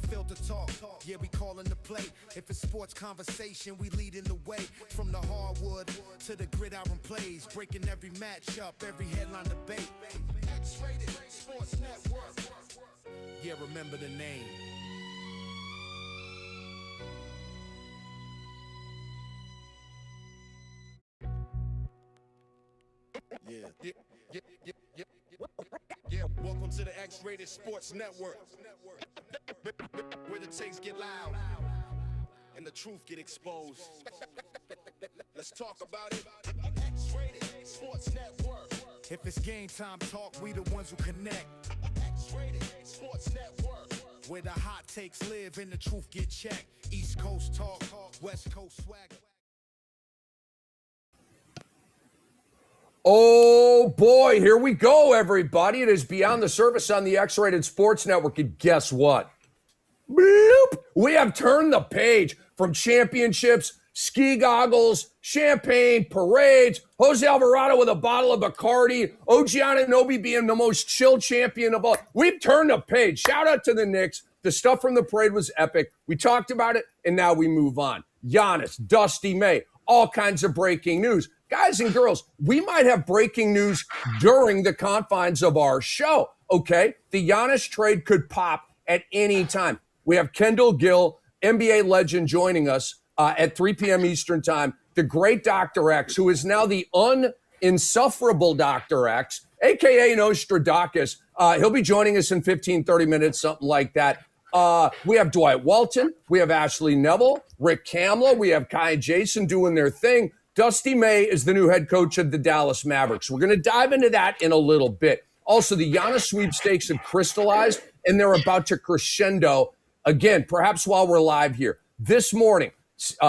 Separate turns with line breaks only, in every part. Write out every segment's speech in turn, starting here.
filter talk. Yeah, we calling the play. If it's sports conversation, we leading the way. From the hardwood to the gridiron plays, breaking every matchup, every headline debate. X-Rated Sports Network. Yeah, remember the name. Yeah. Welcome to the X-Rated Sports Network, where the takes get loud and the truth get exposed. Let's talk about it. X-Rated Sports Network. If it's game time talk, we the ones who connect. X-Rated Sports Network, where the hot takes live and the truth get checked. East Coast talk, West Coast swag.
Oh boy, here we go, everybody. It is Beyond the Surface on the X-Rated Sports Network. And guess what? Bloop! We have turned the page from championships, ski goggles, champagne, parades, Jose Alvarado with a bottle of Bacardi, OG Anunoby being the most chill champion of all. We've turned the page. Shout out to the Knicks. The stuff from the parade was epic. We talked about it, and now we move on. Giannis, Dusty May, all kinds of breaking news. Guys and girls, we might have breaking news during the confines of our show, okay? The Giannis trade could pop at any time. We have Kendall Gill, NBA legend, joining us at 3 p.m. Eastern time. The great Dr. X, who is now the uninsufferable Dr. X, a.k.a. Nostradakis. He'll be joining us in 15, 30 minutes, something like that. We have Dwight Walton. We have Ashley Neville, Rick Kamla. We have Kai and Jason doing their thing. Dusty May is the new head coach of the Dallas Mavericks. We're going to dive into that in a little bit. Also, the Giannis sweepstakes have crystallized, and they're about to crescendo again, perhaps while we're live here. This morning,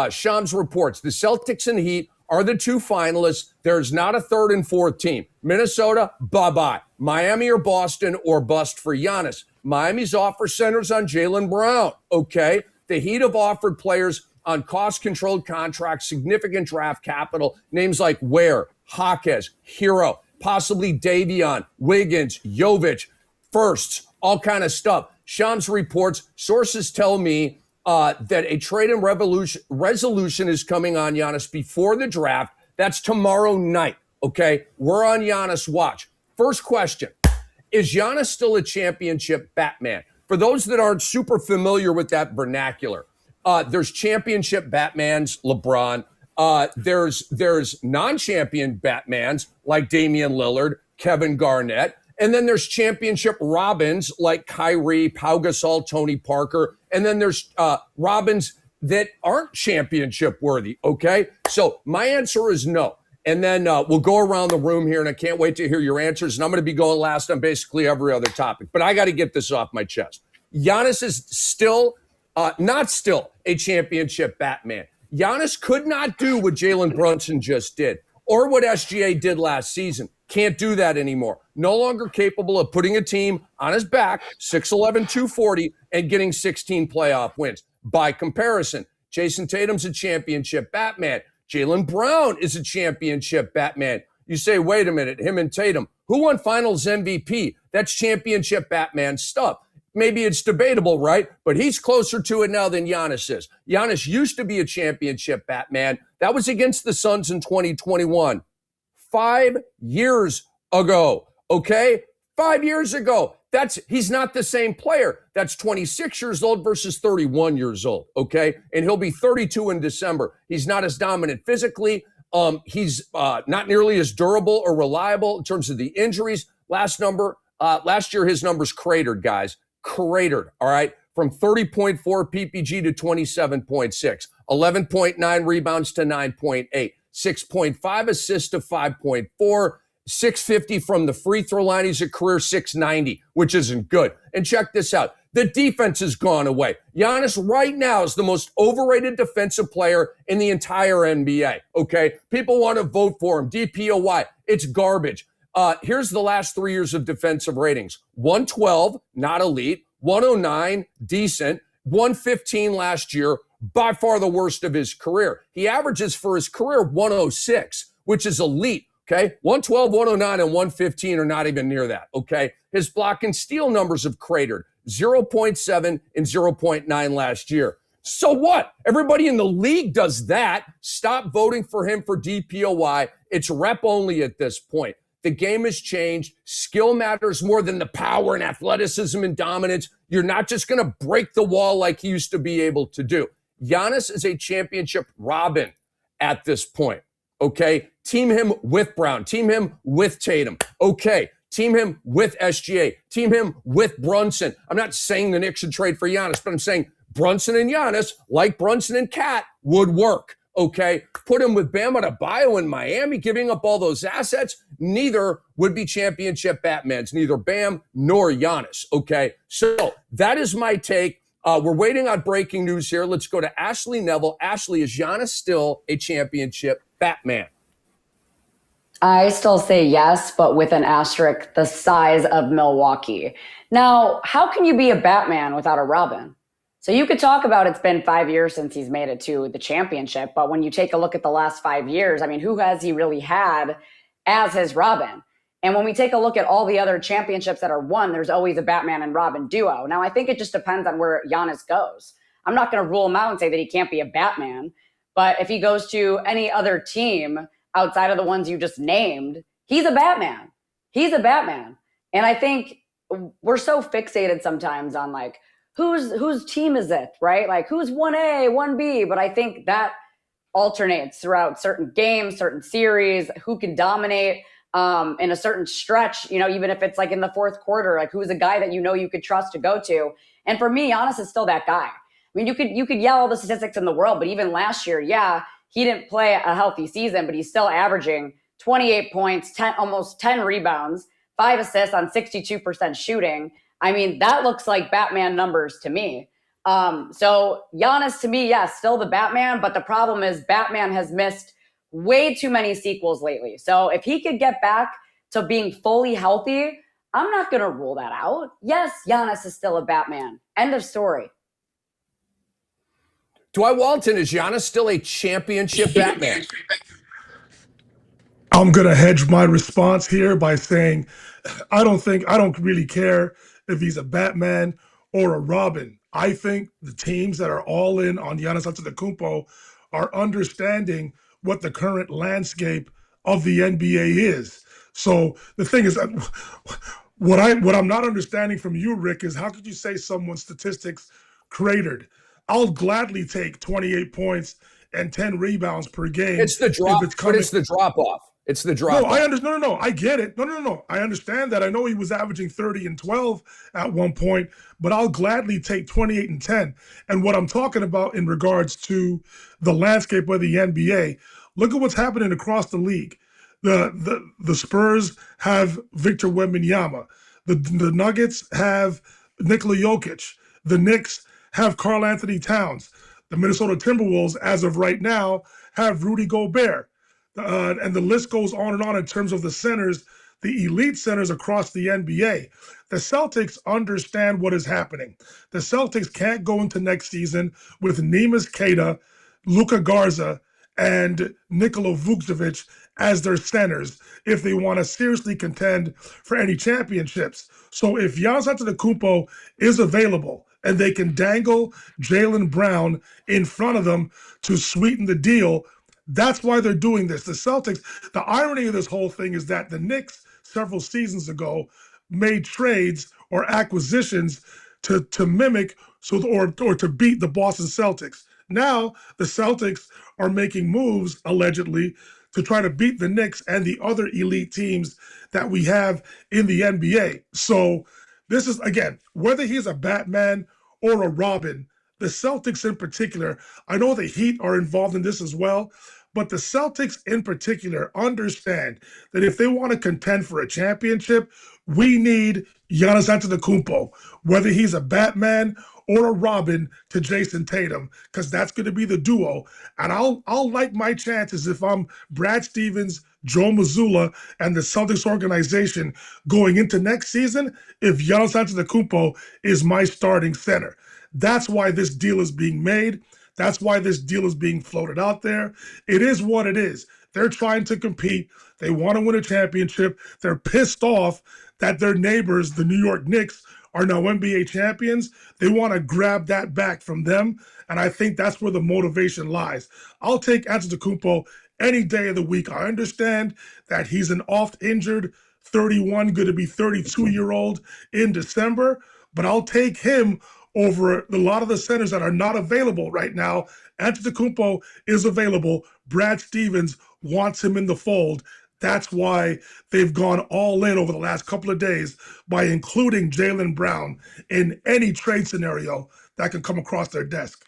Shams reports the Celtics and Heat are the two finalists. There's not a third and fourth team. Minnesota, bye-bye. Miami or Boston or bust for Giannis. Miami's offer centers on Jaylen Brown, okay? The Heat have offered players on cost-controlled contracts, significant draft capital, names like Ware, Jaquez, Hero, possibly Davion, Wiggins, Jovic, firsts, all kind of stuff. Shams reports, sources tell me that a trade and resolution is coming on Giannis before the draft. That's tomorrow night, okay? We're on Giannis watch. First question, is Giannis still a championship Batman? For those that aren't super familiar with that vernacular, there's championship Batmans, LeBron. There's non-champion Batmans like Damian Lillard, Kevin Garnett. And then there's championship Robins like Kyrie, Pau Gasol, Tony Parker. And then there's Robins that aren't championship worthy, okay? So my answer is no. And then we'll go around the room here, and I can't wait to hear your answers. And I'm going to be going last on basically every other topic. But I got to get this off my chest. Giannis is still not still a championship Batman. Giannis could not do what Jalen Brunson just did or what SGA did last season. Can't do that anymore. No longer capable of putting a team on his back, 6'11", 240, and getting 16 playoff wins. By comparison, Jason Tatum's a championship Batman. Jaylen Brown is a championship Batman. You say, wait a minute, him and Tatum. Who won finals MVP? That's championship Batman stuff. Maybe it's debatable, right? But he's closer to it now than Giannis is. Giannis used to be a championship Batman. That was against the Suns in 2021. 5 years ago, okay? 5 years ago. He's not the same player. That's 26 years old versus 31 years old, okay? And he'll be 32 in December. He's not as dominant physically. He's not nearly as durable or reliable in terms of the injuries. Last year, his numbers cratered, guys. Cratered, all right? From 30.4 PPG to 27.6, 11.9 rebounds to 9.8, 6.5 assists to 5.4, 650 from the free throw line. He's a career 690, which isn't good. And check this out. The defense has gone away. Giannis right now is the most overrated defensive player in the entire NBA, okay? People want to vote for him. DPOY, it's garbage. Here's the last 3 years of defensive ratings. 112, not elite. 109, decent. 115 last year, by far the worst of his career. He averages for his career 106, which is elite, okay? 112, 109, and 115 are not even near that, okay? His block and steal numbers have cratered. 0.7 and 0.9 last year. So what? Everybody in the league does that. Stop voting for him for DPOY. It's rep only at this point. The game has changed. Skill matters more than the power and athleticism and dominance. You're not just going to break the wall like he used to be able to do. Giannis is a championship Robin at this point. Okay? Team him with Brown. Team him with Tatum. Okay. Team him with SGA. Team him with Brunson. I'm not saying the Knicks should trade for Giannis, but I'm saying Brunson and Giannis, like Brunson and Cat, would work. Okay, put him with Bam Adebayo in Miami, giving up all those assets. Neither would be championship Batmans, neither Bam nor Giannis. Okay, so that is my take. We're waiting on breaking news here. Let's go to Ashley Neville. Ashley, is Giannis still a championship Batman?
I still say yes, but with an asterisk the size of Milwaukee. Now, how can you be a Batman without a Robin? So you could talk about it's been 5 years since he's made it to the championship, but when you take a look at the last 5 years, I mean, who has he really had as his Robin? And when we take a look at all the other championships that are won, there's always a Batman and Robin duo. Now, I think it just depends on where Giannis goes. I'm not going to rule him out and say that he can't be a Batman, but if he goes to any other team outside of the ones you just named, he's a Batman. He's a Batman. And I think we're so fixated sometimes on like, whose team is it, right? Like who's 1A, 1B? But I think that alternates throughout certain games, certain series, who can dominate in a certain stretch, you know, even if it's like in the fourth quarter, like who's a guy that you know you could trust to go to. And for me, Giannis is still that guy. I mean, you could yell all the statistics in the world, but even last year, yeah, he didn't play a healthy season, but he's still averaging 28 points, almost 10 rebounds, 5 assists on 62% shooting. I mean, that looks like Batman numbers to me. So Giannis to me, yes, still the Batman, but the problem is Batman has missed way too many sequels lately. So if he could get back to being fully healthy, I'm not going to rule that out. Yes, Giannis is still a Batman. End of story.
Dwight Walton, is Giannis still a championship Batman?
I'm going to hedge my response here by saying I don't really care if he's a Batman or a Robin. I think the teams that are all in on Giannis Antetokounmpo are understanding what the current landscape of the NBA is. So the thing is, what I'm not understanding from you, Rick, is how could you say someone's statistics cratered? I'll gladly take 28 points and 10 rebounds per game.
It's the drop, but it's the drop off. It's the drop.
No, I get it. No. I understand that. I know he was averaging 30 and 12 at one point, but I'll gladly take 28 and 10. And what I'm talking about in regards to the landscape of the NBA, look at what's happening across the league. The Spurs have Victor Wembanyama. The Nuggets have Nikola Jokic. The Knicks have Karl Anthony Towns. The Minnesota Timberwolves, as of right now, have Rudy Gobert. And the list goes on and on in terms of the centers, the elite centers across the NBA. The Celtics understand what is happening. The Celtics can't go into next season with Neemias Queta, Luka Garza, and Nikola Vucevic as their centers if they want to seriously contend for any championships. So if Giannis Antetokounmpo is available and they can dangle Jaylen Brown in front of them to sweeten the deal, that's why they're doing this. The Celtics, the irony of this whole thing is that the Knicks several seasons ago made trades or acquisitions to mimic or to beat the Boston Celtics. Now the Celtics are making moves, allegedly, to try to beat the Knicks and the other elite teams that we have in the NBA. So this is, again, whether he's a Batman or a Robin, the Celtics in particular, I know the Heat are involved in this as well, but the Celtics in particular understand that if they want to contend for a championship, we need Giannis Antetokounmpo, whether he's a Batman or a Robin to Jason Tatum, because that's going to be the duo. And I'll like my chances if I'm Brad Stevens, Joe Mazzulla, and the Celtics organization going into next season if Giannis Antetokounmpo is my starting center. That's why this deal is being made. That's why this deal is being floated out there. It is what it is. They're trying to compete. They want to win a championship. They're pissed off that their neighbors, the New York Knicks, are now NBA champions. They want to grab that back from them. And I think that's where the motivation lies. I'll take Antetokounmpo any day of the week. I understand that he's an oft-injured 31, going to be 32-year-old in December, but I'll take him over a lot of the centers that are not available right now. Antetokounmpo is available. Brad Stevens wants him in the fold. That's why they've gone all in over the last couple of days by including Jaylen Brown in any trade scenario that can come across their desk.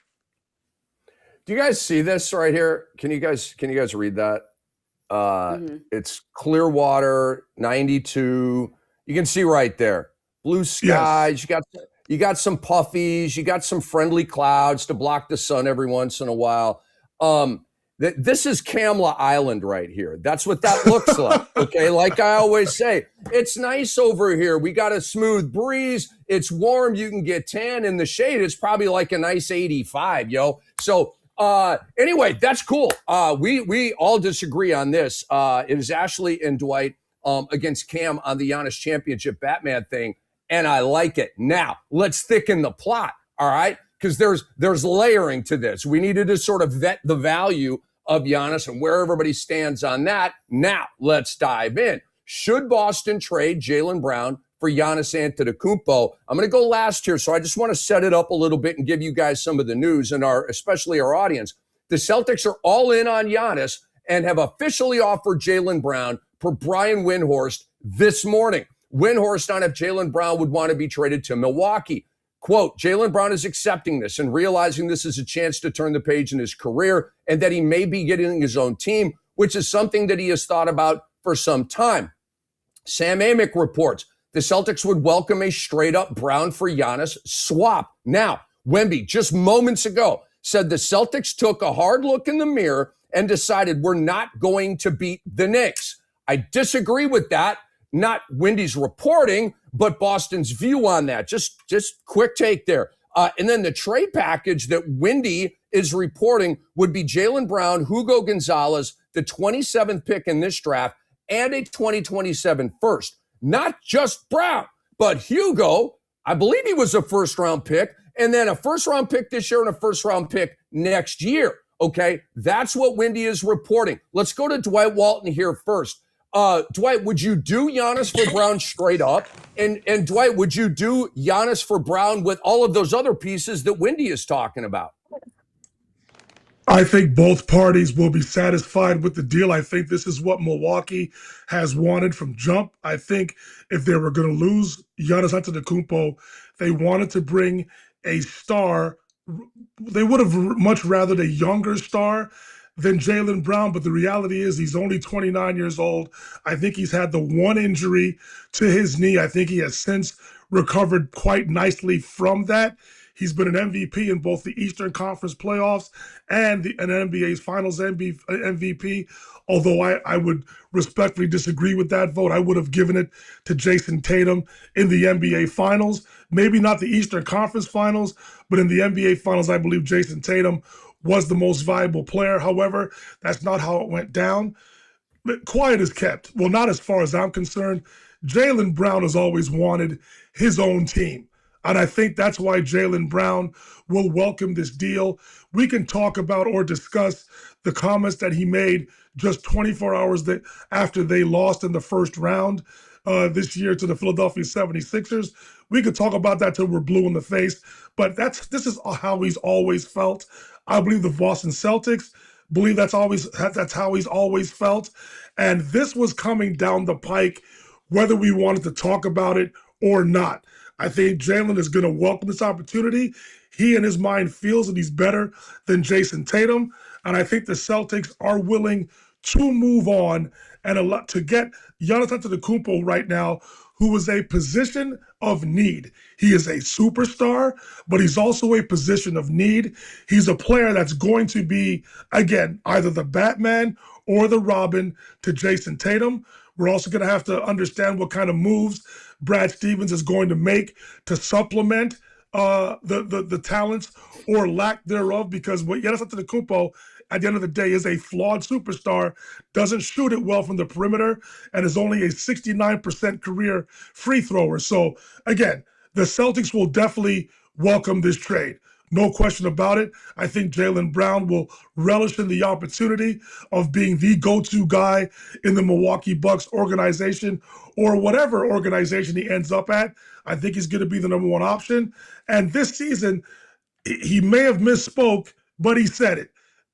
Do you guys see this right here? Can you guys read that? It's Clearwater 92. You can see right there. Blue skies. Yes. You got some puffies. You got some friendly clouds to block the sun every once in a while. This is Kamla Island right here. That's what that looks like. Okay, like I always say, it's nice over here. We got a smooth breeze. It's warm. You can get tan in the shade. It's probably like a nice 85, yo. So anyway, that's cool. We all disagree on this. It is Ashley and Dwight against Cam on the Giannis Championship Batman thing, and I like it. Now, let's thicken the plot, all right? Because there's layering to this. We needed to sort of vet the value of Giannis and where everybody stands on that. Now, let's dive in. Should Boston trade Jaylen Brown for Giannis Antetokounmpo? I'm going to go last here, so I just want to set it up a little bit and give you guys some of the news and especially our audience. The Celtics are all in on Giannis and have officially offered Jaylen Brown for Brian Windhorst this morning. Windhorst on if Jaylen Brown would want to be traded to Milwaukee. Quote, Jaylen Brown is accepting this and realizing this is a chance to turn the page in his career and that he may be getting his own team, which is something that he has thought about for some time. Sam Amick reports the Celtics would welcome a straight-up Brown for Giannis swap. Now, Wemby, just moments ago, said the Celtics took a hard look in the mirror and decided we're not going to beat the Knicks. I disagree with that. Not Wendy's reporting, but Boston's view on that. Just quick take there. And then the trade package that Wendy is reporting would be Jaylen Brown, Hugo Gonzalez, the 27th pick in this draft, and a 2027 first. Not just Brown, but Hugo, I believe he was a first-round pick, and then a first-round pick this year and a first-round pick next year. Okay, that's what Wendy is reporting. Let's go to Dwight Walton here first. Dwight, would you do Giannis for Brown straight up? And Dwight, would you do Giannis for Brown with all of those other pieces that Wendy is talking about?
I think both parties will be satisfied with the deal. I think this is what Milwaukee has wanted from jump. I think if they were going to lose Giannis Antetokounmpo, they wanted to bring a star. They would have much rather a younger star than Jaylen Brown, but the reality is he's only 29 years old. I think he's had the one injury to his knee. I think he has since recovered quite nicely from that. He's been an MVP in both the Eastern Conference playoffs and an NBA's Finals MVP, although I would respectfully disagree with that vote. I would have given it to Jason Tatum in the NBA Finals. Maybe not the Eastern Conference Finals, but in the NBA Finals, I believe Jason Tatum was the most valuable player. However, that's not how it went down. But quiet is kept. Well, not as far as I'm concerned. Jaylen Brown has always wanted his own team. And I think that's why Jaylen Brown will welcome this deal. We can talk about or discuss the comments that he made just 24 hours after they lost in the first round this year to the Philadelphia 76ers. We could talk about that till we're blue in the face, but this is how he's always felt. I believe the Boston Celtics believe that's how he's always felt. And this was coming down the pike, whether we wanted to talk about it or not. I think Jaylen is going to welcome this opportunity. He in his mind feels that he's better than Jason Tatum. And I think the Celtics are willing to move on and to get Giannis Antetokounmpo right now, who is a position of need. He is a superstar, but he's also a position of need. He's a player that's going to be, again, either the Batman or the Robin to Jason Tatum. We're also going to have to understand what kind of moves Brad Stevens is going to make to supplement the talents or lack thereof, because what Giannis Antetokounmpo at the end of the day is a flawed superstar, doesn't shoot it well from the perimeter, and is only a 69% career free thrower. So again, the Celtics will definitely welcome this trade. No question about it. I think Jaylen Brown will relish in the opportunity of being the go-to guy in the Milwaukee Bucks organization or whatever organization he ends up at. I think he's going to be the number one option. And this season, he may have misspoke, but he said it.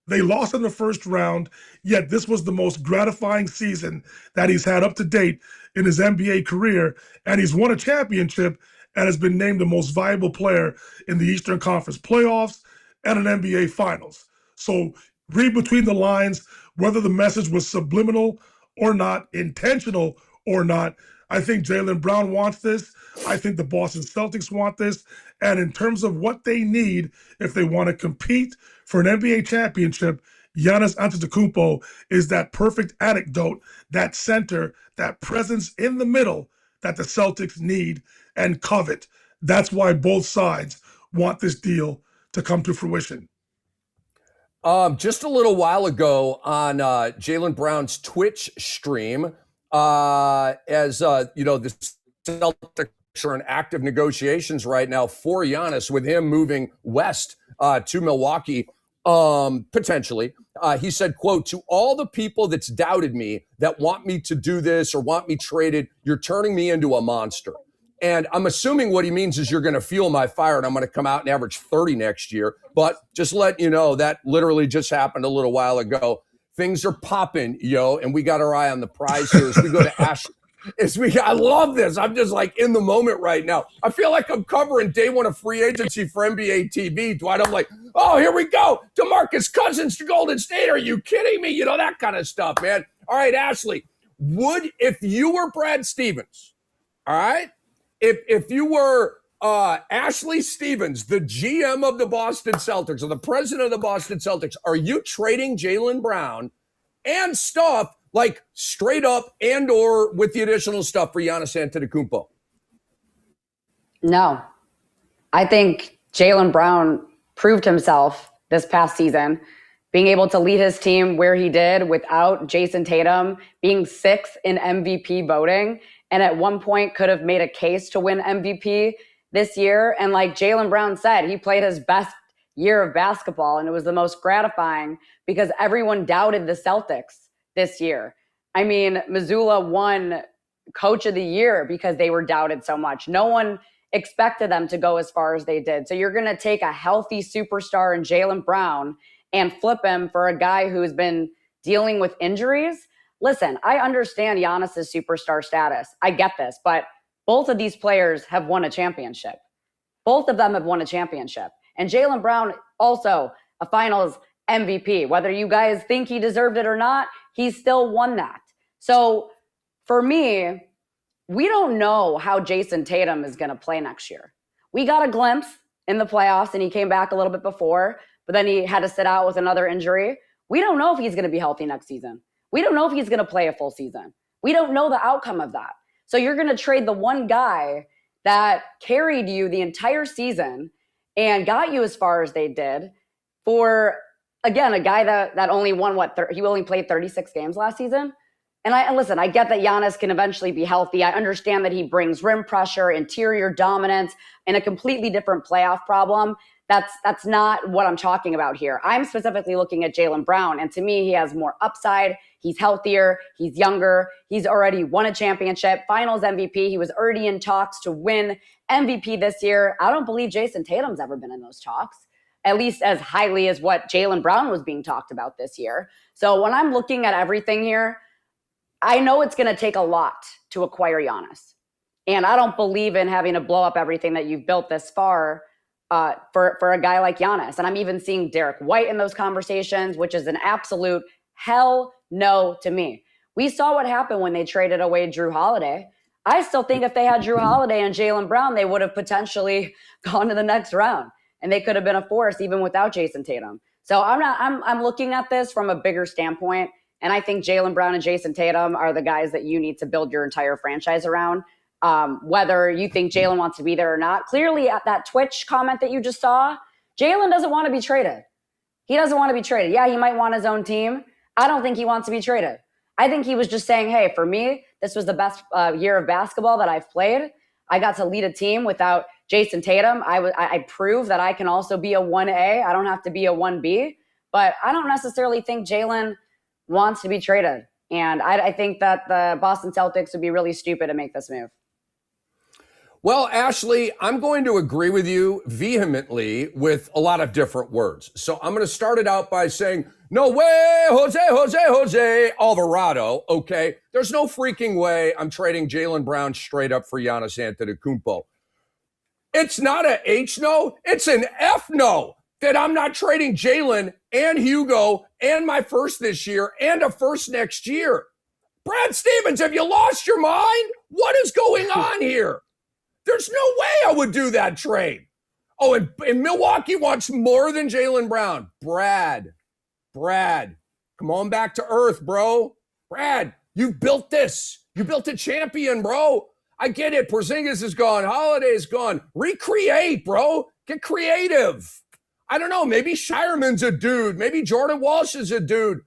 They lost in the first round, yet this was the most gratifying season that he's had up to date in his NBA career, and he's won a championship and has been named the most valuable player in the Eastern Conference playoffs and an NBA Finals. So read between the lines, whether the message was subliminal or not, intentional or not. I think Jaylen Brown wants this. I think the Boston Celtics want this. And in terms of what they need, if they want to compete for an NBA championship, Giannis Antetokounmpo is that perfect anecdote, that center, that presence in the middle that the Celtics need and covet. That's why both sides want this deal to come to fruition.
Just a little while ago on Jaylen Brown's Twitch stream, as you know, the Celtics are in active negotiations right now for Giannis, with him moving west to Milwaukee, potentially. He said, quote, "To all the people that's doubted me, that want me to do this or want me traded, you're turning me into a monster." And I'm assuming what he means is you're going to fuel my fire and I'm going to come out and average 30 next year. But just let you know, that literally just happened a little while ago. Things are popping, yo, and we got our eye on the prize here as we go to Ash. I love this. I'm just like in the moment right now. I feel like I'm covering day one of free agency for NBA TV, Dwight. I'm like, oh, here we go. DeMarcus Cousins to Golden State. Are you kidding me? You know, that kind of stuff, man. All right, Ashley, if you were Brad Stevens, all right, if you were Ashley Stevens, the GM of the Boston Celtics or the president of the Boston Celtics, are you trading Jaylen Brown and stuff like straight up and or with the additional stuff for Giannis Antetokounmpo?
No. I think Jaylen Brown proved himself this past season, being able to lead his team where he did without Jason Tatum, being sixth in MVP voting, and at one point could have made a case to win MVP this year. And like Jaylen Brown said, he played his best year of basketball, and it was the most gratifying because everyone doubted the Celtics this year. I mean, Missoula won Coach of the Year because they were doubted so much. No one expected them to go as far as they did. So you're going to take a healthy superstar in Jaylen Brown and flip him for a guy who's been dealing with injuries. Listen, I understand Giannis's superstar status. I get this, but both of these players have won a championship. Both of them have won a championship. And Jaylen Brown also a finals MVP. Whether you guys think he deserved it or not, he still won that. So for me, we don't know how Jason Tatum is going to play next year. We got a glimpse in the playoffs and he came back a little bit before, but then he had to sit out with another injury. We don't know if he's going to be healthy next season. We don't know if he's going to play a full season. We don't know the outcome of that. So you're going to trade the one guy that carried you the entire season and got you as far as they did for, again, a guy that only won, he only played 36 games last season. And listen, I get that Giannis can eventually be healthy. I understand that he brings rim pressure, interior dominance, and a completely different playoff problem. That's not what I'm talking about here. I'm specifically looking at Jaylen Brown, and to me, he has more upside. He's healthier. He's younger. He's already won a championship, finals MVP. He was already in talks to win MVP this year. I don't believe Jason Tatum's ever been in those talks, at least as highly as what Jaylen Brown was being talked about this year. So when I'm looking at everything here, I know it's going to take a lot to acquire Giannis. And I don't believe in having to blow up everything that you've built this far for a guy like Giannis. And I'm even seeing Derek White in those conversations, which is an absolute hell no to me. We saw what happened when they traded away Drew Holiday. I still think if they had Drew Holiday and Jaylen Brown, they would have potentially gone to the next round. And they could have been a force even without Jason Tatum. So I'm looking at this from a bigger standpoint. And I think Jaylen Brown and Jason Tatum are the guys that you need to build your entire franchise around. Whether you think Jaylen wants to be there or not. Clearly at that Twitch comment that you just saw, Jaylen doesn't want to be traded. He doesn't want to be traded. Yeah, he might want his own team. I don't think he wants to be traded. I think he was just saying, hey, for me, this was the best year of basketball that I've played. I got to lead a team without Jason Tatum. I proved that I can also be a 1A. I don't have to be a 1B. But I don't necessarily think Jaylen wants to be traded. And I think that the Boston Celtics would be really stupid to make this move.
Well, Ashley, I'm going to agree with you vehemently with a lot of different words. So I'm going to start it out by saying, no way, Jose Alvarado. Okay, there's no freaking way I'm trading Jaylen Brown straight up for Giannis Antetokounmpo. It's not a H no, it's an F no that I'm not trading Jaylen and Hugo and my first this year and a first next year. Brad Stevens, have you lost your mind? What is going on here? There's no way I would do that trade. Oh, and Milwaukee wants more than Jaylen Brown. Brad, come on back to earth, bro. Brad, you built this. You built a champion, bro. I get it. Porzingis is gone. Holiday's gone. Recreate, bro. Get creative. I don't know. Maybe Shireman's a dude. Maybe Jordan Walsh is a dude.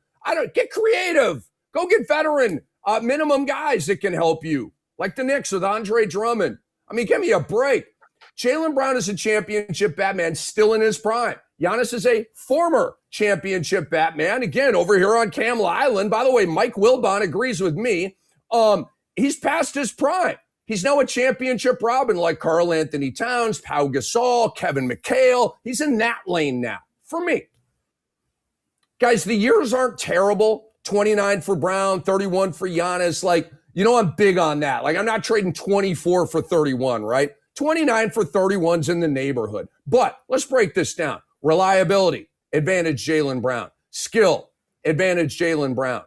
Get creative. Go get veteran minimum guys that can help you. Like the Knicks with Andre Drummond. I mean, give me a break. Jaylen Brown is a championship Batman still in his prime. Giannis is a former championship Batman. Again, over here on Camel Island. By the way, Mike Wilbon agrees with me. He's past his prime. He's now a championship Robin like Karl Anthony Towns, Pau Gasol, Kevin McHale. He's in that lane now for me. Guys, the years aren't terrible. 29 for Brown, 31 for Giannis. Like, you know, I'm big on that. Like, I'm not trading 24 for 31, right? 29 for 31's in the neighborhood. But let's break this down. Reliability, advantage Jaylen Brown. Skill, advantage Jaylen Brown.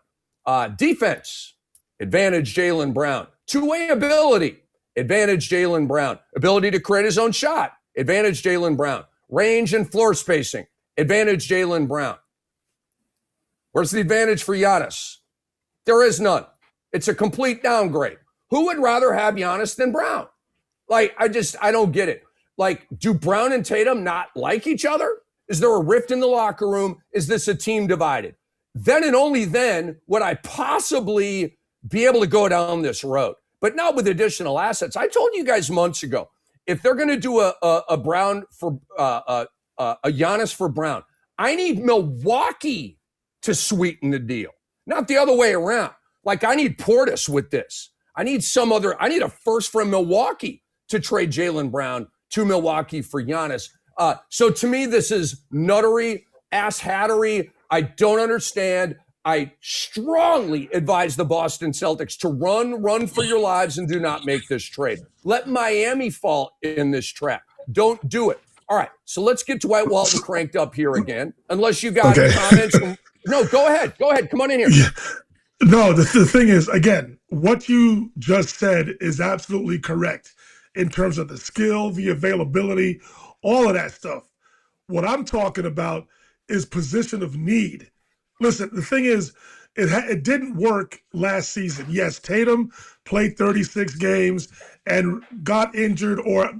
Defense, advantage Jaylen Brown. Two-way ability, advantage Jaylen Brown. Ability to create his own shot, advantage Jaylen Brown. Range and floor spacing, advantage Jaylen Brown. Where's the advantage for Giannis? There is none. It's a complete downgrade. Who would rather have Giannis than Brown? Like, I don't get it. Like, do Brown and Tatum not like each other? Is there a rift in the locker room? Is this a team divided? Then and only then would I possibly be able to go down this road. But not with additional assets. I told you guys months ago, if they're going to do a Brown for a Giannis for Brown, I need Milwaukee to sweeten the deal, not the other way around. Like, I need Portis with this. I need a first from Milwaukee to trade Jaylen Brown to Milwaukee for Giannis. So to me, this is nuttery, ass-hattery. I don't understand. I strongly advise the Boston Celtics to run for your lives and do not make this trade. Let Miami fall in this trap. Don't do it. All right, so let's get Dwight Walton cranked up here again. Unless you got any comments. No, go ahead. Come on in here.
Yeah. No, the thing is, again, what you just said is absolutely correct in terms of the skill, the availability, all of that stuff. What I'm talking about is position of need. Listen, the thing is, it didn't work last season. Yes, Tatum played 36 games and got injured, or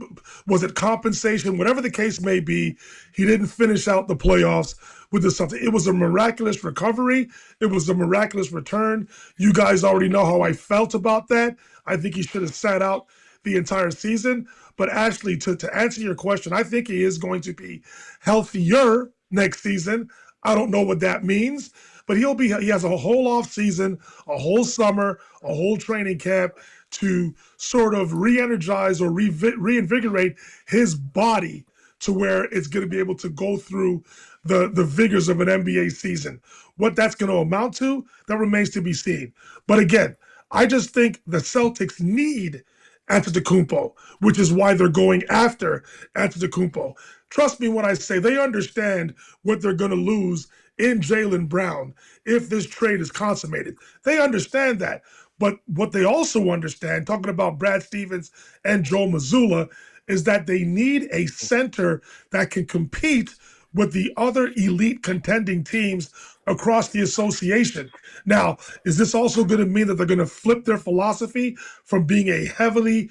was it compensation? Whatever the case may be, he didn't finish out the playoffs with the Celtics. It was a miraculous recovery. It was a miraculous return. You guys already know how I felt about that. I think he should have sat out the entire season. But Ashley, to answer your question, I think he is going to be healthier next season. I don't know what that means, but he has a whole off season, a whole summer, a whole training camp to sort of re-energize or reinvigorate his body to where it's going to be able to go through the vigors of an NBA season. What that's going to amount to, that remains to be seen. But again, I just think the Celtics need Antetokounmpo, which is why they're going after Antetokounmpo. Trust me when I say they understand what they're going to lose in Jaylen Brown if this trade is consummated. They understand that. But what they also understand, talking about Brad Stevens and Joe Mazzulla, is that they need a center that can compete with the other elite contending teams across the association. Now, is this also going to mean that they're going to flip their philosophy from being a heavily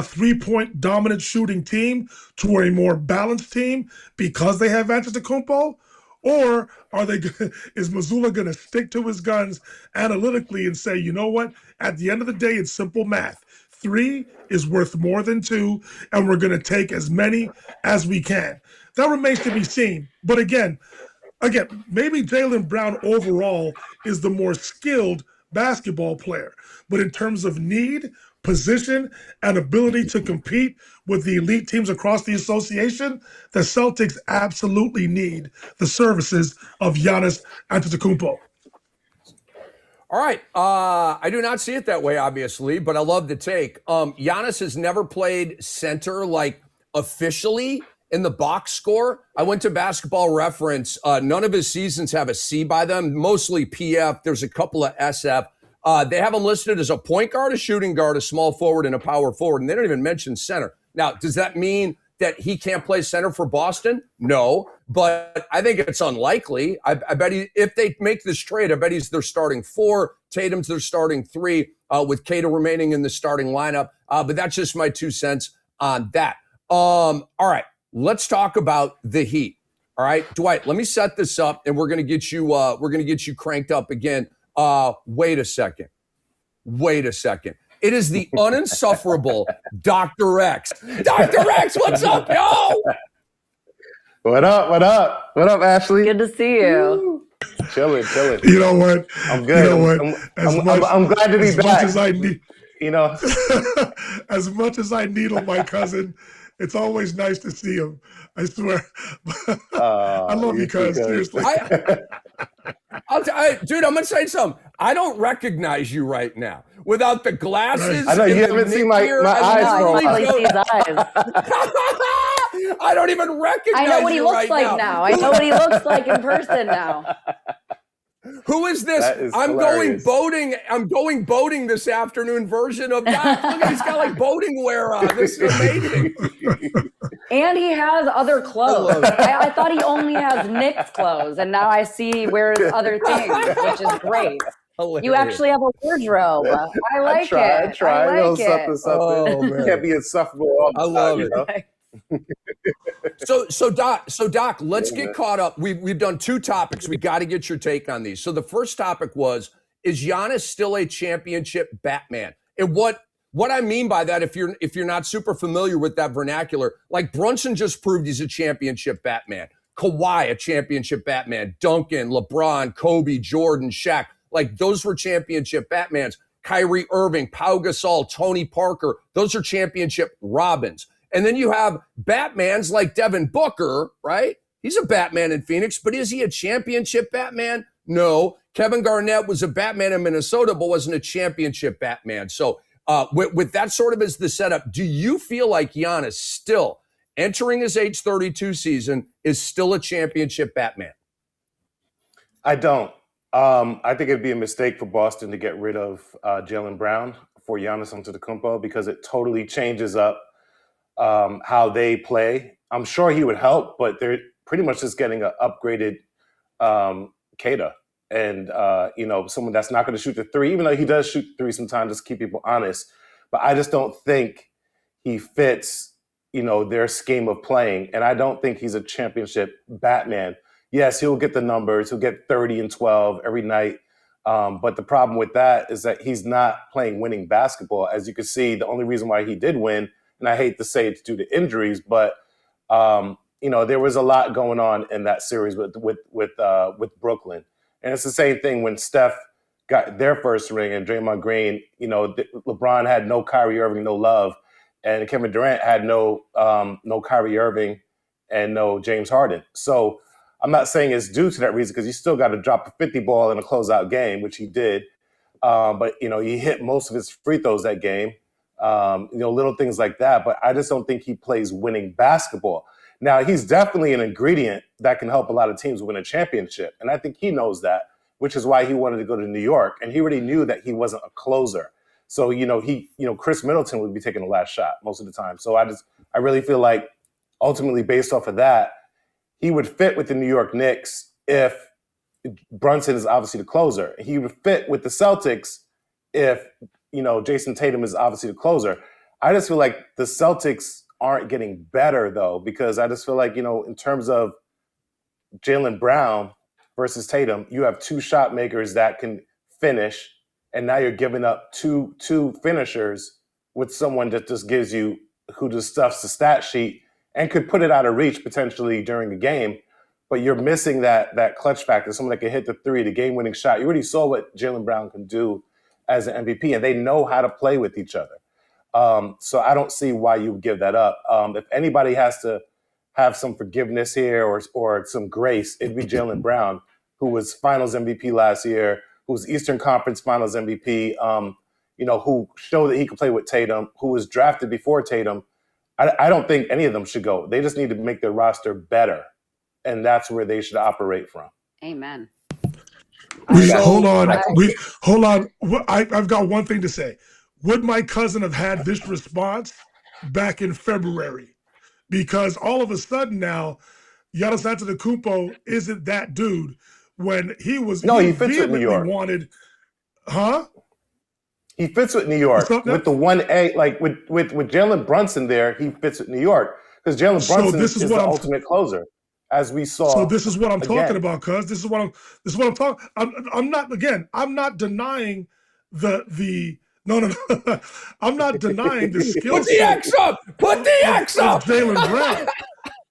three-point dominant shooting team to a more balanced team because they have Antetokounmpo? Or is Mazzulla going to stick to his guns analytically and say, you know what? At the end of the day, it's simple math. 3 is worth more than 2, and we're going to take as many as we can. That remains to be seen. But again, maybe Jaylen Brown overall is the more skilled basketball player. But in terms of need, position, and ability to compete with the elite teams across the association, the Celtics absolutely need the services of Giannis Antetokounmpo.
All right. I do not see it that way, obviously, but I love the take. Giannis has never played center, like, officially in the box score. I went to Basketball Reference. None of his seasons have a C by them, mostly PF. There's a couple of SF. They have him listed as a point guard, a shooting guard, a small forward, and a power forward, and they don't even mention center. Now, does that mean that he can't play center for Boston? No, but I think it's unlikely. I bet if they make this trade, I bet he's their starting 4. Tatum's their starting 3, with Kata remaining in the starting lineup. But that's just my 2 cents on that. All right, let's talk about the Heat. All right, Dwight, let me set this up, and we're gonna get you cranked up again. Wait a second. It is the uninsufferable Dr. X. Dr. X, what's up, yo?
What up, Ashley?
Good to see you.
Chilling.
You know what?
I'm good.
You know what?
I'm glad to be
as
back.
Much as I need,
As
much as I needle my cousin, it's always nice to see him. I swear. I love you, cuz. Seriously.
Dude, I'm going to say something. I don't recognize you right now. Without the glasses.
I know, you haven't seen my eyes roll.
I don't even recognize you.
I know what he looks like now. I know what he looks like in person now.
Who is this? I'm
hilarious.
going boating this afternoon version of that. Look at he's got like boating wear on. This is amazing.
And he has other clothes. I thought he only has Knicks clothes, and now I see he wears other things, which is great.
Hilarious.
You actually have a wardrobe. I like it.
I try.
I like it.
Something.
Oh, man.
Can't be insufferable all the
I
time,
love
you
it.
know?
So Doc, let's get caught up. We've done 2 topics. We got to get your take on these. So the first topic is Giannis still a championship Batman? And what I mean by that, if you're not super familiar with that vernacular, like Brunson just proved he's a championship Batman. Kawhi, a championship Batman. Duncan, LeBron, Kobe, Jordan, Shaq, like those were championship Batmans. Kyrie Irving, Pau Gasol, Tony Parker, those are championship Robins. And then you have Batmans like Devin Booker, right? He's a Batman in Phoenix, but is he a championship Batman? No. Kevin Garnett was a Batman in Minnesota, but wasn't a championship Batman. So with that sort of as the setup, do you feel like Giannis still entering his age 32 season is still a championship Batman?
I don't. I think it'd be a mistake for Boston to get rid of Jaylen Brown for Giannis Antetokounmpo because it totally changes up how they play. I'm sure he would help, but they're pretty much just getting an upgraded Kata and someone that's not going to shoot the 3, even though he does shoot the 3 sometimes, just to keep people honest. But I just don't think he fits, their scheme of playing, and I don't think he's a championship Batman. Yes, he'll get the numbers. He'll get 30 and 12 every night. But the problem with that is that he's not playing winning basketball. As you can see, the only reason why he did win, and I hate to say it's due to injuries, but there was a lot going on in that series with Brooklyn. And it's the same thing when Steph got their first ring and Draymond Green, LeBron had no Kyrie Irving, no love, and Kevin Durant had no Kyrie Irving and no James Harden. So I'm not saying it's due to that reason because you still got to drop a 50 ball in a closeout game, which he did. But he hit most of his free throws that game. Little things like that. But I just don't think he plays winning basketball. Now, he's definitely an ingredient that can help a lot of teams win a championship. And I think he knows that, which is why he wanted to go to New York. And he already knew that he wasn't a closer. So, Chris Middleton would be taking the last shot most of the time. So I really feel like ultimately based off of that, he would fit with the New York Knicks if Brunson is obviously the closer. He would fit with the Celtics if, Jason Tatum is obviously the closer. I just feel like the Celtics aren't getting better, though, because I just feel like, in terms of Jaylen Brown versus Tatum, you have 2 shot makers that can finish, and now you're giving up two finishers with someone that just gives you, who just stuffs the stat sheet and could put it out of reach potentially during the game. But you're missing that clutch factor, someone that can hit the three, the game-winning shot. You already saw what Jaylen Brown can do as an MVP, and they know how to play with each other. So I don't see why you would give that up. If anybody has to have some forgiveness here or some grace, it'd be Jaylen Brown, who was Finals MVP last year, who was Eastern Conference Finals MVP, who showed that he could play with Tatum, who was drafted before Tatum. I don't think any of them should go. They just need to make their roster better, and that's where they should operate from.
Amen.
Hold on. I've got one thing to say. Would my cousin have had this response back in February? Because all of a sudden now, Giannis Antetokounmpo isn't that dude when he was.
No, he fits with New York. He fits with New York with the 1A, like with Jalen Brunson there. He fits with New York because Jalen Brunson is the ultimate closer, as we saw.
So this is what I'm talking about, cuz this is what I'm talking. I'm not denying the. No. I'm not denying the skill set.
Put the X up. Put the X up.
Jaylen Brown.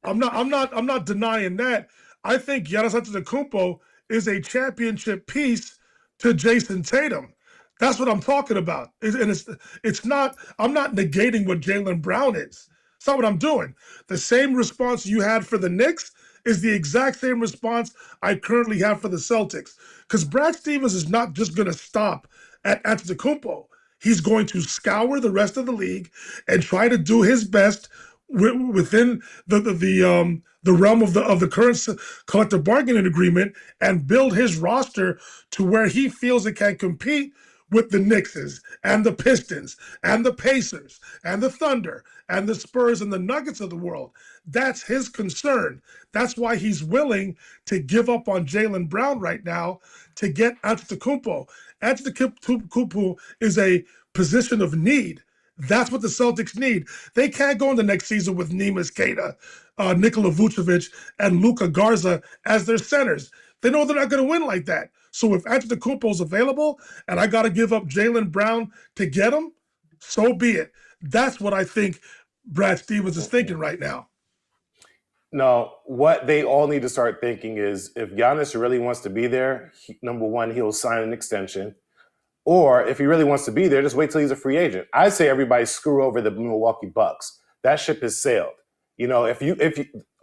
I'm not denying that. I think Giannis Antetokounmpo is a championship piece to Jason Tatum. That's what I'm talking about. It's not. I'm not negating what Jaylen Brown is. It's not what I'm doing. The same response you had for the Knicks is the exact same response I currently have for the Celtics. Because Brad Stevens is not just going to stop at Antetokounmpo. He's going to scour the rest of the league and try to do his best within the realm of the current collective bargaining agreement and build his roster to where he feels it can compete with the Knicks and the Pistons and the Pacers and the Thunder and the Spurs and the Nuggets of the world. That's his concern. That's why he's willing to give up on Jaylen Brown right now to get Antetokounmpo. Antetokounmpo is a position of need. That's what the Celtics need. They can't go in the next season with Neemias Queta, Nikola Vucevic, and Luka Garza as their centers. They know they're not going to win like that. So if Antetokounmpo is available and I got to give up Jaylen Brown to get him, so be it. That's what I think Brad Stevens is thinking right now.
No, what they all need to start thinking is if Giannis really wants to be there, number one, he'll sign an extension. Or if he really wants to be there, just wait till he's a free agent. I say everybody screw over the Milwaukee Bucks. That ship has sailed. If you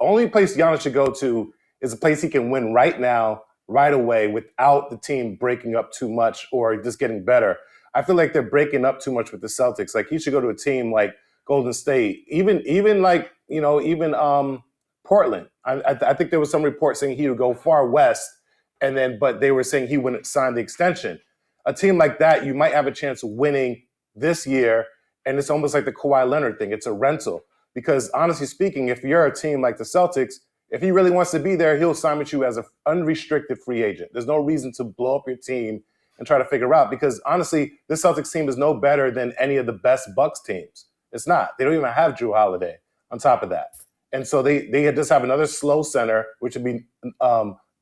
only place Giannis should go to is a place he can win right now, right away, without the team breaking up too much or just getting better. I feel like they're breaking up too much with the Celtics. Like he should go to a team like Golden State, even Portland. I think there was some report saying he would go far west, but they were saying he wouldn't sign the extension. A team like that, you might have a chance of winning this year, and it's almost like the Kawhi Leonard thing. It's a rental. Because honestly speaking, if you're a team like the Celtics, if he really wants to be there, he'll sign with you as an unrestricted free agent. There's no reason to blow up your team and try to figure out because honestly, this Celtics team is no better than any of the best Bucks teams. It's not. They don't even have Drew Holiday on top of that. And so they just have another slow center, which would be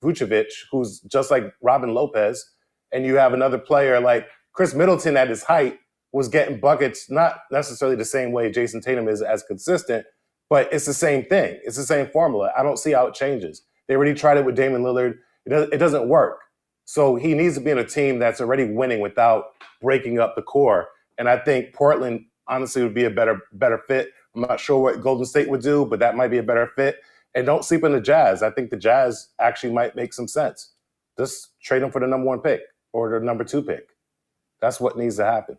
Vucevic, who's just like Robin Lopez. And you have another player like Chris Middleton at his height was getting buckets, not necessarily the same way Jason Tatum is as consistent, but it's the same thing. It's the same formula. I don't see how it changes. They already tried it with Damian Lillard. It doesn't work. So he needs to be in a team that's already winning without breaking up the core. And I think Portland, honestly, would be a better fit. I'm not sure what Golden State would do, but that might be a better fit. And don't sleep on the Jazz. I think the Jazz actually might make some sense. Just trade them for the number 1 pick or the number 2 pick. That's what needs to happen.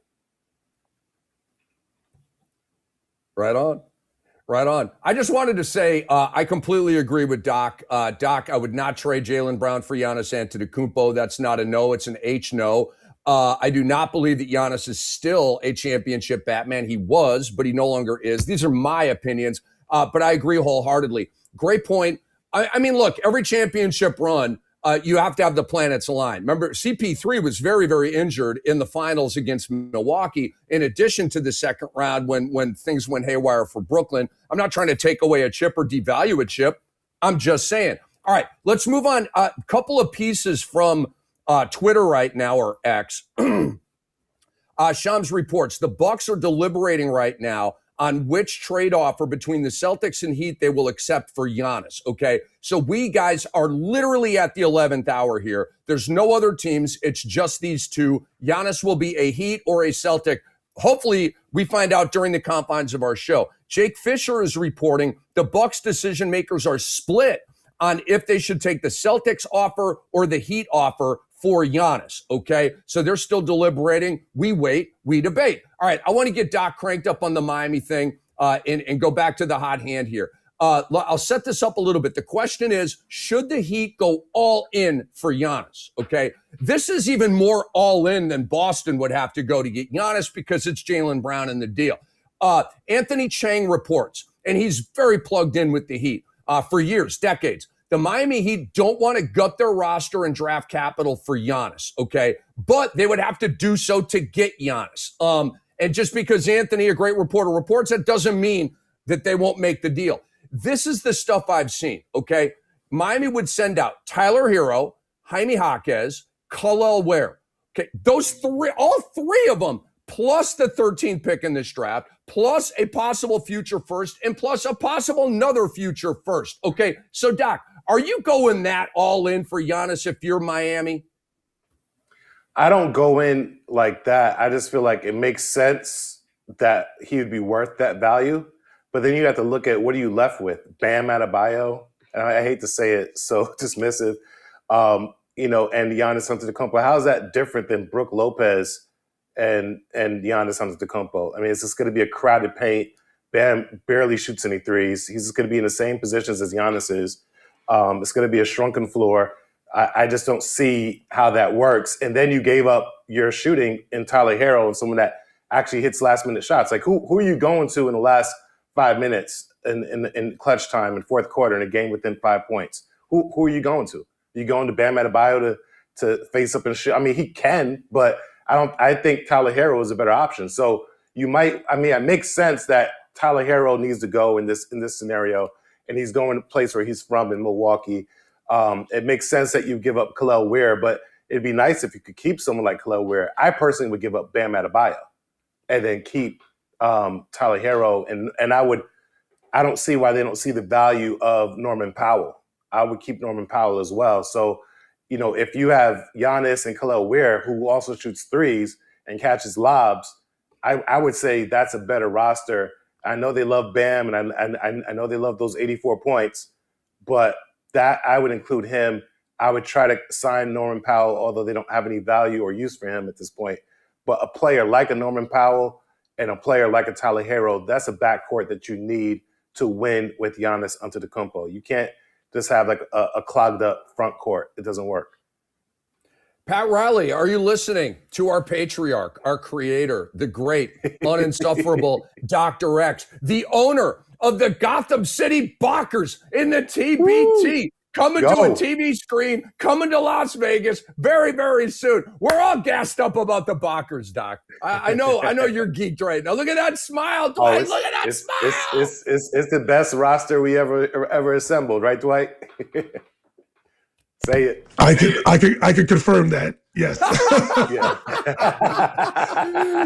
Right on. Right on. I just wanted to say I completely agree with Doc. Doc, I would not trade Jaylen Brown for Giannis Antetokounmpo. That's not a no. It's an H no. I do not believe that Giannis is still a championship Batman. He was, but he no longer is. These are my opinions, but I agree wholeheartedly. Great point. I mean, look, every championship run, you have to have the planets align. Remember, CP3 was very, very injured in the finals against Milwaukee, in addition to the second round when things went haywire for Brooklyn. I'm not trying to take away a chip or devalue a chip. I'm just saying. All right, let's move on. A couple of pieces from Twitter right now, or X. Shams reports the Bucks are deliberating right now on which trade offer between the Celtics and Heat they will accept for Giannis, okay? So we guys are literally at the 11th hour here. There's no other teams. It's just these two. Giannis will be a Heat or a Celtic. Hopefully, we find out during the confines of our show. Jake Fisher is reporting the Bucks decision makers are split on if they should take the Celtics offer or the Heat offer for Giannis, okay? So they're still deliberating. We wait, we debate. All right, I want to get Doc cranked up on the Miami thing and go back to the hot hand here. I'll set this up a little bit. The question is, should the Heat go all in for Giannis, okay? This is even more all in than Boston would have to go to get Giannis because it's Jaylen Brown in the deal. Anthony Chang reports, and he's very plugged in with the Heat for years, decades. The Miami Heat don't want to gut their roster and draft capital for Giannis, okay? But they would have to do so to get Giannis. And just because Anthony, a great reporter, reports that doesn't mean that they won't make the deal. This is the stuff I've seen, okay? Miami would send out Tyler Hero, Jaime Jaquez, Khalil Ware. Okay, those three, all three of them, plus the 13th pick in this draft, plus a possible future first, and plus a possible another future first. Okay, so Doc, are you going that all in for Giannis if you're Miami?
I don't go in like that. I just feel like it makes sense that he would be worth that value. But then you have to look at what are you left with? Bam Adebayo. And I hate to say it so dismissive. And Giannis Antetokounmpo. How is that different than Brook Lopez and Giannis Antetokounmpo? I mean, it's just going to be a crowded paint. Bam barely shoots any threes. He's just going to be in the same positions as Giannis is. It's going to be a shrunken floor. I just don't see how that works. And then you gave up your shooting in Tyler Hero and someone that actually hits last-minute shots. Like, who are you going to in the last 5 minutes in clutch time in fourth quarter in a game within 5 points? Who are you going to? Are you going to Bam Adebayo to face up and shoot? I mean, he can, but I think Tyler Hero is a better option. So it makes sense that Tyler Hero needs to go in this scenario, and he's going to a place where he's from in Milwaukee. It makes sense that you give up Khalil Ware, but it'd be nice if you could keep someone like Khalil Ware. I personally would give up Bam Adebayo and then keep Tyler Hero. And I don't see why they don't see the value of Norman Powell. I would keep Norman Powell as well. So, if you have Giannis and Khalil Ware, who also shoots threes and catches lobs, I would say that's a better roster. I know they love Bam, and I know they love those 84 points, but that I would include him. I would try to sign Norman Powell, although they don't have any value or use for him at this point. But a player like a Norman Powell and a player like a Tyler Hero, that's a backcourt that you need to win with Giannis Antetokounmpo. You can't just have like a clogged up front court. It doesn't work.
Pat Riley, are you listening to our patriarch, our creator, the great, uninsufferable Dr. X, the owner of the Gotham City Bockers in the TBT? Woo! Coming to a TV screen, coming to Las Vegas very, very soon. We're all gassed up about the Bockers, Doc. I know you're geeked right now. Look at that smile, Dwight. Look at that smile.
It's the best roster we ever assembled, right, Dwight? Say it.
I could confirm that. Yes.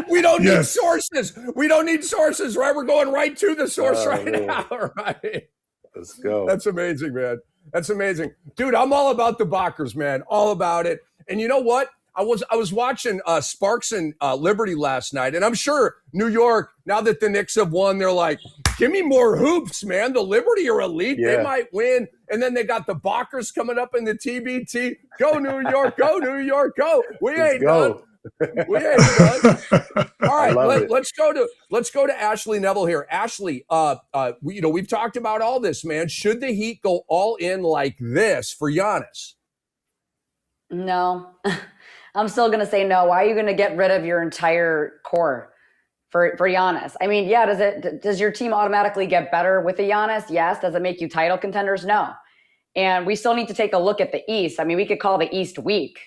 We don't need sources. We don't need sources, right? We're going right to the source now, right?
Let's go.
That's amazing, man. That's amazing. Dude, I'm all about the Bockers, man. All about it. And you know what? I was watching Sparks and Liberty last night, and I'm sure New York, now that the Knicks have won, they're like, give me more hoops, man. The Liberty are elite. Yeah. They might win. And then they got the Bockers coming up in the TBT. Go, New York. Go, New York. Go. We ain't done. We ain't done. All right, let's go to Ashley Neville here. Ashley, we've talked about all this, man. Should the Heat go all in like this for Giannis?
No, I'm still going to say no. Why are you going to get rid of your entire core for Giannis? I mean, yeah, does your team automatically get better with the Giannis? Yes. Does it make you title contenders? No. And we still need to take a look at the East. I mean, we could call the East weak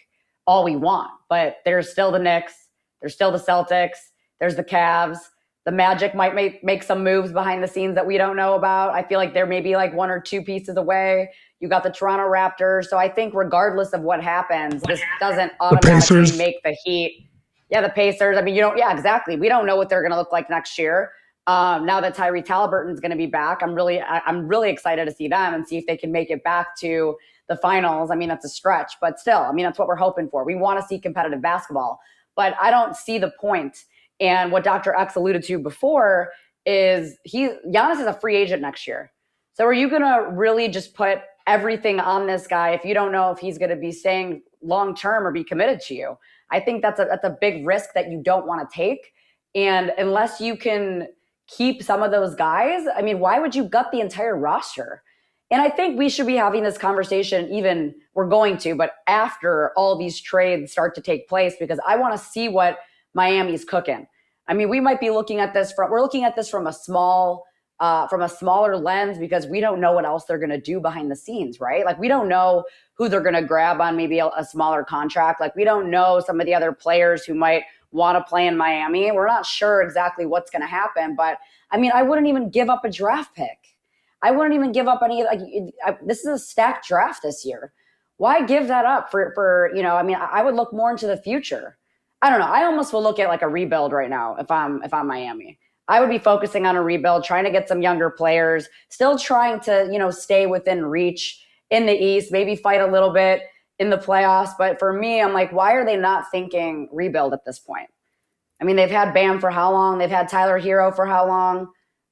all we want, but there's still the Knicks, there's still the Celtics, there's the Cavs. The Magic might make some moves behind the scenes that we don't know about. I feel like they're maybe like one or two pieces away. You got the Toronto Raptors. So I think regardless of what happens, this doesn't automatically make the Heat Yeah, the Pacers. I mean, exactly. We don't know what they're going to look like next year. Now that Tyrese Halliburton's going to be back, I'm really excited to see them and see if they can make it back to the finals. I mean, that's a stretch, but still, I mean, that's what we're hoping for. We want to see competitive basketball, but I don't see the point. And what Dr. X alluded to before is Giannis is a free agent next year. So are you going to really just put everything on this guy if you don't know if he's going to be staying long term or be committed to you? I think that's a big risk that you don't want to take. And unless you can keep some of those guys, I mean, why would you gut the entire roster? And I think we should be having this conversation, even we're going to, but after all these trades start to take place, because I want to see what Miami's cooking. I mean, we might be looking at this from a smaller lens because we don't know what else they're going to do behind the scenes, right? Like, we don't know who they're going to grab on maybe a smaller contract. Like, we don't know some of the other players who might want to play in Miami. We're not sure exactly what's going to happen, but I mean, I wouldn't even give up a draft pick. I wouldn't even give up any, this is a stacked draft this year. Why give that up for I mean, I would look more into the future. I don't know. I almost will look at like a rebuild right now if I'm Miami. I would be focusing on a rebuild, trying to get some younger players, still trying to, stay within reach in the East, maybe fight a little bit in the playoffs. But for me, I'm like, why are they not thinking rebuild at this point? I mean, they've had Bam for how long? They've had Tyler Hero for how long?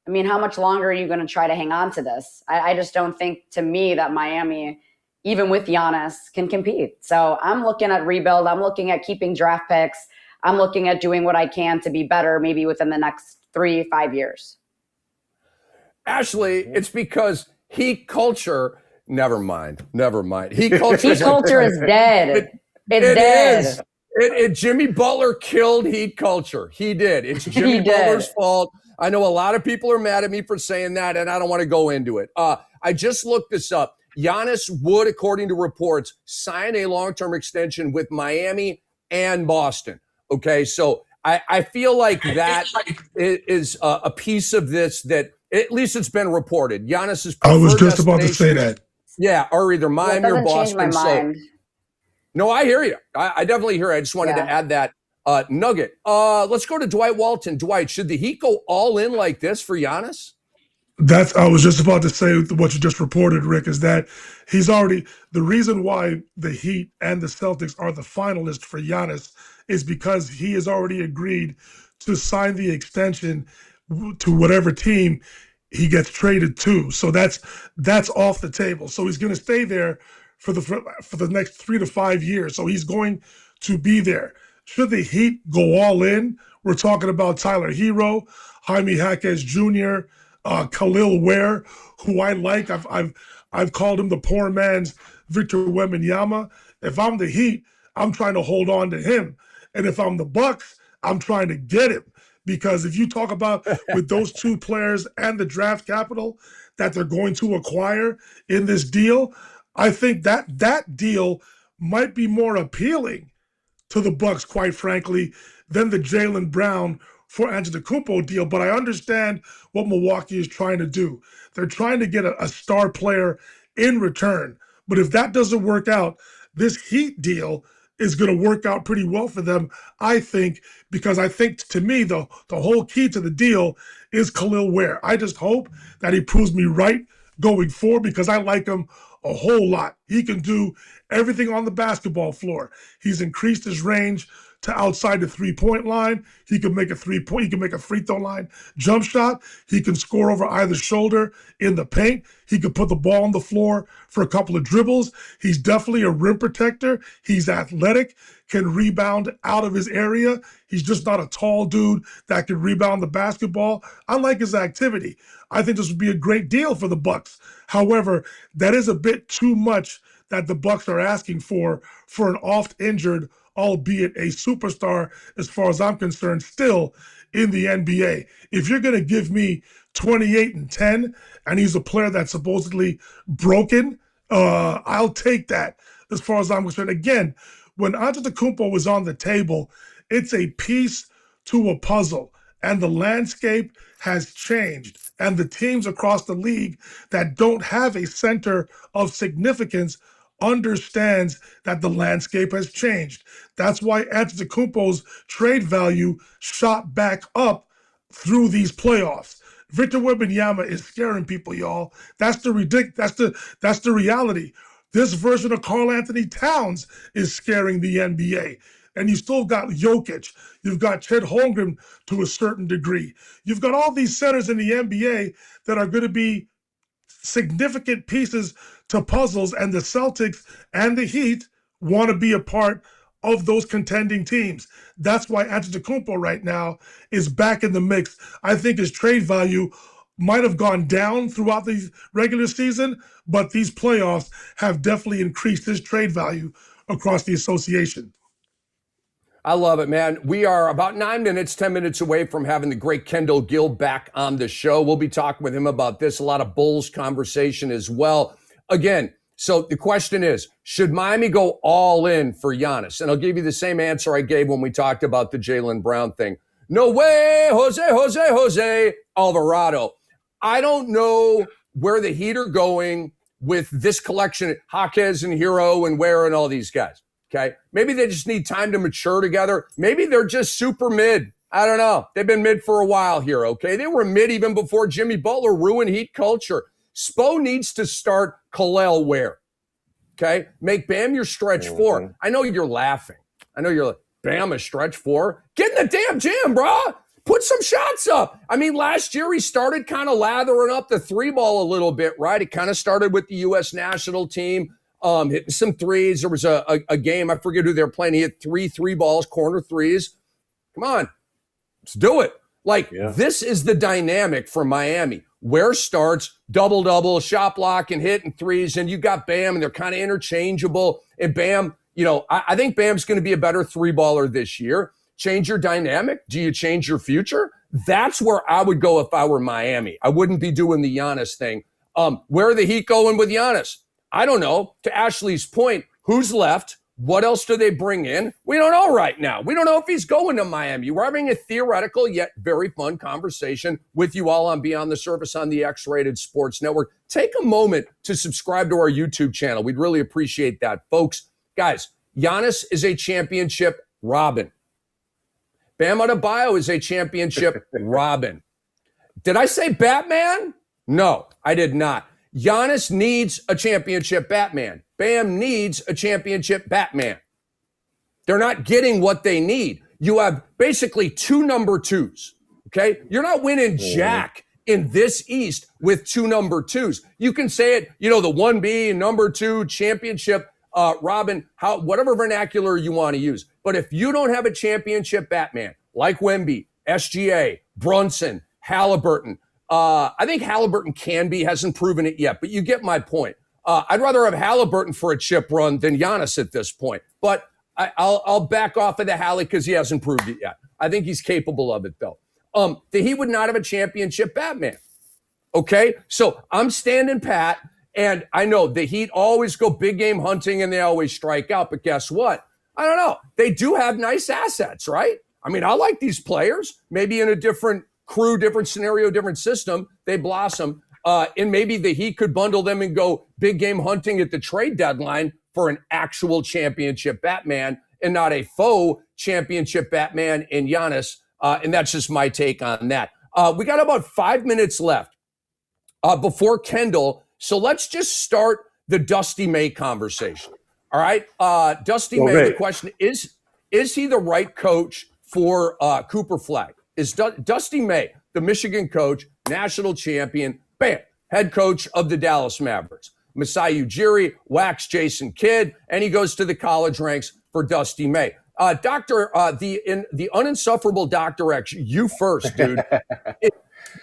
I mean, how much longer are you going to try to hang on to this? I just don't think, to me, that Miami, even with Giannis, can compete. So I'm looking at rebuild. I'm looking at keeping draft picks. I'm looking at doing what I can to be better maybe within the next 3-5 years.
Ashley, it's because Heat culture, never mind. Heat culture
is dead. It's dead.
Jimmy Butler killed Heat culture. He did. It's Jimmy Butler's fault. I know a lot of people are mad at me for saying that, and I don't want to go into it. I just looked this up. Giannis would, according to reports, sign a long-term extension with Miami and Boston. Okay, so I feel like that is a piece of this that at least it's been reported. Giannis is.
I was just about to say that.
Yeah, or either Miami or Boston.
Change my mind.
No, I hear you. I definitely hear you. I just wanted to add that nugget. Let's go to Dwight Walton. Dwight, should the Heat go all in like this for Giannis?
I was just about to say what you just reported, Rick, is that he's already, the reason why the Heat and the Celtics are the finalists for Giannis is because he has already agreed to sign the extension to whatever team he gets traded to. So that's off the table. So he's going to stay there for the next 3 to 5 years. So he's going to be there. Should the Heat go all in, we're talking about Tyler Hero, Jaime Jaquez Jr., Khalil Ware, who I like. I've called him the poor man's Victor Wembanyama. If I'm the Heat, I'm trying to hold on to him. And if I'm the Bucks, I'm trying to get him. Because if you talk about with those two players and the draft capital that they're going to acquire in this deal, I think that deal might be more appealing to the Bucks, quite frankly, than the Jaylen Brown for Antetokounmpo deal. But I understand what Milwaukee is trying to do. They're trying to get a star player in return. But if that doesn't work out, this Heat deal is going to work out pretty well for them, I think, because I think, to me, the whole key to the deal is Khalil Ware. I just hope that he proves me right going forward, because I like him a whole lot. He can do everything on the basketball floor. He's increased his range to outside the three-point line. He can make a he can make a free throw line jump shot. He can score over either shoulder in the paint. He can put the ball on the floor for a couple of dribbles. He's definitely a rim protector. He's athletic, can rebound out of his area. He's just not a tall dude that can rebound the basketball. I like his activity. I think this would be a great deal for the Bucks. However, that is a bit too much that the Bucks are asking for an oft-injured, albeit a superstar, as far as I'm concerned, still in the NBA. If you're going to give me 28 and 10, and he's a player that's supposedly broken, I'll take that as far as I'm concerned. Again, when Antetokounmpo was on the table, it's a piece to a puzzle, and the landscape has changed. And the teams across the league that don't have a center of significance understands that the landscape has changed. That's why Antetokounmpo's trade value shot back up through these playoffs. Victor Wembanyama is scaring people, y'all. That's the reality. This version of Karl Anthony Towns is scaring the NBA. And you still got Jokic. You've got Chet Holmgren to a certain degree. You've got all these centers in the NBA that are going to be significant pieces to puzzles, and the Celtics and the Heat want to be a part of those contending teams. That's why Antetokounmpo right now is back in the mix. I think his trade value might have gone down throughout the regular season, but these playoffs have definitely increased his trade value across the association.
I love it, man. We are about 10 minutes away from having the great Kendall Gill back on the show. We'll be talking with him about this, a lot of Bulls conversation as well. Again, so the question is, should Miami go all in for Giannis? And I'll give you the same answer I gave when we talked about the Jaylen Brown thing. No way, Jose Alvarado. I don't know where the Heat are going with this collection, Jaquez and Hero and Ware and all these guys. Okay. Maybe they just need time to mature together. Maybe they're just super mid. I don't know. They've been mid for a while here. Okay. They were mid even before Jimmy Butler ruined Heat culture. Spo needs to start Khalil Ware. Okay. Make Bam your stretch four. I know you're laughing. I know you're like, Bam a stretch four. Get in the damn jam, bro. Put some shots up. I mean, last year he started kind of lathering up the three ball a little bit, right? It kind of started with the U.S. national team. Hitting some threes. There was a game, I forget who they were playing. He hit three balls, corner threes. Come on, let's do it. This is the dynamic for Miami. Where starts double, shot block and hitting threes, and you got Bam, and they're kind of interchangeable. And Bam, I think Bam's going to be a better three baller this year. Change your dynamic. Do you change your future? That's where I would go if I were Miami. I wouldn't be doing the Giannis thing. Where are the Heat going with Giannis? I don't know. To Ashley's point, who's left? What else do they bring in? We don't know right now. We don't know if he's going to Miami. We're having a theoretical yet very fun conversation with you all on Beyond the Surface on the X-Rated Sports Network. Take a moment to subscribe to our YouTube channel. We'd really appreciate that, folks. Guys, Giannis is a championship Robin. Bam Adebayo is a championship Robin. Did I say Batman? No, I did not. Giannis needs a championship Batman. Bam needs a championship Batman. They're not getting what they need. You have basically two number twos, okay? You're not winning jack in this East with two number twos. You can say it, the 1B, number two, championship, Robin, whatever vernacular you want to use. But if you don't have a championship Batman, like Wemby, SGA, Brunson, Halliburton, I think Halliburton hasn't proven it yet, but you get my point. I'd rather have Halliburton for a chip run than Giannis at this point. But I'll back off of the Hallie because he hasn't proved it yet. I think he's capable of it, though. He would not have a championship Batman. Okay? So I'm standing pat, and I know the Heat always go big game hunting, and they always strike out. But guess what? I don't know. They do have nice assets, right? I mean, I like these players. Maybe in a different crew, different scenario, different system, they blossom. And maybe the Heat could bundle them and go big game hunting at the trade deadline for an actual championship Batman and not a faux championship Batman in Giannis. And that's just my take on that. We got about 5 minutes left before Kendall. So let's just start the Dusty May conversation. All right. Dusty May, the question is he the right coach for Cooper Flag? Is Dusty May, the Michigan coach, national champion, bam, head coach of the Dallas Mavericks. Masai Ujiri whacks Jason Kidd, and he goes to the college ranks for Dusty May. The uninsufferable Dr. X, you first, dude.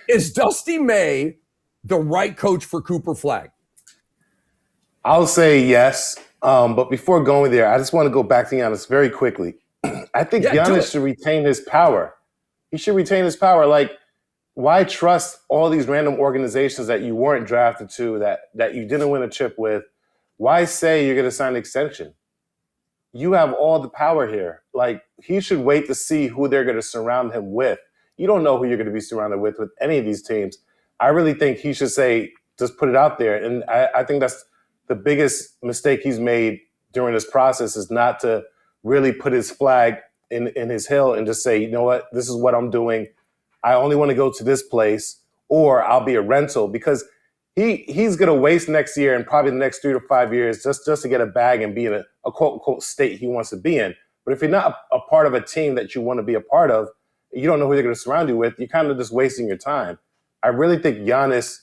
Is Dusty May the right coach for Cooper Flag?
I'll say yes. But before going there, I just want to go back to Giannis very quickly. I think Giannis should retain his power. He should retain his power. Why trust all these random organizations that you weren't drafted to, that you didn't win a chip with? Why say you're going to sign an extension? You have all the power here. He should wait to see who they're going to surround him with. You don't know who you're going to be surrounded with any of these teams. I really think he should say, just put it out there. And I think that's the biggest mistake he's made during this process is not to really put his flag in his hill and just say, you know what, this is what I'm doing. I only want to go to this place, or I'll be a rental, because he's going to waste next year and probably the next 3 to 5 years just to get a bag and be in a quote unquote state he wants to be in. But if you're not a part of a team that you want to be a part of, you don't know who they're going to surround you with, you're kind of just wasting your time. I really think Giannis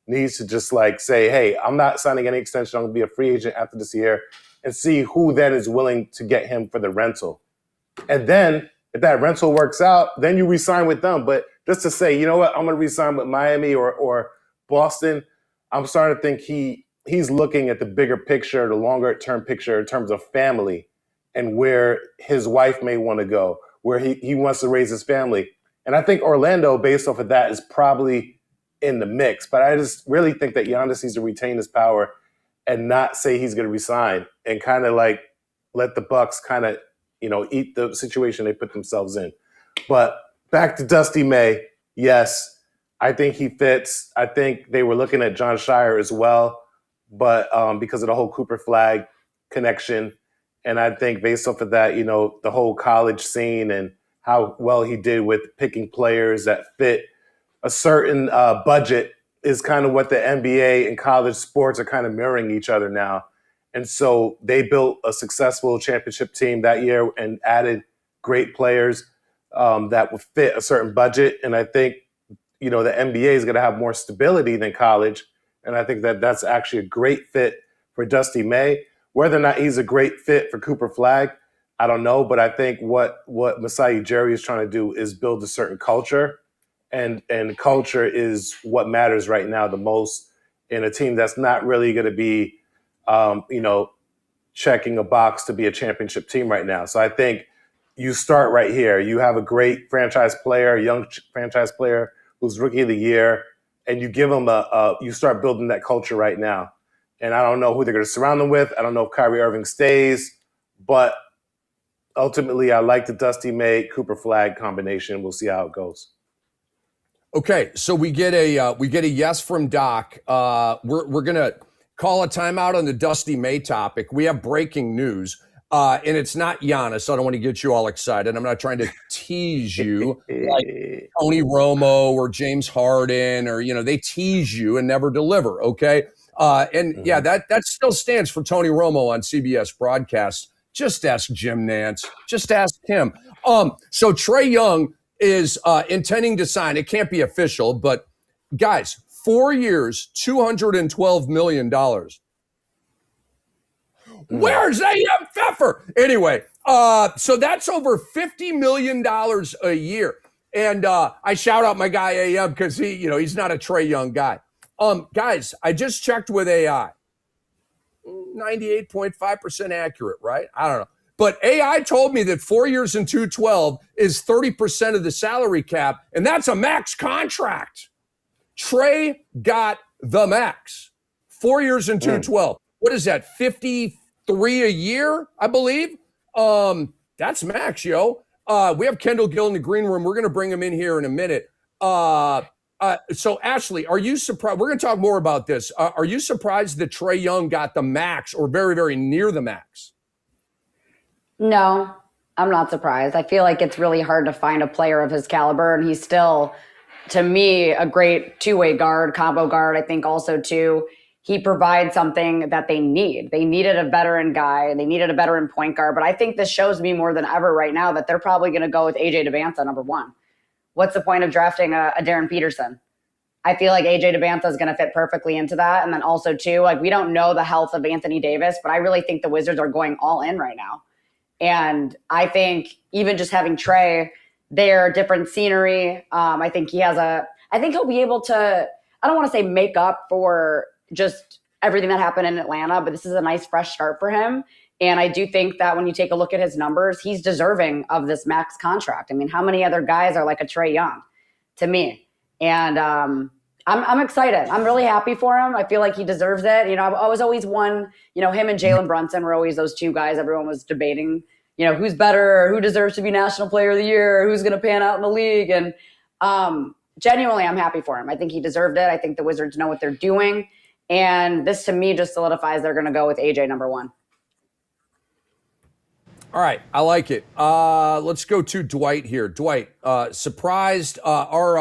needs to just like say, hey, I'm not signing any extension. I'm going to be a free agent after this year, and see who then is willing to get him for the rental. And then if that rental works out, then you re-sign with them. But just to say, you know what, I'm going to re-sign with Miami or Boston, I'm starting to think he's looking at the bigger picture, the longer term picture in terms of family and where his wife may want to go, where he wants to raise his family. And I think Orlando, based off of that, is probably in the mix. But I just really think that Giannis needs to retain his power and not say he's going to resign, and kind of like let the Bucks kind of, eat the situation they put themselves in. But back to Dusty May, yes, I think he fits. I think they were looking at John Shire as well, but because of the whole Cooper Flag connection. And I think based off of that, the whole college scene and how well he did with picking players that fit a certain budget is kind of what the NBA and college sports are kind of mirroring each other now. And so they built a successful championship team that year and added great players that would fit a certain budget. And I think, the NBA is going to have more stability than college. And I think that that's actually a great fit for Dusty May. Whether or not he's a great fit for Cooper Flag, I don't know. But I think what Masai Ujiri is trying to do is build a certain culture. And culture is what matters right now the most in a team that's not really going to be, checking a box to be a championship team right now. So I think you start right here. You have a great franchise player, a young franchise player who's rookie of the year, and you give him you start building that culture right now. And I don't know who they're going to surround them with. I don't know if Kyrie Irving stays, but ultimately I like the Dusty May Cooper Flag combination. We'll see how it goes.
Okay, so we get a yes from Doc. We're gonna call a timeout on the Dusty May topic. We have breaking news, and it's not Giannis. So I don't want to get you all excited. I'm not trying to tease you like Tony Romo or James Harden, or they tease you and never deliver. Okay, yeah, that still stands for Tony Romo on CBS broadcasts. Just ask Jim Nantz. Just ask him. So Trae Young is intending to sign. It can't be official, but guys, 4 years, $212 million. Where's A.M. Pfeffer? Anyway, so that's over $50 million a year. And I shout out my guy A.M. because he's not a Trae Young guy. Guys, I just checked with AI. 98.5% accurate, right? I don't know. But AI told me that 4 years and 212 is 30% of the salary cap, and that's a max contract. Trae got the max. 4 years and 212. What is that? 53 a year, I believe. That's max, yo. We have Kendall Gill in the green room. We're going to bring him in here in a minute. So Ashley, are you surprised? We're going to talk more about this. Are you surprised that Trae Young got the max or very, very near the max?
No, I'm not surprised. I feel like it's really hard to find a player of his caliber, and he's still, to me, a great two-way guard, combo guard. I think also, too, he provides something that they need. They needed a veteran guy. They needed a veteran point guard. But I think this shows me more than ever right now that they're probably going to go with A.J. Debanta, number one. What's the point of drafting a Darren Peterson? I feel like A.J. Debanta is going to fit perfectly into that. And then also, too, we don't know the health of Anthony Davis, but I really think the Wizards are going all in right now. And I think even just having Trae there, different scenery, I think he'll be able to, I don't want to say make up for just everything that happened in Atlanta, but this is a nice fresh start for him. And I do think that when you take a look at his numbers, he's deserving of this max contract. I mean, how many other guys are like a Trae Young to me? And I'm excited. I'm really happy for him. I feel like he deserves it. I was always one, him and Jalen Brunson were always those two guys everyone was debating, who's better, who deserves to be National Player of the Year, who's going to pan out in the league. And genuinely, I'm happy for him. I think he deserved it. I think the Wizards know what they're doing. And this to me just solidifies they're going to go with AJ number 1.
All right, I like it. Let's go to Dwight here. Dwight, surprised our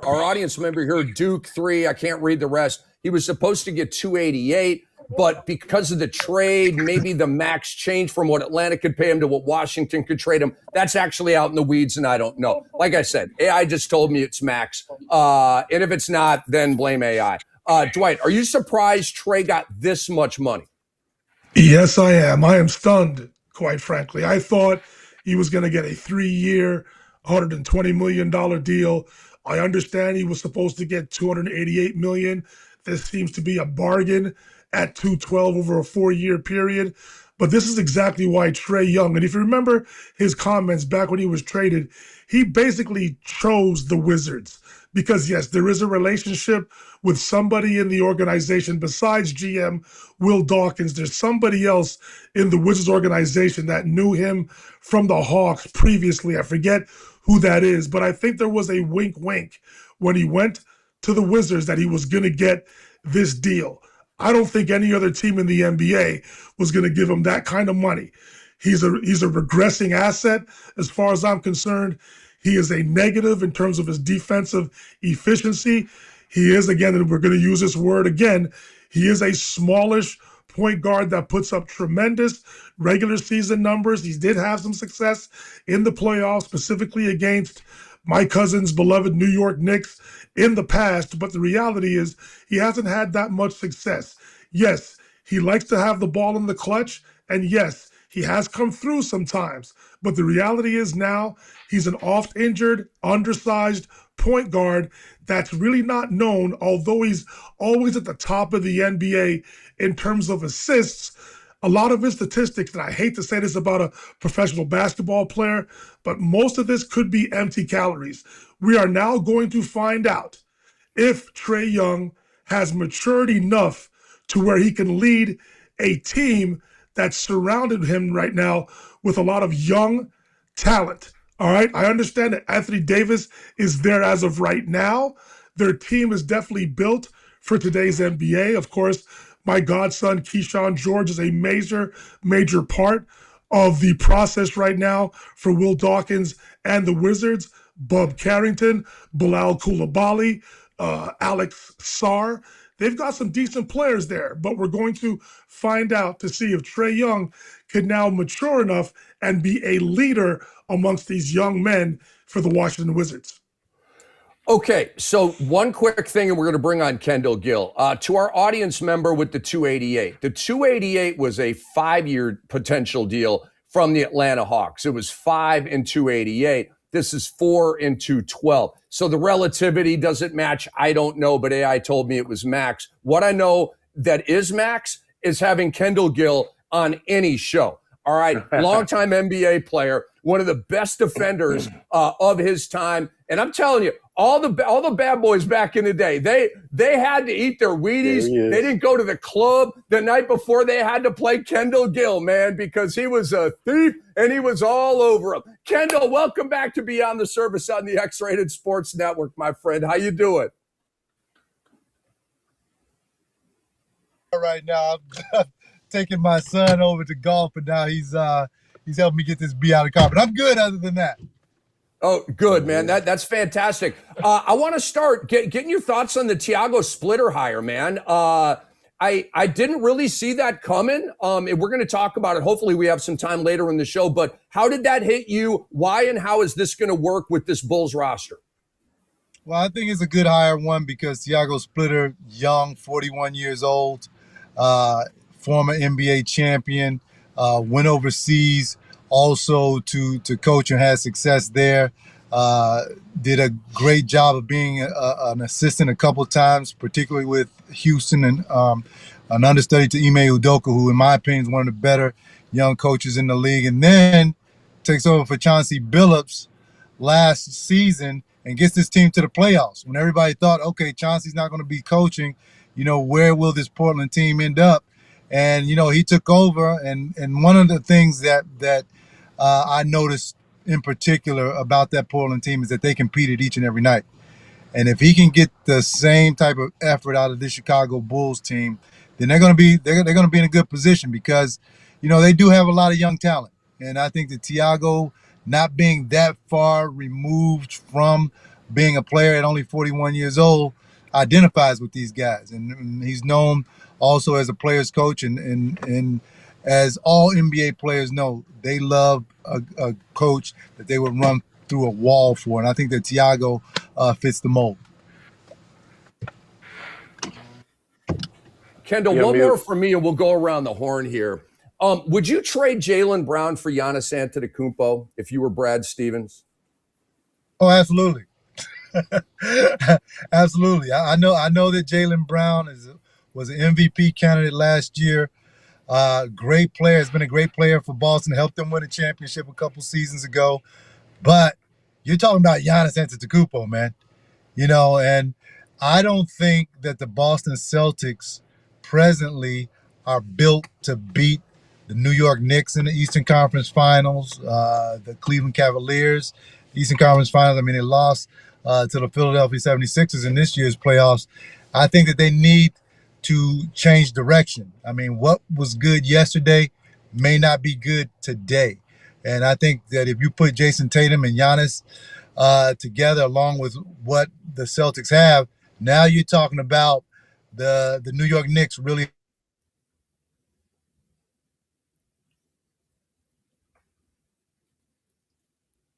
audience member here, Duke 3. I can't read the rest. He was supposed to get 288, but because of the trade, maybe the max changed from what Atlanta could pay him to what Washington could trade him. That's actually out in the weeds, and I don't know. Like I said, AI just told me it's max. And if it's not, then blame AI. Dwight, are you surprised Trey got this much money?
Yes, I am. I am stunned, quite frankly. I thought he was going to get a 3-year, $120 million deal. I understand he was supposed to get $288 million. This seems to be a bargain at $212 over a 4-year period. But this is exactly why Trae Young, and if you remember his comments back when he was traded, he basically chose the Wizards because, yes, there is a relationship with somebody in the organization besides GM Will Dawkins. There's somebody else in the Wizards organization that knew him from the Hawks previously. I forget who that is, but I think there was a wink when he went to the Wizards that he was going to get this deal. I don't think any other team in the NBA was going to give him that kind of money. He's a regressing asset as far as I'm concerned. He is a negative in terms of his defensive efficiency. He is, again, and we're going to use this word again, he is a smallish point guard that puts up tremendous regular season numbers. He did have some success in the playoffs, specifically against my cousin's beloved New York Knicks in the past, but the reality is he hasn't had that much success. Yes, he likes to have the ball in the clutch, and yes, he has come through sometimes, but the reality is now he's an oft-injured, undersized point guard that's really not known, although he's always at the top of the NBA in terms of assists. A lot of his statistics, and I hate to say this about a professional basketball player, but most of this could be empty calories. We are now going to find out if Trae Young has matured enough to where he can lead a team that's surrounded him right now with a lot of young talent. All right, I understand that Anthony Davis is there as of right now. Their team is definitely built for today's NBA. Of course, my godson, Keyshawn George, is a major part of the process right now for Will Dawkins and the Wizards. Bub Carrington, Bilal Coulibaly, Alex Sarr. They've got some decent players there, but we're going to find out to see if Trae Young could now mature enough and be a leader amongst these young men for the Washington Wizards.
Okay, so one quick thing, and we're going to bring on Kendall Gill. To our audience member with the 288. The 288 was a 5-year potential deal from the Atlanta Hawks. It was 5 and 288. This is 4 and 212. So the relativity doesn't match. I don't know, but AI told me it was max. What I know that is max is having Kendall Gill on any show. All right, longtime NBA player, one of the best defenders of his time. And I'm telling you, all the bad boys back in the day, they had to eat their Wheaties. They didn't go to the club the night before they had to play Kendall Gill, man, because he was a thief and he was all over them. Kendall, welcome back to Beyond the Service on the X-Rated Sports Network, my friend. How you doing?
Right now, I'm taking my son over to golf, and now he's helping me get this bee out of the car. But I'm good other than that.
Oh, good, man. That's fantastic. I want to start getting your thoughts on the Thiago Splitter hire, man. I didn't really see that coming. And we're going to talk about it. Hopefully we have some time later in the show. But how did that hit you? Why and how is this going to work with this Bulls roster?
Well, I think it's a good hire, one, because Thiago Splitter, young, 41 years old, former NBA champion, went overseas also to coach and had success there. Did a great job of being an assistant a couple of times, particularly with Houston, and an understudy to Ime Udoka, who in my opinion is one of the better young coaches in the league. And then takes over for Chauncey Billups last season and gets this team to the playoffs. When everybody thought, okay, Chauncey's not going to be coaching, where will this Portland team end up? And, he took over. And one of the things that I noticed in particular about that Portland team is that they competed each and every night. And if he can get the same type of effort out of this Chicago Bulls team, then they're going to be in a good position because, they do have a lot of young talent. And I think that Tiago, not being that far removed from being a player at only 41 years old, identifies with these guys. And he's known also as a player's coach. And as all NBA players know, they love a coach that they would run through a wall for. And I think that Tiago fits the mold.
Kendall, one more for me, and we'll go around the horn here. Would you trade Jaylen Brown for Giannis Antetokounmpo if you were Brad Stevens?
Oh, absolutely. Absolutely. I know that Jaylen Brown was an MVP candidate last year. Great player. Has been a great player for Boston. Helped them win a championship a couple seasons ago. But you're talking about Giannis Antetokounmpo, man. And I don't think that the Boston Celtics presently are built to beat the New York Knicks in the Eastern Conference Finals, the Cleveland Cavaliers, Eastern Conference Finals. I mean, they lost to the Philadelphia 76ers in this year's playoffs. I think that they need to change direction. I mean, what was good yesterday may not be good today. And I think that if you put Jason Tatum and Giannis together along with what the Celtics have, now you're talking about the New York Knicks really.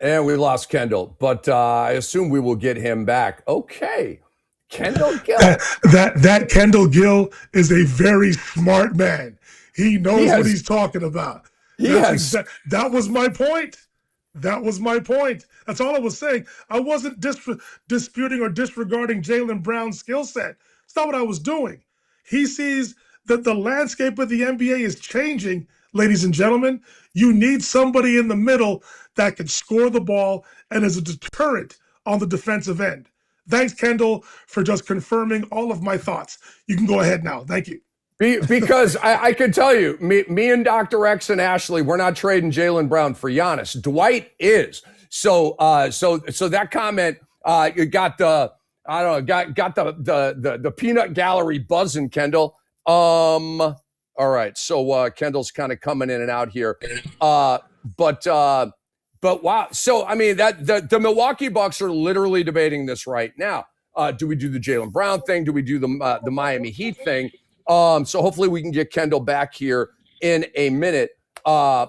And we lost Kendall, but I assume we will get him back. Okay. Kendall Gill.
That Kendall Gill is a very smart man. He knows what he's talking about. That was my point. That was my point. That's all I was saying. I wasn't disputing or disregarding Jaylen Brown's skill set. It's not what I was doing. He sees that the landscape of the NBA is changing, ladies and gentlemen. You need somebody in the middle that can score the ball and is a deterrent on the defensive end. Thanks, Kendall, for just confirming all of my thoughts. You can go ahead now. Thank you.
Because I can tell you, me and Dr. X and Ashley, we're not trading Jaylen Brown for Giannis. Dwight is. So that comment you got the the peanut gallery buzzing, Kendall. All right. So Kendall's kind of coming in and out here. But wow. So I mean that the Milwaukee Bucks are literally debating this right now. Do we do the Jaylen Brown thing? Do we do the Miami Heat thing? So hopefully we can get Kendall back here in a minute. Yeah,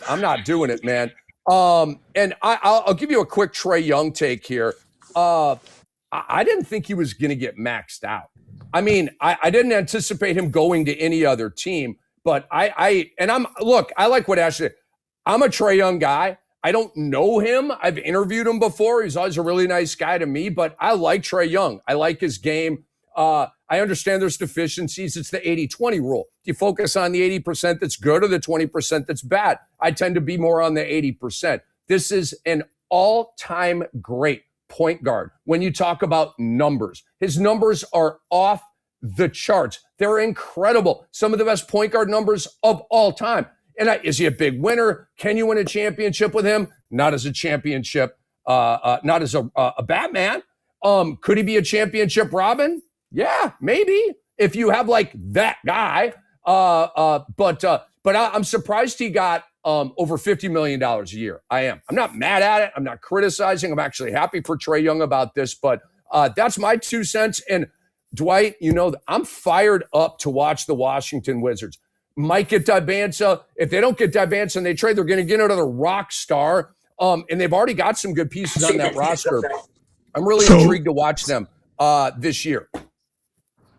I'm not doing it, man. And I'll give you a quick Trae Young take here. I didn't think he was going to get maxed out. I mean, I didn't anticipate him going to any other team, but I like what Ashley, I'm a Trae Young guy. I don't know him. I've interviewed him before. He's always a really nice guy to me, but I like Trae Young. I like his game. I understand there's deficiencies. It's the 80-20 rule. You focus on the 80% that's good or the 20% that's bad. I tend to be more on the 80%. This is an all-time great point guard. When you talk about numbers, his numbers are off the charts. They're incredible. Some of the best point guard numbers of all time. And is he a big winner? Can you win a championship with him? Not as a championship, not as a Batman. Could he be a championship Robin? Yeah, maybe if you have like that guy. But I'm surprised he got over $50 million a year. I am. I'm not mad at it. I'm not criticizing. I'm actually happy for Trae Young about this. But that's my 2 cents. And Dwight, I'm fired up to watch the Washington Wizards. Might get Dibanza. If they don't get Dibanza and they trade, they're going to get another rock star. And they've already got some good pieces on that roster. I'm really intrigued to watch them this year.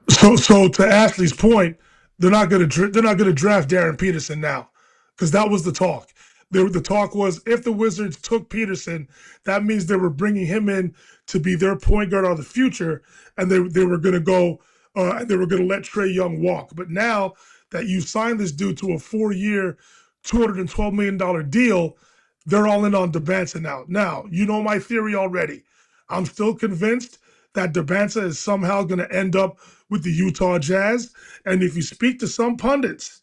So to Ashley's point, they're not going to draft Darren Peterson now, because that was the talk. The talk was if the Wizards took Peterson, that means they were bringing him in to be their point guard of the future, and they were going to go and they were going to let Trae Young walk. But now that you signed this dude to a 4-year, $212 million deal, they're all in on Dibanza now. Now, you know my theory already. I'm still convinced that Dibanza is somehow going to end up with the Utah Jazz. And if you speak to some pundits,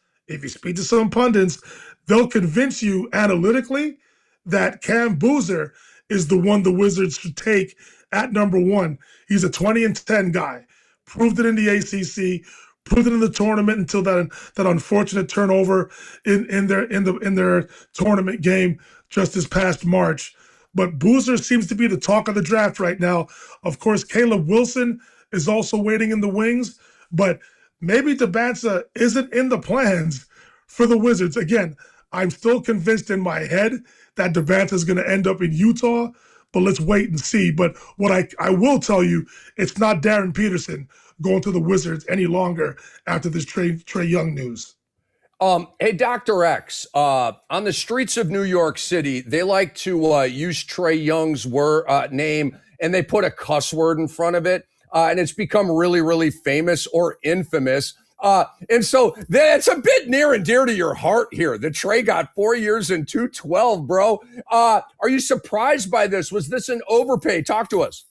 they'll convince you analytically that Cam Boozer is the one the Wizards should take at number 1. He's a 20-10 guy. Proved it in the ACC. Proved it in the tournament until that unfortunate turnover in their tournament game just this past March. But Boozer seems to be the talk of the draft right now. Of course, Caleb Wilson is also waiting in the wings, but maybe Debanza isn't in the plans for the Wizards. Again, I'm still convinced in my head that Debanza is going to end up in Utah, but let's wait and see. But what I will tell you, it's not Darren Peterson going to the Wizards any longer after this Trae Young news.
Hey, Dr. X, on the streets of New York City, they like to use Trae Young's name, and they put a cuss word in front of it, and it's become really, really famous or infamous. And so that's a bit near and dear to your heart here. The Trae got 4 years and $212, bro. Are you surprised by this? Was this an overpay? Talk to us.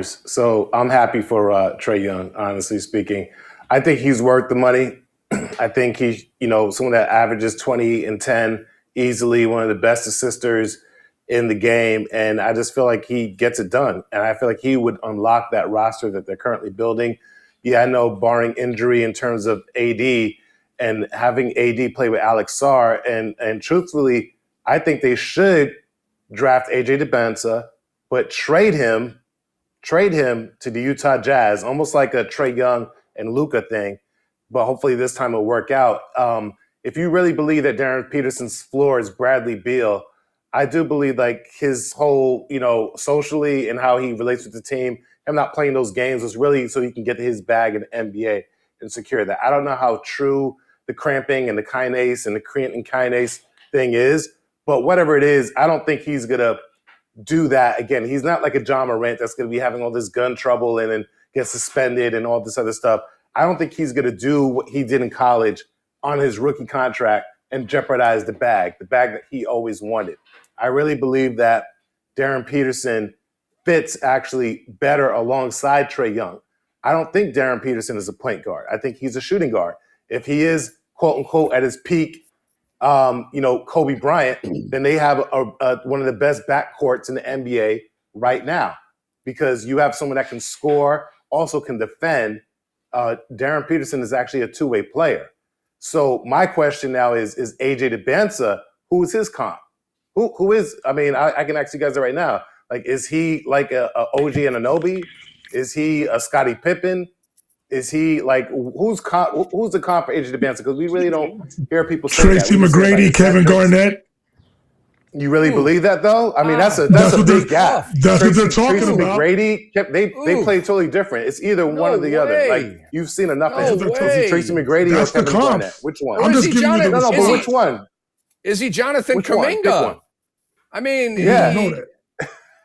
So I'm happy for Trae Young, honestly speaking. I think he's worth the money. I think he's, someone that averages 20 and 10 easily, one of the best assisters in the game. And I just feel like he gets it done. And I feel like he would unlock that roster that they're currently building. Yeah, I know barring injury in terms of AD and having AD play with Alex Sarr. And truthfully, I think they should draft AJ Debinsa, but trade him to the Utah Jazz, almost like a Trae Young and Luka thing, but hopefully this time it'll work out. If you really believe that Darren Peterson's floor is Bradley Beal, I do believe like his whole, socially and how he relates with the team, him not playing those games was really so he can get his bag in the NBA and secure that. I don't know how true the cramping and the kinase and the creatine kinase thing is, but whatever it is, I don't think he's going to do that again. He's not like a John Morant that's going to be having all this gun trouble and then get suspended and all this other stuff. I don't think he's going to do what he did in college on his rookie contract and jeopardize the bag that he always wanted. I really believe that Darren Peterson fits actually better alongside Trae Young. I don't think Darren Peterson is a point guard. I think he's a shooting guard. If he is, quote unquote, at his peak, Kobe Bryant, then they have one of the best backcourts in the NBA right now because you have someone that can score, also can defend. Darren Peterson is actually a two-way player. So my question now is AJ Debinsa, who is his comp? Who is, I can ask you guys that right now. Like, is he like a OG Anunoby? Is he a Scottie Pippen? Is he like, who's the comp for AJ Debinsa? Because we really don't hear people say
Tracy
that.
McGrady, Kevin Garnett.
You really believe that though? I mean, that's a big gap.
That's what they're talking about.
McGrady, they play totally different. It's either one or the other. Like you've seen enough. Tracy McGrady or Kevin Garnett. Which one?
I'm just giving you
but which one?
Is he Jonathan Kuminga? I mean,
yeah.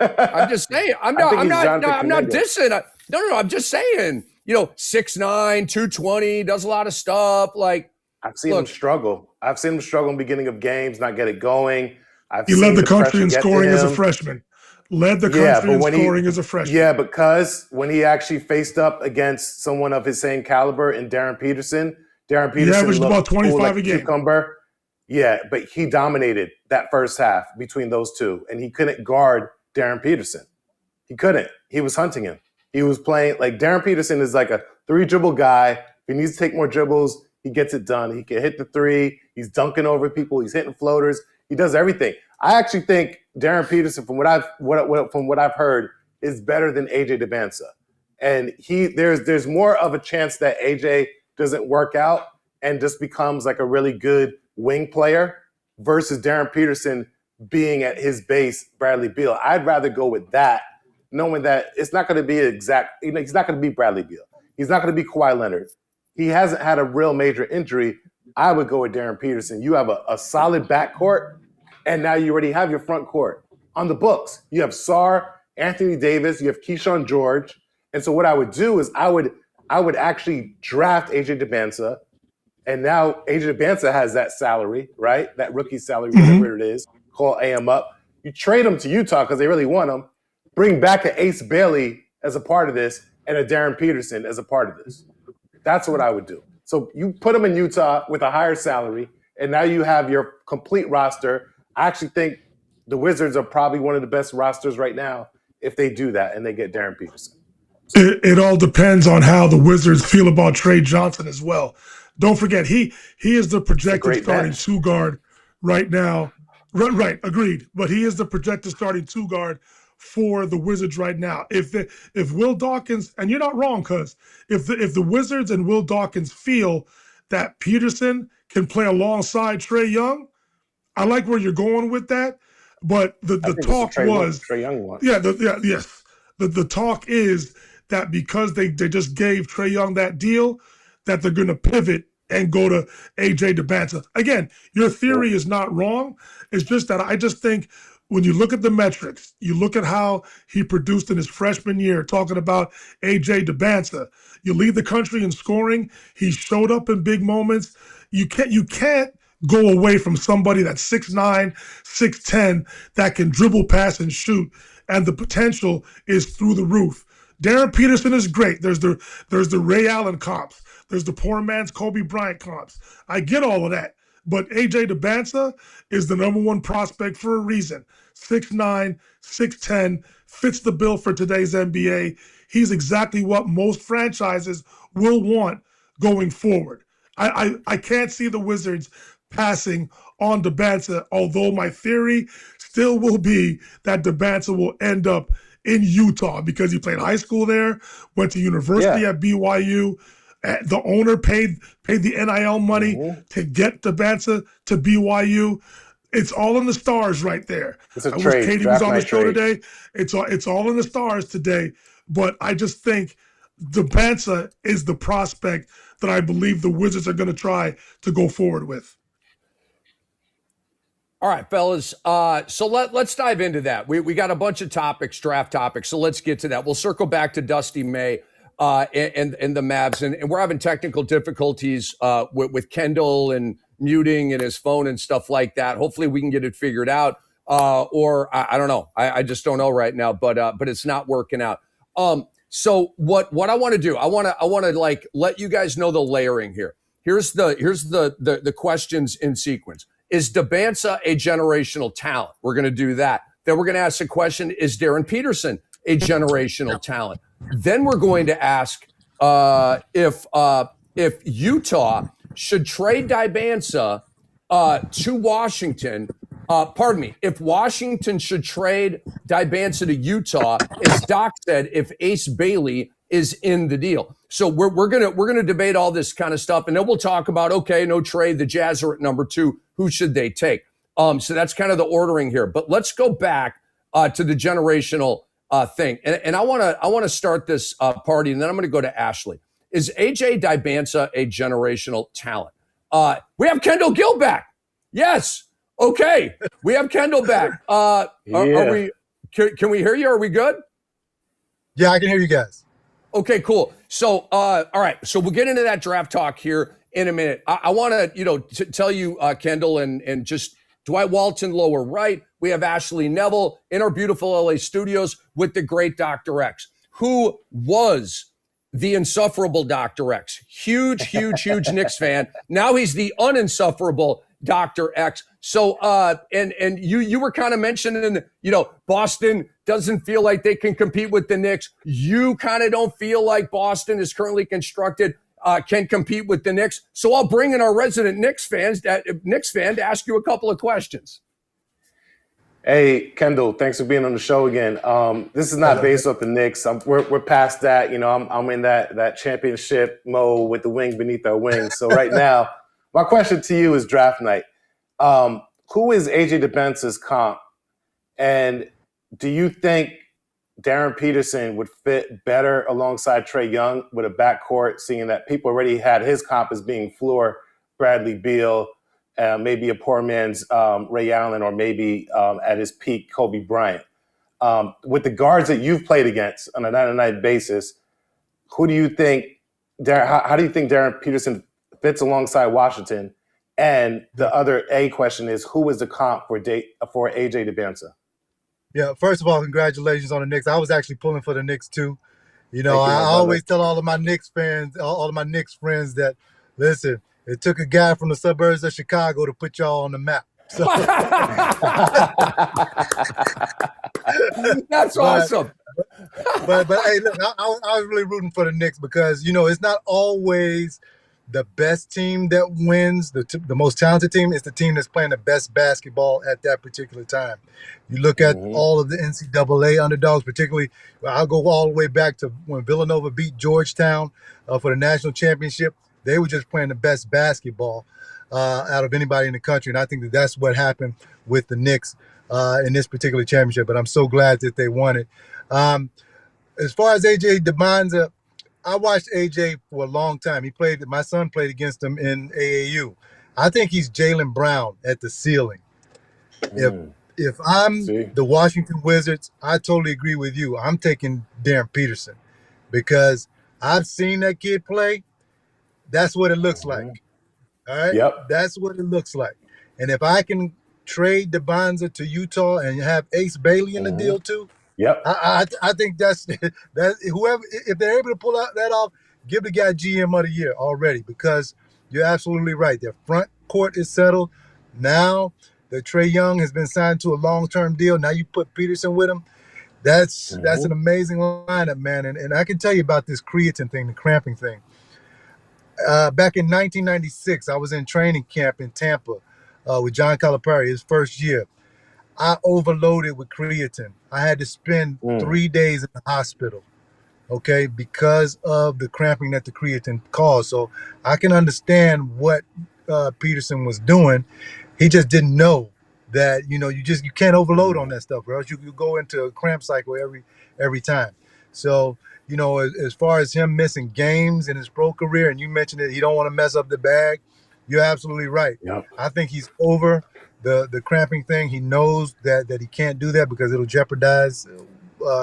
I'm just saying. I'm not dissing. No. I'm just saying. 6'9", 220, does a lot of stuff. Like
I've seen him struggle. I've seen him struggle in the beginning of games, not get it going.
He led the country in scoring as a freshman. Led the country in scoring as a freshman.
Yeah, because when he actually faced up against someone of his same caliber in Darren Peterson
he averaged about 25 a game.
Cucumber. Yeah, but he dominated that first half between those two, and he couldn't guard Darren Peterson. He couldn't. He was hunting him. He was playing like Darren Peterson is like a 3-dribble guy. If he needs to take more dribbles, he gets it done. He can hit the three. He's dunking over people. He's hitting floaters. He does everything. I actually think Darren Peterson, from what I've heard, is better than AJ Debinsa. And there's more of a chance that AJ doesn't work out and just becomes like a really good wing player versus Darren Peterson being at his base, Bradley Beal. I'd rather go with that, knowing that it's not going to be he's not going to be Bradley Beal. He's not going to be Kawhi Leonard. He hasn't had a real major injury. I would go with Darren Peterson. You have a solid backcourt, and now you already have your front court on the books. You have Sarr, Anthony Davis, you have Keyshawn George. And so what I would do is I would actually draft AJ Debinsa, and now AJ Debinsa has that salary, right? That rookie salary, whatever it is, call AM up. You trade him to Utah because they really want him. Bring back an Ace Bailey as a part of this and a Darren Peterson as a part of this. That's what I would do. So you put him in Utah with a higher salary, and now you have your complete roster. I actually think The Wizards are probably one of the best rosters right now if they do that and they get Darren Peterson.
It all depends on how the Wizards feel about Trey Johnson as well. Don't forget, he is the projected starting
bench.
two guard right now. Right, agreed. But he is the projected starting two guard for the Wizards right now. If Will Dawkins, and you're not wrong, cuz if the Wizards and Will Dawkins feel that Peterson can play alongside Trae Young, I like where you're going with that. But the talk was
Trae Young one.
Yes. The talk is that because they just gave Trae Young that deal, that they're going to pivot and go to AJ DeBanza. Again, your theory is not wrong. It's just that I just think when you look at the metrics, you look at how he produced in his freshman year, talking about AJ DeBanza. You lead the country in scoring. He showed up in big moments. You can't go away from somebody that's 6'9", 6'10", that can dribble, pass, and shoot, and the potential is through the roof. Darren Peterson is great. There's the Ray Allen comps. There's the poor man's Kobe Bryant comps. I get all of that. But AJ DeBanza is the number one prospect for a reason. 6'9", 6'10", fits the bill for today's NBA. He's exactly what most franchises will want going forward. I can't see the Wizards passing on DeBanza, although my theory still will be that DeBanza will end up in Utah because he played high school there, went to university at BYU. The owner paid the NIL money to get DeBanza to BYU. It's all in the stars right there.
It's a
I
trade.
wish Katie was on the show today. It's all in the stars today. But I just think DeBanza is the prospect that I believe the Wizards are going to try to go forward with.
All right, fellas. So let's dive into that. We got a bunch of topics, draft topics. So let's get to that. We'll circle back to Dusty May and the Mavs, and we're having technical difficulties with Kendall and muting and his phone and stuff like that. Hopefully, we can get it figured out. Or I don't know. I just don't know right now. But it's not working out. So what I want to do, I want to like let you guys know the layering here. Here's the questions in sequence. Is DeBanza a generational talent? We're going to do that. Then we're going to ask the question, is Darren Peterson a generational talent? Then we're going to ask if Utah should trade DeBanza to Washington. If Washington should trade DeBanza to Utah, as Doc said, if Ace Bailey is in the deal. So we're gonna debate all this kind of stuff, and then we'll talk about, okay, no trade. The Jazz are at number 2. Who should they take? So that's kind of the ordering here. But let's go back to the generational thing, and I want to start this party, and then I'm going to go to Ashley. Is AJ DeBanza a generational talent? We have Kendall Gill back. Yes. Okay. We have Kendall back. Are we? Can we hear you? Are we good?
Yeah, I can hear you guys.
Okay, cool. So, all right. So we'll get into that draft talk here in a minute. I want to, tell you, Kendall, and just Dwight Walton, lower right. We have Ashley Neville in our beautiful LA studios with the great Dr. X, who was the insufferable Dr. X. Huge Knicks fan. Now he's the uninsufferable Dr. X. So, and you were kind of mentioning, Boston doesn't feel like they can compete with the Knicks. You kind of don't feel like Boston is currently constructed can compete with the Knicks. So I'll bring in our resident Knicks fan to ask you a couple of questions.
Hey, Kendall, thanks for being on the show again. This is not based off the Knicks. We're past that. I'm in that championship mode with the wing beneath our wings. So right now, my question to you is draft night. Who is AJ DeBanza's comp? And do you think Darren Peterson would fit better alongside Trae Young with a backcourt, seeing that people already had his comp as being floor Bradley Beal, maybe a poor man's Ray Allen, or maybe at his peak Kobe Bryant. With the guards that you've played against on a night-to-night basis, who do you think, how do you think Darren Peterson fits alongside Washington? And the other question is, who is the comp for AJ DeBanza?
Yeah, first of all, congratulations on the Knicks. I was actually pulling for the Knicks too. I always tell all of my Knicks fans, all of my Knicks friends that, listen, it took a guy from the suburbs of Chicago to put y'all on the map. So,
That's awesome.
but hey, look, I was really rooting for the Knicks because it's not always the best team that wins. The most talented team is the team that's playing the best basketball at that particular time. You look at all of the NCAA underdogs, particularly. I'll go all the way back to when Villanova beat Georgetown for the national championship. They were just playing the best basketball out of anybody in the country, and I think that's what happened with the Knicks in this particular championship. But I'm so glad that they won it. As far as AJ DeBonza, I watched AJ for a long time. My son played against him in AAU. I think he's Jaylen Brown at the ceiling. If I'm the Washington Wizards, I totally agree with you. I'm taking Darren Peterson because I've seen that kid play. That's what it looks like. All right?
Yep.
That's what it looks like. And if I can trade DeBonza to Utah and have Ace Bailey in the deal too,
yep.
I think that's whoever, if they're able to pull out that off, give the guy GM of the year already, because you're absolutely right. Their front court is settled. Now that Trae Young has been signed to a long-term deal, now you put Peterson with him. That's an amazing lineup, man. And I can tell you about this creatine thing, the cramping thing. Back in 1996, I was in training camp in Tampa with John Calipari, his first year. I overloaded with creatine. I had to spend 3 days in the hospital, okay, because of the cramping that the creatine caused. So I can understand what Peterson was doing. He just didn't know that, you can't overload on that stuff, or else you go into a cramp cycle every time. So, as far as him missing games in his pro career, and you mentioned that he don't want to mess up the bag, you're absolutely right.
Yep.
I think he's over the cramping thing. He knows that he can't do that because it'll jeopardize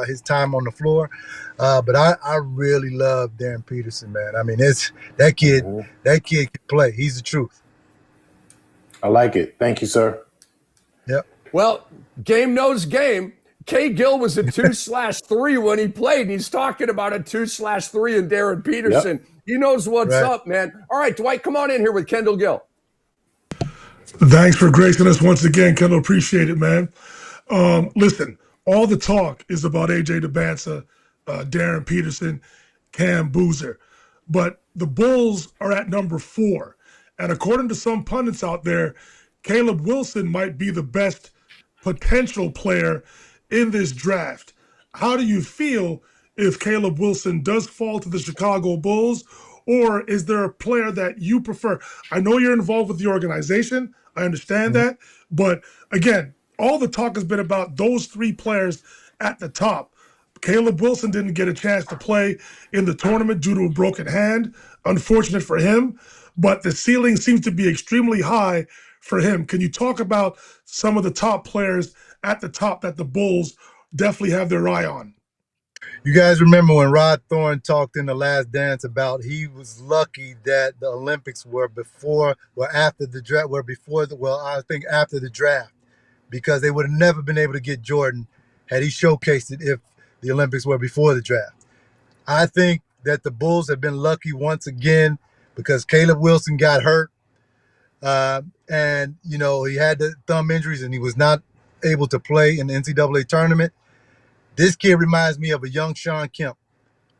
his time on the floor. But I really love Darren Peterson, man. I mean, it's that kid can play. He's the truth.
I like it. Thank you, sir.
Yep.
Well, game knows game. K. Gill was a 2/3 when he played, and he's talking about a 2/3 in Darren Peterson.
Yep.
He knows what's up, man. All right, Dwight, come on in here with Kendall Gill.
Thanks for gracing us once again, Kendall. Appreciate it, man. Listen, all the talk is about AJ DeBanza, Darren Peterson, Cam Boozer. But the Bulls are at number 4. And according to some pundits out there, Caleb Wilson might be the best potential player in this draft. How do you feel if Caleb Wilson does fall to the Chicago Bulls, or is there a player that you prefer? I know you're involved with the organization. I understand that. But again, all the talk has been about those 3 players at the top. Caleb Wilson didn't get a chance to play in the tournament due to a broken hand. Unfortunate for him, but the ceiling seems to be extremely high for him. Can you talk about some of the top players at the top that the Bulls definitely have their eye on?
You guys remember when Rod Thorne talked in The Last Dance about he was lucky that the Olympics were after the draft, I think after the draft, because they would have never been able to get Jordan had he showcased it if the Olympics were before the draft. I think that the Bulls have been lucky once again because Caleb Wilson got hurt. And, he had the thumb injuries and he was not able to play in the NCAA tournament. This kid reminds me of a young Shawn Kemp.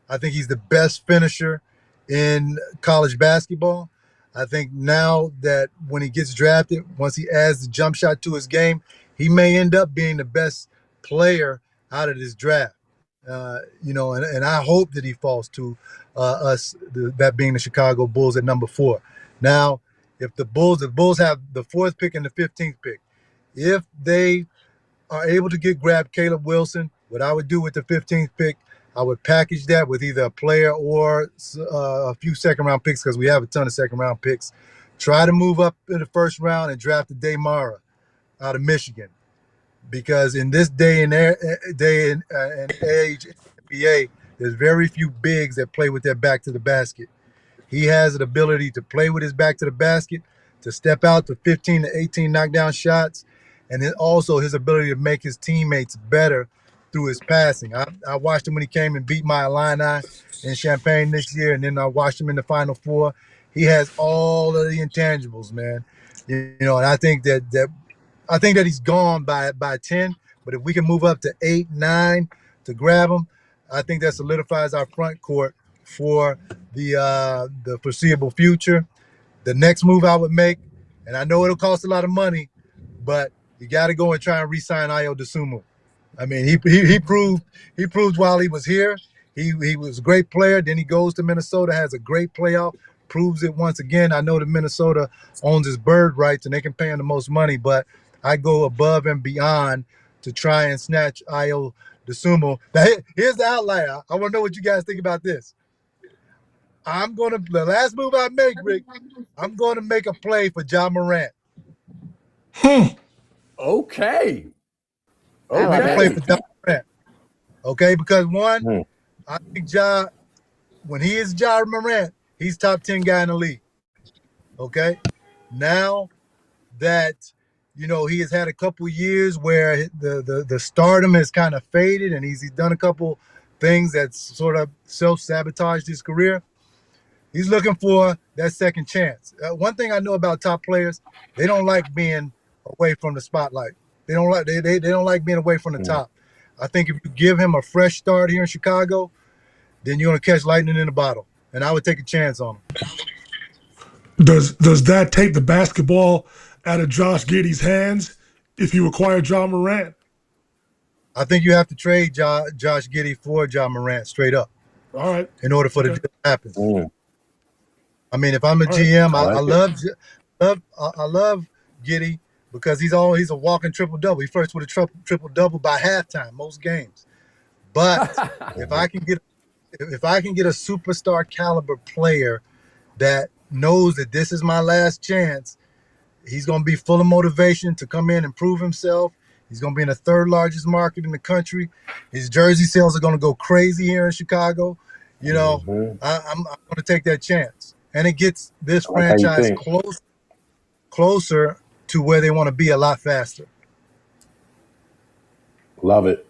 I think he's the best finisher in college basketball. I think now that when he gets drafted, once he adds the jump shot to his game, he may end up being the best player out of this draft. And I hope that he falls to that being the Chicago Bulls at number 4. Now, if the Bulls have the 4th pick and the 15th pick, if they are able to grab Caleb Wilson, what I would do with the 15th pick, I would package that with either a player or a few second-round picks, because we have a ton of second-round picks. Try to move up in the first round and draft a Daymara out of Michigan, because in this day and age in the NBA, there's very few bigs that play with their back to the basket. He has an ability to play with his back to the basket, to step out to 15 to 18 knockdown shots, and then also his ability to make his teammates better through his passing. I watched him when he came and beat my Illini in Champaign this year, and then I watched him in the Final Four. He has all of the intangibles, man. And I think that I think that he's gone by 10. But if we can move up to 8, 9 to grab him, I think that solidifies our front court for the foreseeable future. The next move I would make, and I know it'll cost a lot of money, but you got to go and try and re-sign Ayo Dosunmu. I mean, he proved while he was here, he was a great player. Then he goes to Minnesota, has a great playoff, proves it once again. I know that Minnesota owns his bird rights and they can pay him the most money, but I go above and beyond to try and snatch Ayo Dosunmu. Now, here's the outlier. I want to know what you guys think about this. The last move I make, Rick, I'm going to make a play for Ja Morant.
Okay.
I love
Play
it.
for Ja Morant. Okay, because one, I think Ja, when he is Ja Morant, he's top 10 guy in the league. Okay, now that he has had a couple years where the stardom has kind of faded, and he's done a couple things that sort of self-sabotaged his career. He's looking for that second chance. One thing I know about top players, they don't like being away from the spotlight. They don't like being away from the top. I think if you give him a fresh start here in Chicago, then you're going to catch lightning in a bottle. And I would take a chance on him.
Does that take the basketball out of Josh Giddey's hands if you acquire Ja Morant?
I think you have to trade Josh Giddey for Ja Morant straight up.
All right.
In order for the deal to happen. I mean, if I'm a GM, I love Giddey because he's a walking triple-double. He first with a triple-double by halftime most games. But if I can get a superstar caliber player that knows that this is my last chance, he's going to be full of motivation to come in and prove himself. He's going to be in the third largest market in the country. His jersey sales are going to go crazy here in Chicago. I'm going to take that chance. And it gets this franchise closer to where they want to be a lot faster.
Love it.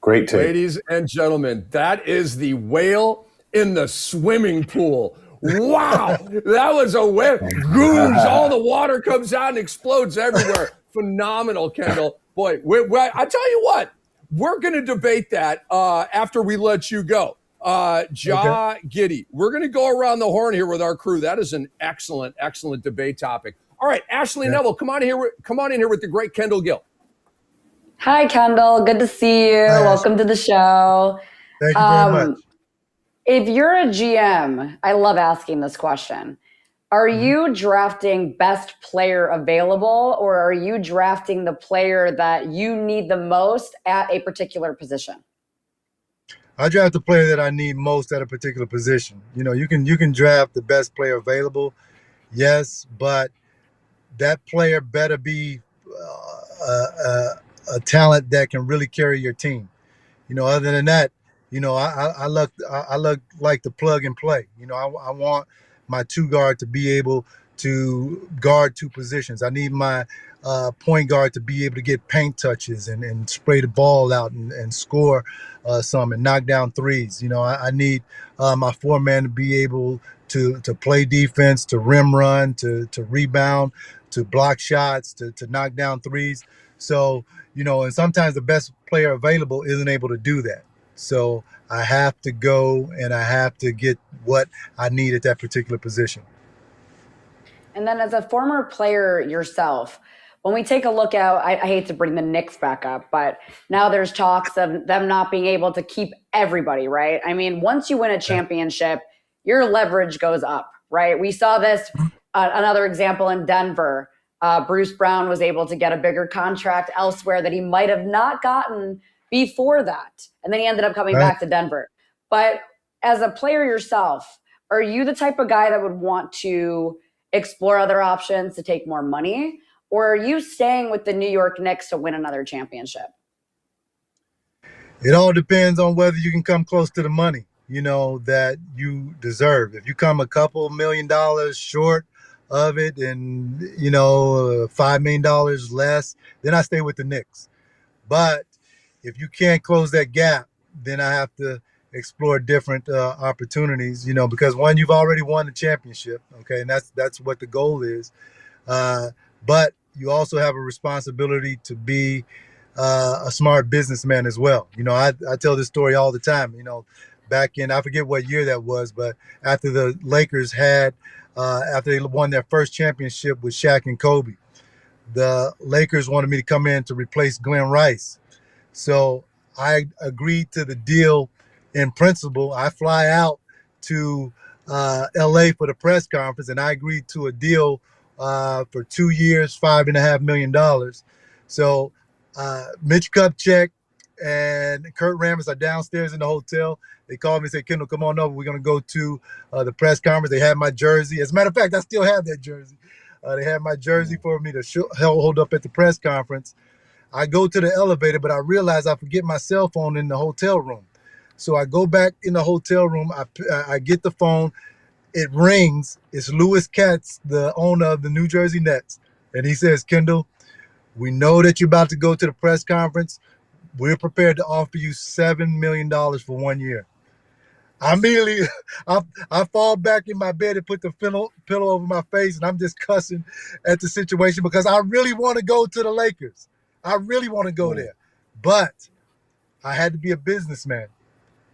Great take.
Ladies and gentlemen, that is the whale in the swimming pool. Wow, that was a whale. Goons, all the water comes out and explodes everywhere. Phenomenal, Kendall. Boy, I tell you what, we're going to debate that after we let you go. Giddey. We're going to go around the horn here with our crew. That is an excellent, excellent debate topic. All right, Ashley Neville, come on in here with the great Kendall Gill.
Hi, Kendall. Good to see you.
Hi,
welcome to the show.
Thank you very much.
If you're a GM, I love asking this question. Are you drafting best player available, or are you drafting the player that you need the most at a particular position?
I draft the player that I need most at a particular position. You can draft the best player available, yes, but that player better be a talent that can really carry your team. Other than that, I look like the plug and play. I want my two guard to be able to guard two positions. I need my point guard to be able to get paint touches and spray the ball out and score some and knock down threes. I need my four-man to be able to play defense, to rim run, to rebound, to block shots, to knock down threes. So, and sometimes the best player available isn't able to do that. So I have to go and I have to get what I need at that particular position.
And then as a former player yourself, when we take a look at, I hate to bring the Knicks back up, but now there's talks of them not being able to keep everybody, right? I mean, once you win a championship, your leverage goes up, right? We saw this, another example in Denver. Bruce Brown was able to get a bigger contract elsewhere that he might have not gotten before that. And then he ended up coming back to Denver. But as a player yourself, are you the type of guy that would want to explore other options to take more money? Or are you staying with the New York Knicks to win another championship?
It all depends on whether you can come close to the money, that you deserve. If you come a couple $1 million short of it and, $5 million less, then I stay with the Knicks. But if you can't close that gap, then I have to explore different opportunities, because one, you've already won the championship, okay, and that's what the goal is. But you also have a responsibility to be a smart businessman as well. I tell this story all the time. Back in, I forget what year that was, but after the Lakers after they won their first championship with Shaq and Kobe, the Lakers wanted me to come in to replace Glenn Rice. So I agreed to the deal in principle. I fly out to LA for the press conference, and I agreed to a deal for 2 years, $5.5 million. So Mitch Kupchak and Kurt Rambis are downstairs in the hotel. They called me and said, Kendall, come on over. We're going to go to the press conference. They had my jersey. As a matter of fact, I still have that jersey. They had my jersey for me to hold up at the press conference. I go to the elevator, but I realize I forget my cell phone in the hotel room. So I go back in the hotel room. I get the phone. It rings. It's Louis Katz, the owner of the New Jersey Nets. And he says, Kendall, we know that you're about to go to the press conference. We're prepared to offer you $7 million for 1 year. I immediately, I fall back in my bed and put the pillow over my face, and I'm just cussing at the situation because I really want to go to the Lakers. I really want to go there. But I had to be a businessman.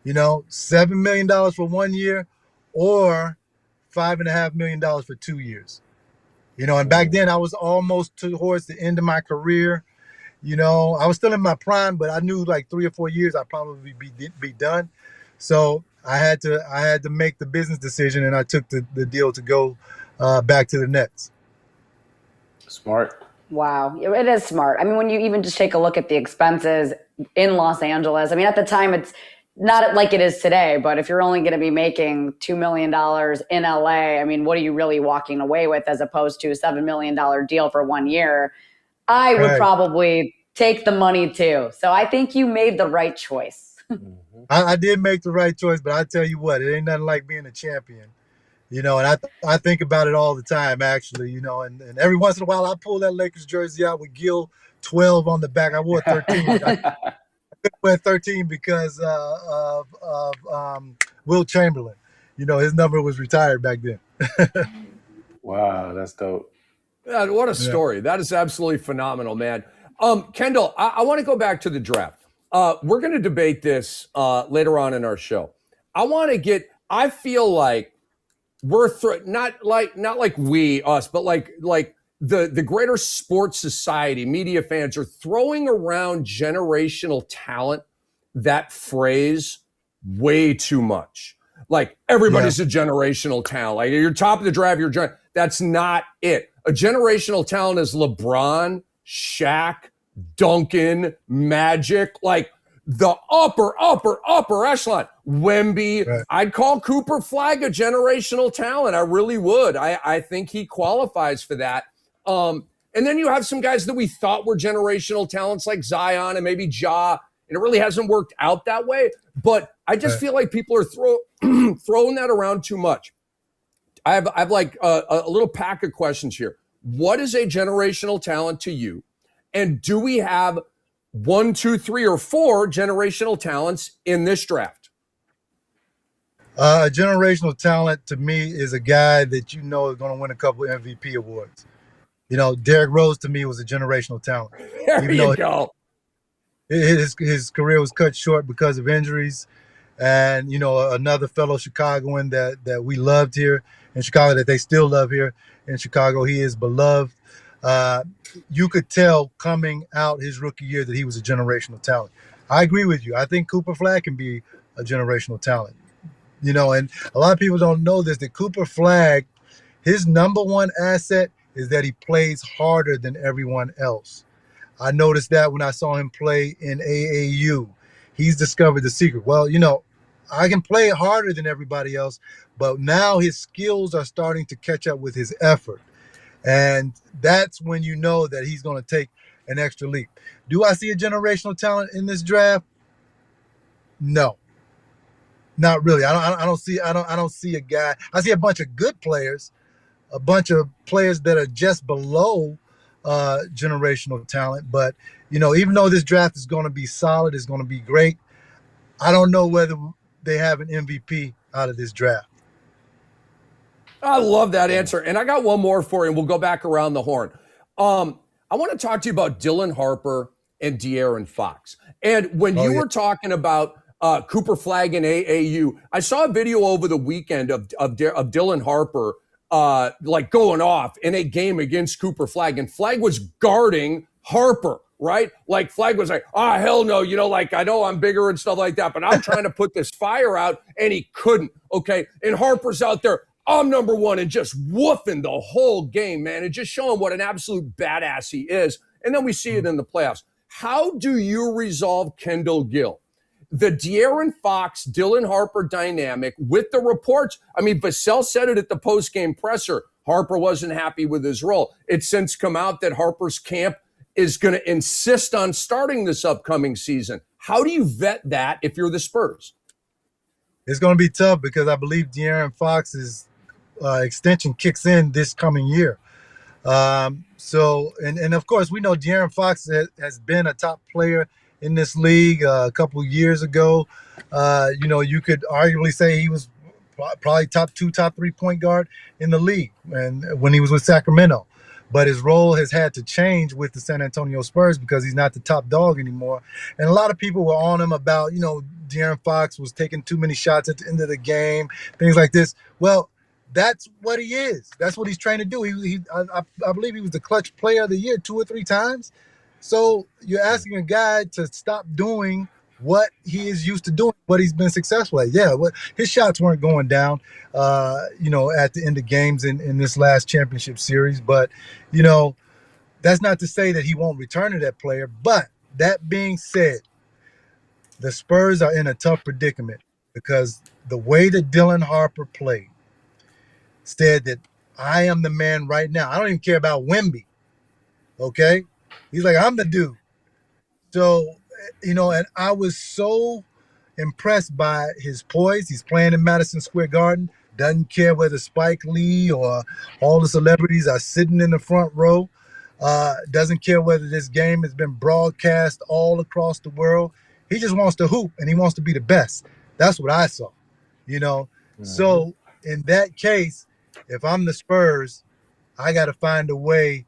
$7 million for 1 year or $5.5 million for 2 years. And back then I was almost towards the end of my career. I was still in my prime, but I knew like 3 or 4 years I'd probably be done. So I had to make the business decision, and I took the deal to go back to the Nets.
Smart.
Wow, it is smart. I mean, when you even just take a look at the expenses in Los Angeles, I mean, at the time, it's not like it is today, but if you're only going to be making $2 million in LA, I mean, what are you really walking away with as opposed to a $7 million deal for 1 year? I would probably take the money too. So I think you made the right choice.
I did make the right choice, but I tell you what, it ain't nothing like being a champion. And I think about it all the time, actually, and every once in a while I pull that Lakers jersey out with Gil 12 on the back. I wore 13. I wear 13 because of Will Chamberlain. His number was retired back then.
Wow, that's dope.
Man, what a story. That is absolutely phenomenal, man. Kendall, I want to go back to the draft. We're going to debate this later on in our show. I feel like we're not like we, us, but like the greater sports society, media fans are throwing around generational talent, that phrase, way too much. Like everybody's a generational talent. Like you're top of the draft, that's not it. A generational talent is LeBron, Shaq, Duncan, Magic, like the upper echelon. Wemby. Right. I'd call Cooper Flagg a generational talent. I really would. I think he qualifies for that. And then you have some guys that we thought were generational talents like Zion and maybe Ja, and it really hasn't worked out that way. But I just feel like people are throwing that around too much. I have like a little pack of questions here. What is a generational talent to you? And do we have 1, 2, 3, or 4 generational talents in this draft?
A generational talent to me is a guy that is going to win a couple of MVP awards. Derrick Rose to me was a generational talent.
There you go.
His career was cut short because of injuries. And, another fellow Chicagoan that we loved here in Chicago, that they still love here in Chicago. He is beloved. You could tell coming out his rookie year that he was a generational talent. I agree with you. I think Cooper Flagg can be a generational talent. And a lot of people don't know this, that Cooper Flagg, his number one asset is that he plays harder than everyone else. I noticed that when I saw him play in AAU. He's discovered the secret. Well, I can play harder than everybody else, but now his skills are starting to catch up with his effort. And that's when you know that he's going to take an extra leap. Do I see a generational talent in this draft? No, not really. I don't see a guy. I see a bunch of good players, a bunch of players that are just below generational talent. But, even though this draft is going to be solid, it's going to be great, I don't know whether they have an MVP out of this draft.
I love that answer. And I got one more for you, and we'll go back around the horn. I want to talk to you about Dylan Harper and De'Aaron Fox. And when you were talking about Cooper Flagg and AAU, I saw a video over the weekend of Dylan Harper like going off in a game against Cooper Flagg, and Flagg was guarding Harper, right? Like Flagg was like, hell no, like I know I'm bigger and stuff like that, but I'm trying to put this fire out, and he couldn't, okay? And Harper's out there, I'm number one, and just woofing the whole game, man, and just showing what an absolute badass he is. And then we see it in the playoffs. How do you resolve Kendall Gill? The De'Aaron Fox, Dylan Harper dynamic with the reports. I mean, Vassell said it at the post-game presser. Harper wasn't happy with his role. It's since come out that Harper's camp is going to insist on starting this upcoming season. How do you vet that if you're the Spurs?
It's going to be tough because I believe De'Aaron Fox's extension kicks in this coming year. So of course, we know De'Aaron Fox has been a top player in this league a couple of years ago. You could arguably say he was probably top 2, top 3 point guard in the league and when he was with Sacramento. But his role has had to change with the San Antonio Spurs because he's not the top dog anymore. And a lot of people were on him about, De'Aaron Fox was taking too many shots at the end of the game, things like this. Well, that's what he is. That's what he's trying to do. I believe he was the clutch player of the year 2 or 3 times. So you're asking a guy to stop doing what he is used to doing, what he's been successful at. Yeah, his shots weren't going down, at the end of games in this last championship series. But, that's not to say that he won't return to that player. But that being said, the Spurs are in a tough predicament because the way that Dylan Harper played said that I am the man right now. I don't even care about Wemby, okay? He's like, I'm the dude. So, and I was so impressed by his poise. He's playing in Madison Square Garden. Doesn't care whether Spike Lee or all the celebrities are sitting in the front row. Doesn't care whether this game has been broadcast all across the world. He just wants to hoop, and he wants to be the best. That's what I saw, Mm-hmm. So in that case, if I'm the Spurs, I got to find a way,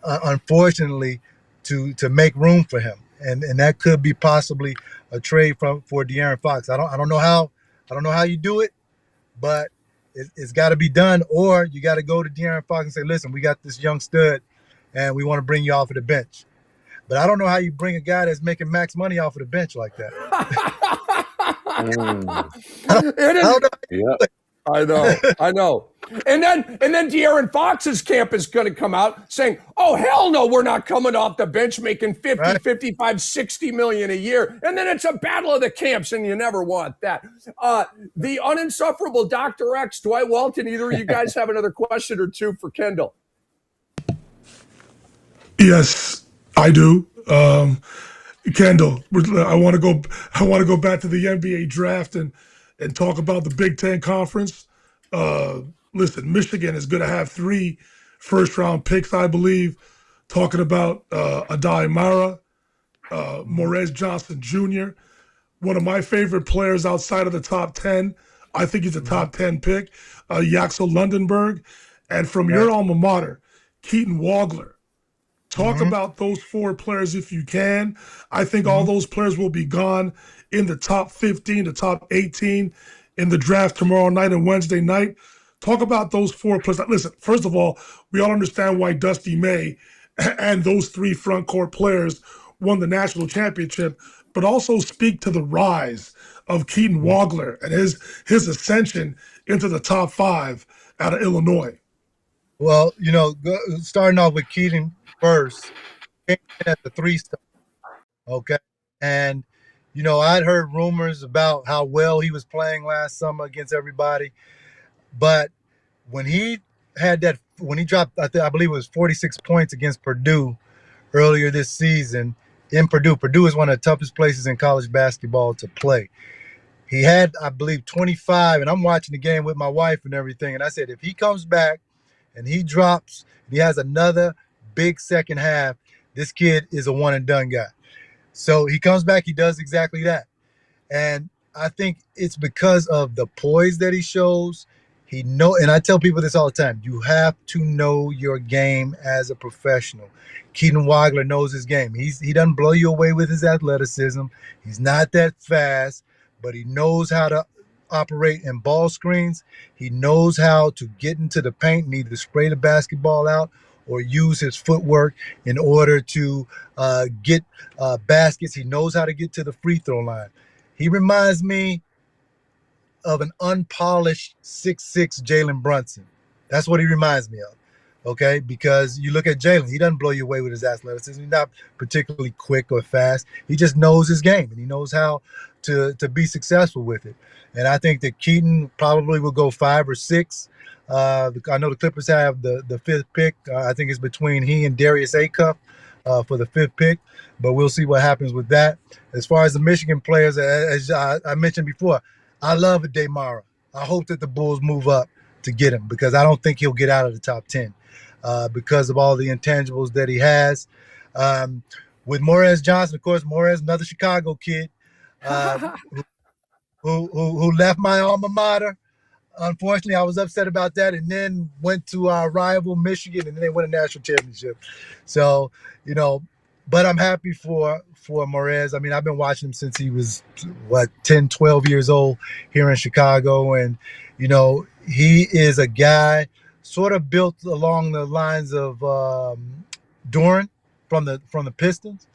unfortunately, to make room for him, and that could be possibly a trade for De'Aaron Fox. I don't know how you do it, but it's got to be done, or you got to go to De'Aaron Fox and say, listen, we got this young stud, and we want to bring you off of the bench. But I don't know how you bring a guy that's making max money off of the bench like that.
I know. And then De'Aaron Fox's camp is going to come out saying, oh, hell no, we're not coming off the bench making 50, right, 55, 60 million a year. And then it's a battle of the camps, and you never want that. The uninsufferable Dr. X, Dwight Walton, either of you guys have another question or two for Kendall?
Yes, I do. Kendall, I want to go back to the NBA draft and talk about the Big Ten Conference. Listen, Michigan is going to have 3 first-round picks, I believe. Talking about Adai Mara, Morez Johnson Jr., one of my favorite players outside of the top 10. I think he's a top 10 pick. Yaxel Lundenberg. And from your alma mater, Keaton Wagler. Talk about those 4 players if you can. I think all those players will be gone in the top 15, the top 18 in the draft tomorrow night and Wednesday night. Talk about those 4 players. Listen, first of all, we all understand why Dusty May and those 3 front court players won the national championship, but also speak to the rise of Keaton Wagler and his ascension into the top 5 out of Illinois.
Well, starting off with Keaton first, came in at the 3-star, okay? And, I'd heard rumors about how well he was playing last summer against everybody. But when he dropped, I believe it was 46 points against Purdue earlier this season in Purdue. Purdue is one of the toughest places in college basketball to play. He had, I believe, 25, and I'm watching the game with my wife and everything. And I said, if he comes back and he drops, he has another big second half, this kid is a one-and-done guy. So he comes back, he does exactly that. And I think it's because of the poise that he shows. And I tell people this all the time, you have to know your game as a professional. Keaton Wagler knows his game. He doesn't blow you away with his athleticism. He's not that fast, but he knows how to operate in ball screens. He knows how to get into the paint and either spray the basketball out or use his footwork in order to get baskets. He knows how to get to the free throw line. He reminds me of an unpolished 6'6" Jaylen Brunson. That's what he reminds me of. Okay, because you look at Jaylen, he doesn't blow you away with his athleticism. He's not particularly quick or fast. He just knows his game, and he knows how to be successful with it. And I think that Keaton probably will go 5 or 6. I know the Clippers have the 5th pick. I think it's between he and Darius Acuff for the 5th pick, but we'll see what happens with that. As far as the Michigan players, as I mentioned before, I love Damara. I hope that the Bulls move up to get him because I don't think he'll get out of the top 10 because of all the intangibles that he has. With Morez Johnson, of course, Morez, another Chicago kid who left my alma mater. Unfortunately, I was upset about that, and then went to our rival Michigan, and then they won a national championship. So, but I'm happy for Morez. I mean, I've been watching him since he was, 10, 12 years old here in Chicago. And, he is a guy sort of built along the lines of Doran from the Pistons.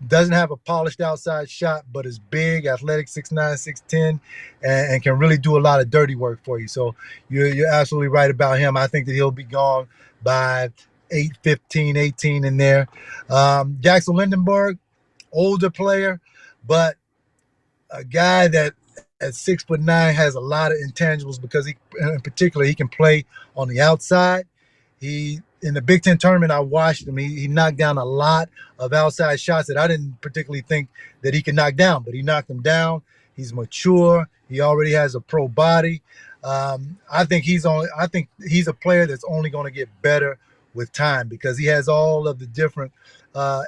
Doesn't have a polished outside shot, but is big, athletic, 6'9", 6'10", and can really do a lot of dirty work for you. So you're absolutely right about him. I think that he'll be gone by 8-15, 18 in there. Jackson Lindenberg, older player, but a guy that at 6'9" has a lot of intangibles because in particular, he can play on the outside. In the Big Ten tournament, I watched him. He knocked down a lot of outside shots that I didn't particularly think that he could knock down, but he knocked them down. He's mature. He already has a pro body. I think he's a player that's only going to get better with time because he has all of the different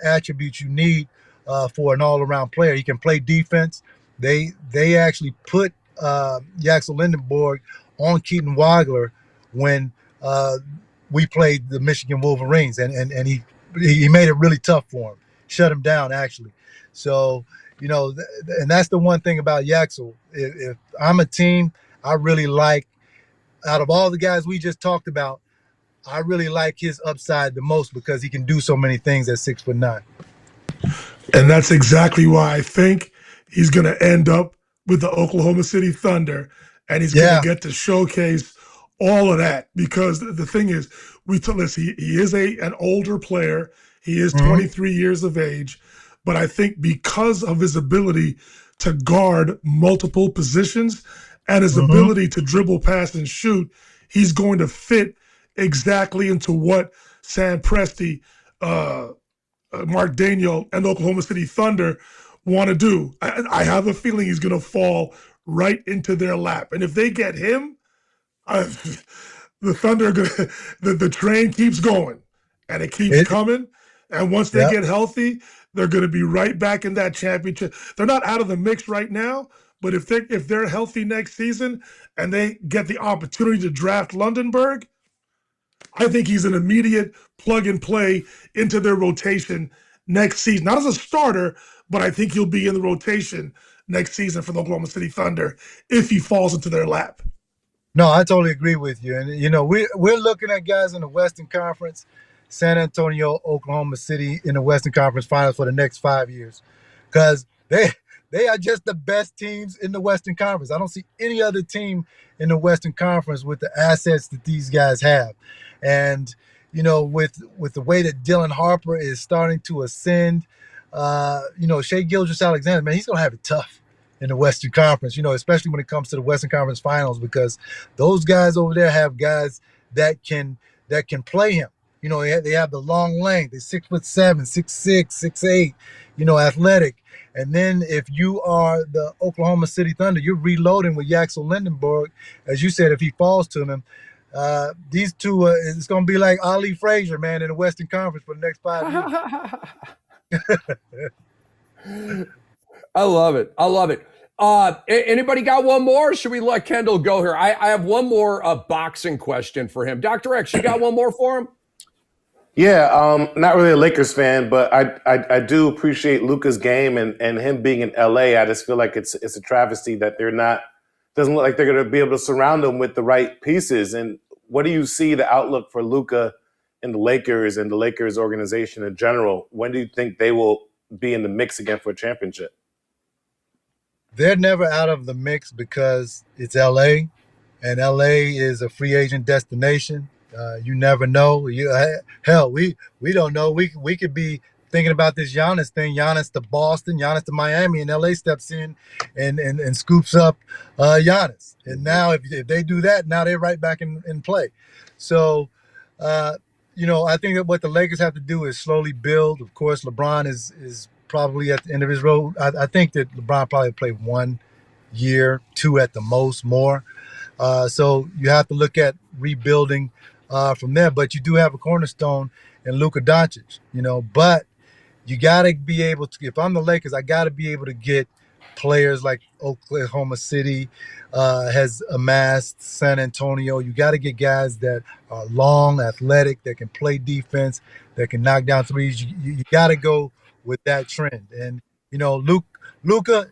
attributes you need for an all-around player. He can play defense. They actually put Jackson Lindenberg on Keaton Wagler when we played the Michigan Wolverines, and he made it really tough for him, shut him down actually. So, and that's the one thing about Yaxel. If I'm a team, I really like, out of all the guys we just talked about, I really like his upside the most because he can do so many things at 6'9".
And that's exactly why I think he's going to end up with the Oklahoma City Thunder, and he's going to get to showcase all of that because the thing is, he is an older player. He is 23 years of age, but I think because of his ability to guard multiple positions and his ability to dribble, pass, and shoot, he's going to fit exactly into what Sam Presti, Mark Daniel, and the Oklahoma City Thunder want to do. I have a feeling he's going to fall right into their lap. And if they get him, the Thunder, the train keeps going, and it keeps coming. And once they get healthy, they're going to be right back in that championship. They're not out of the mix right now, but if they're healthy next season and they get the opportunity to draft Lundenberg, I think he's an immediate plug and play into their rotation next season. Not as a starter, but I think he'll be in the rotation next season for the Oklahoma City Thunder if he falls into their lap.
No, I totally agree with you. And, we're looking at guys in the Western Conference, San Antonio, Oklahoma City in the Western Conference Finals for the next 5 years because they are just the best teams in the Western Conference. I don't see any other team in the Western Conference with the assets that these guys have. And, with the way that Dylan Harper is starting to ascend, Shai Gilgeous-Alexander, man, he's going to have it tough in the Western Conference, especially when it comes to the Western Conference Finals, because those guys over there have guys that can play him. They have the long length. They're 6'7", 6'6", 6'8", athletic. And then if you are the Oklahoma City Thunder, you're reloading with Jackson Lindenberg. As you said, if he falls to them, these two, it's going to be like Ali Frazier, man, in the Western Conference for the next 5 years.
I love it. Anybody got one more? Or should we let Kendall go here? I have one more boxing question for him. Dr. X, you got one more for him?
Yeah, not really a Lakers fan, but I do appreciate Luka's game and him being in LA. I just feel like it's a travesty that doesn't look like they're going to be able to surround him with the right pieces. And what do you see the outlook for Luka and the Lakers and the Lakers organization in general? When do you think they will be in the mix again for a championship?
They're never out of the mix because it's LA, and LA is a free agent destination. You never know. Hell, we don't know. We could be thinking about this Giannis thing, Giannis to Boston, Giannis to Miami, and LA steps in and scoops up Giannis. And now if they do that, now they're right back in play. So, I think that what the Lakers have to do is slowly build. Of course, LeBron is probably at the end of his road. I think that LeBron probably played 1 year, 2 at the most, more. So you have to look at rebuilding from there. But you do have a cornerstone in Luka Doncic, But you got to be able to, if I'm the Lakers, I got to be able to get players like Oklahoma City has amassed, San Antonio. You got to get guys that are long, athletic, that can play defense, that can knock down threes. You got to go with that trend. And, Luka,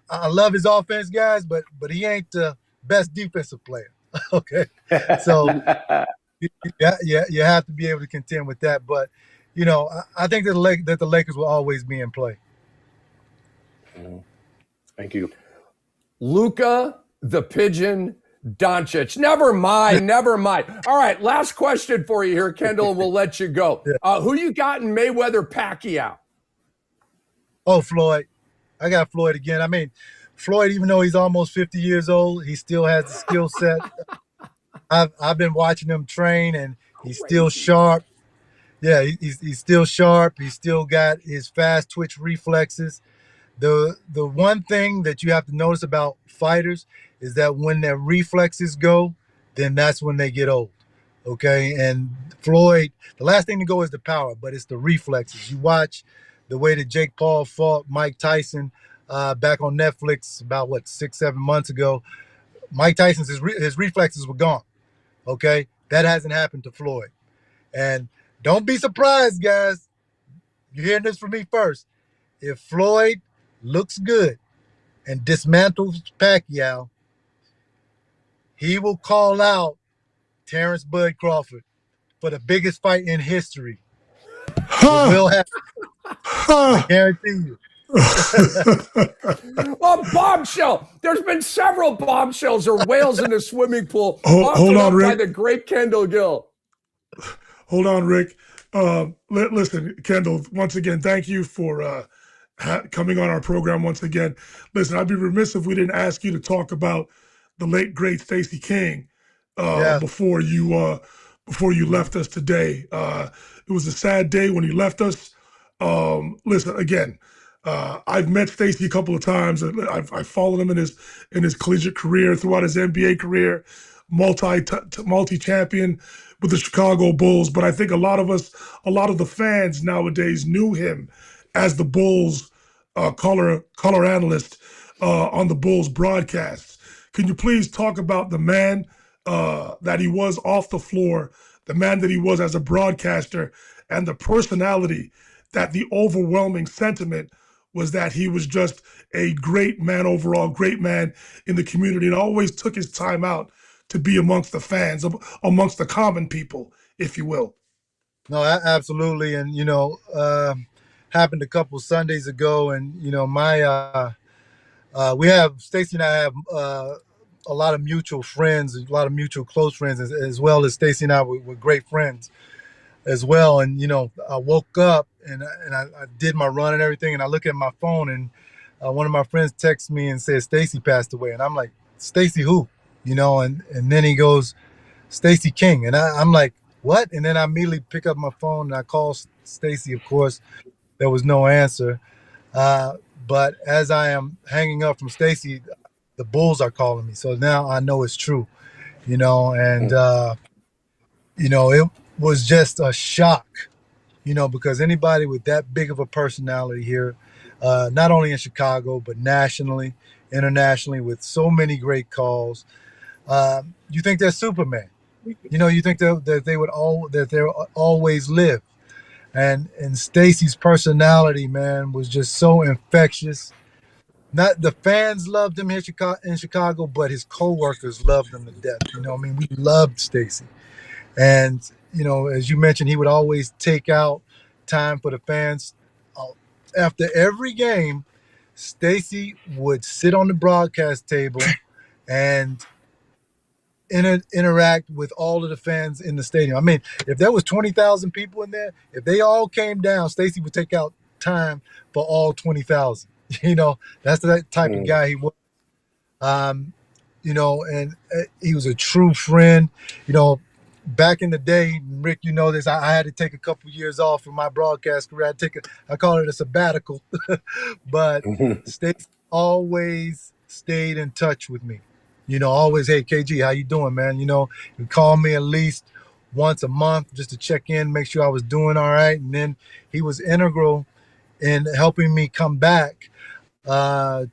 I love his offense, guys, but he ain't the best defensive player. Okay. So you have to be able to contend with that. But, I think that the Lakers will always be in play.
Thank you.
Luka the Pigeon Doncic. Never mind. All right, last question for you here, Kendall, and we'll let you go. Who you got in Mayweather-Pacquiao?
Oh, Floyd. I got Floyd again. I mean, Floyd, even though he's almost 50 years old, he still has the skill set. I've been watching him train, and he's still sharp. Yeah, he's still sharp. He's still got his fast twitch reflexes. The one thing that you have to notice about fighters is that when their reflexes go, then that's when they get old. Okay, and Floyd, the last thing to go is the power, but it's the reflexes. You watch the way that Jake Paul fought Mike Tyson back on Netflix about 6-7 months ago. Mike Tyson's his reflexes were gone. Okay, that hasn't happened to Floyd. And don't be surprised, guys. You're hearing this from me first. If Floyd looks good and dismantles Pacquiao, he will call out Terrence Bud Crawford for the biggest fight in history. It will happen. I guarantee you.
Well, bombshell. There's been several bombshells or whales in the swimming pool.
Hold on, Rick.
By the great Kendall Gill.
Hold on, Rick. Listen, Kendall, once again, thank you for coming on our program once again. Listen, I'd be remiss if we didn't ask you to talk about the late, great Stacey King before you left us today. It was a sad day when he left us. Listen, again, I've met Stacey a couple of times. I've followed him in his collegiate career, throughout his NBA career, multi-champion with the Chicago Bulls. But I think a lot of the fans nowadays knew him as the Bulls color analyst on the Bulls broadcasts. Can you please talk about the man that he was off the floor, the man that he was as a broadcaster, and the personality that the overwhelming sentiment was that he was just a great man overall, great man in the community, and always took his time out to be amongst the fans, amongst the common people, if you will.
No, absolutely. And, happened a couple Sundays ago, and, Stacey and I have a lot of mutual friends, a lot of mutual close friends, as well as Stacey and I were great friends as well. And, I woke up and I did my run and everything, and I look at my phone, and one of my friends texts me and says Stacey passed away. And I'm like, Stacey who? And then he goes, Stacey King. And I'm like, what? And then I immediately pick up my phone and I call Stacey. Of course, there was no answer. But as I am hanging up from Stacey, the Bulls are calling me. So now I know it's true, and, it was just a shock, because anybody with that big of a personality here, not only in Chicago, but nationally, internationally with so many great calls. You think they're Superman. You think that they'll always live. And Stacy's personality, man, was just so infectious. Not the fans loved him here in Chicago, but his coworkers loved him to death. We loved Stacy. And, as you mentioned, he would always take out time for the fans. After every game, Stacy would sit on the broadcast table and interact with all of the fans in the stadium. I mean, if there was 20,000 people in there, if they all came down, Stacy would take out time for all 20,000. That's the type of guy he was. And he was a true friend. Back in the day, Rick, this, I had to take a couple years off from my broadcast career. I call it a sabbatical, but Stacy always stayed in touch with me. Always, hey, KG, how you doing, man? He called me at least once a month just to check in, make sure I was doing all right. And then he was integral in helping me come back to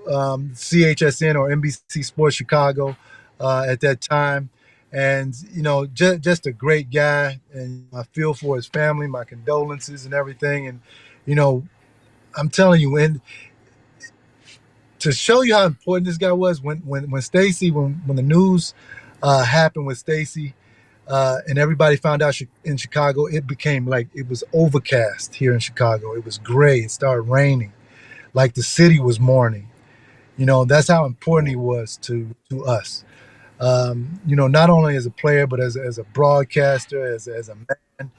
CHSN or NBC Sports Chicago at that time. And, just a great guy. And I feel for his family, my condolences and everything. And, I'm telling you, and to show you how important this guy was, when Stacy, when the news happened with Stacy, and everybody found out in Chicago, it became like it was overcast here in Chicago. It was gray. It started raining, like the city was mourning. That's how important he was to us. Not only as a player, but as a broadcaster, as a man.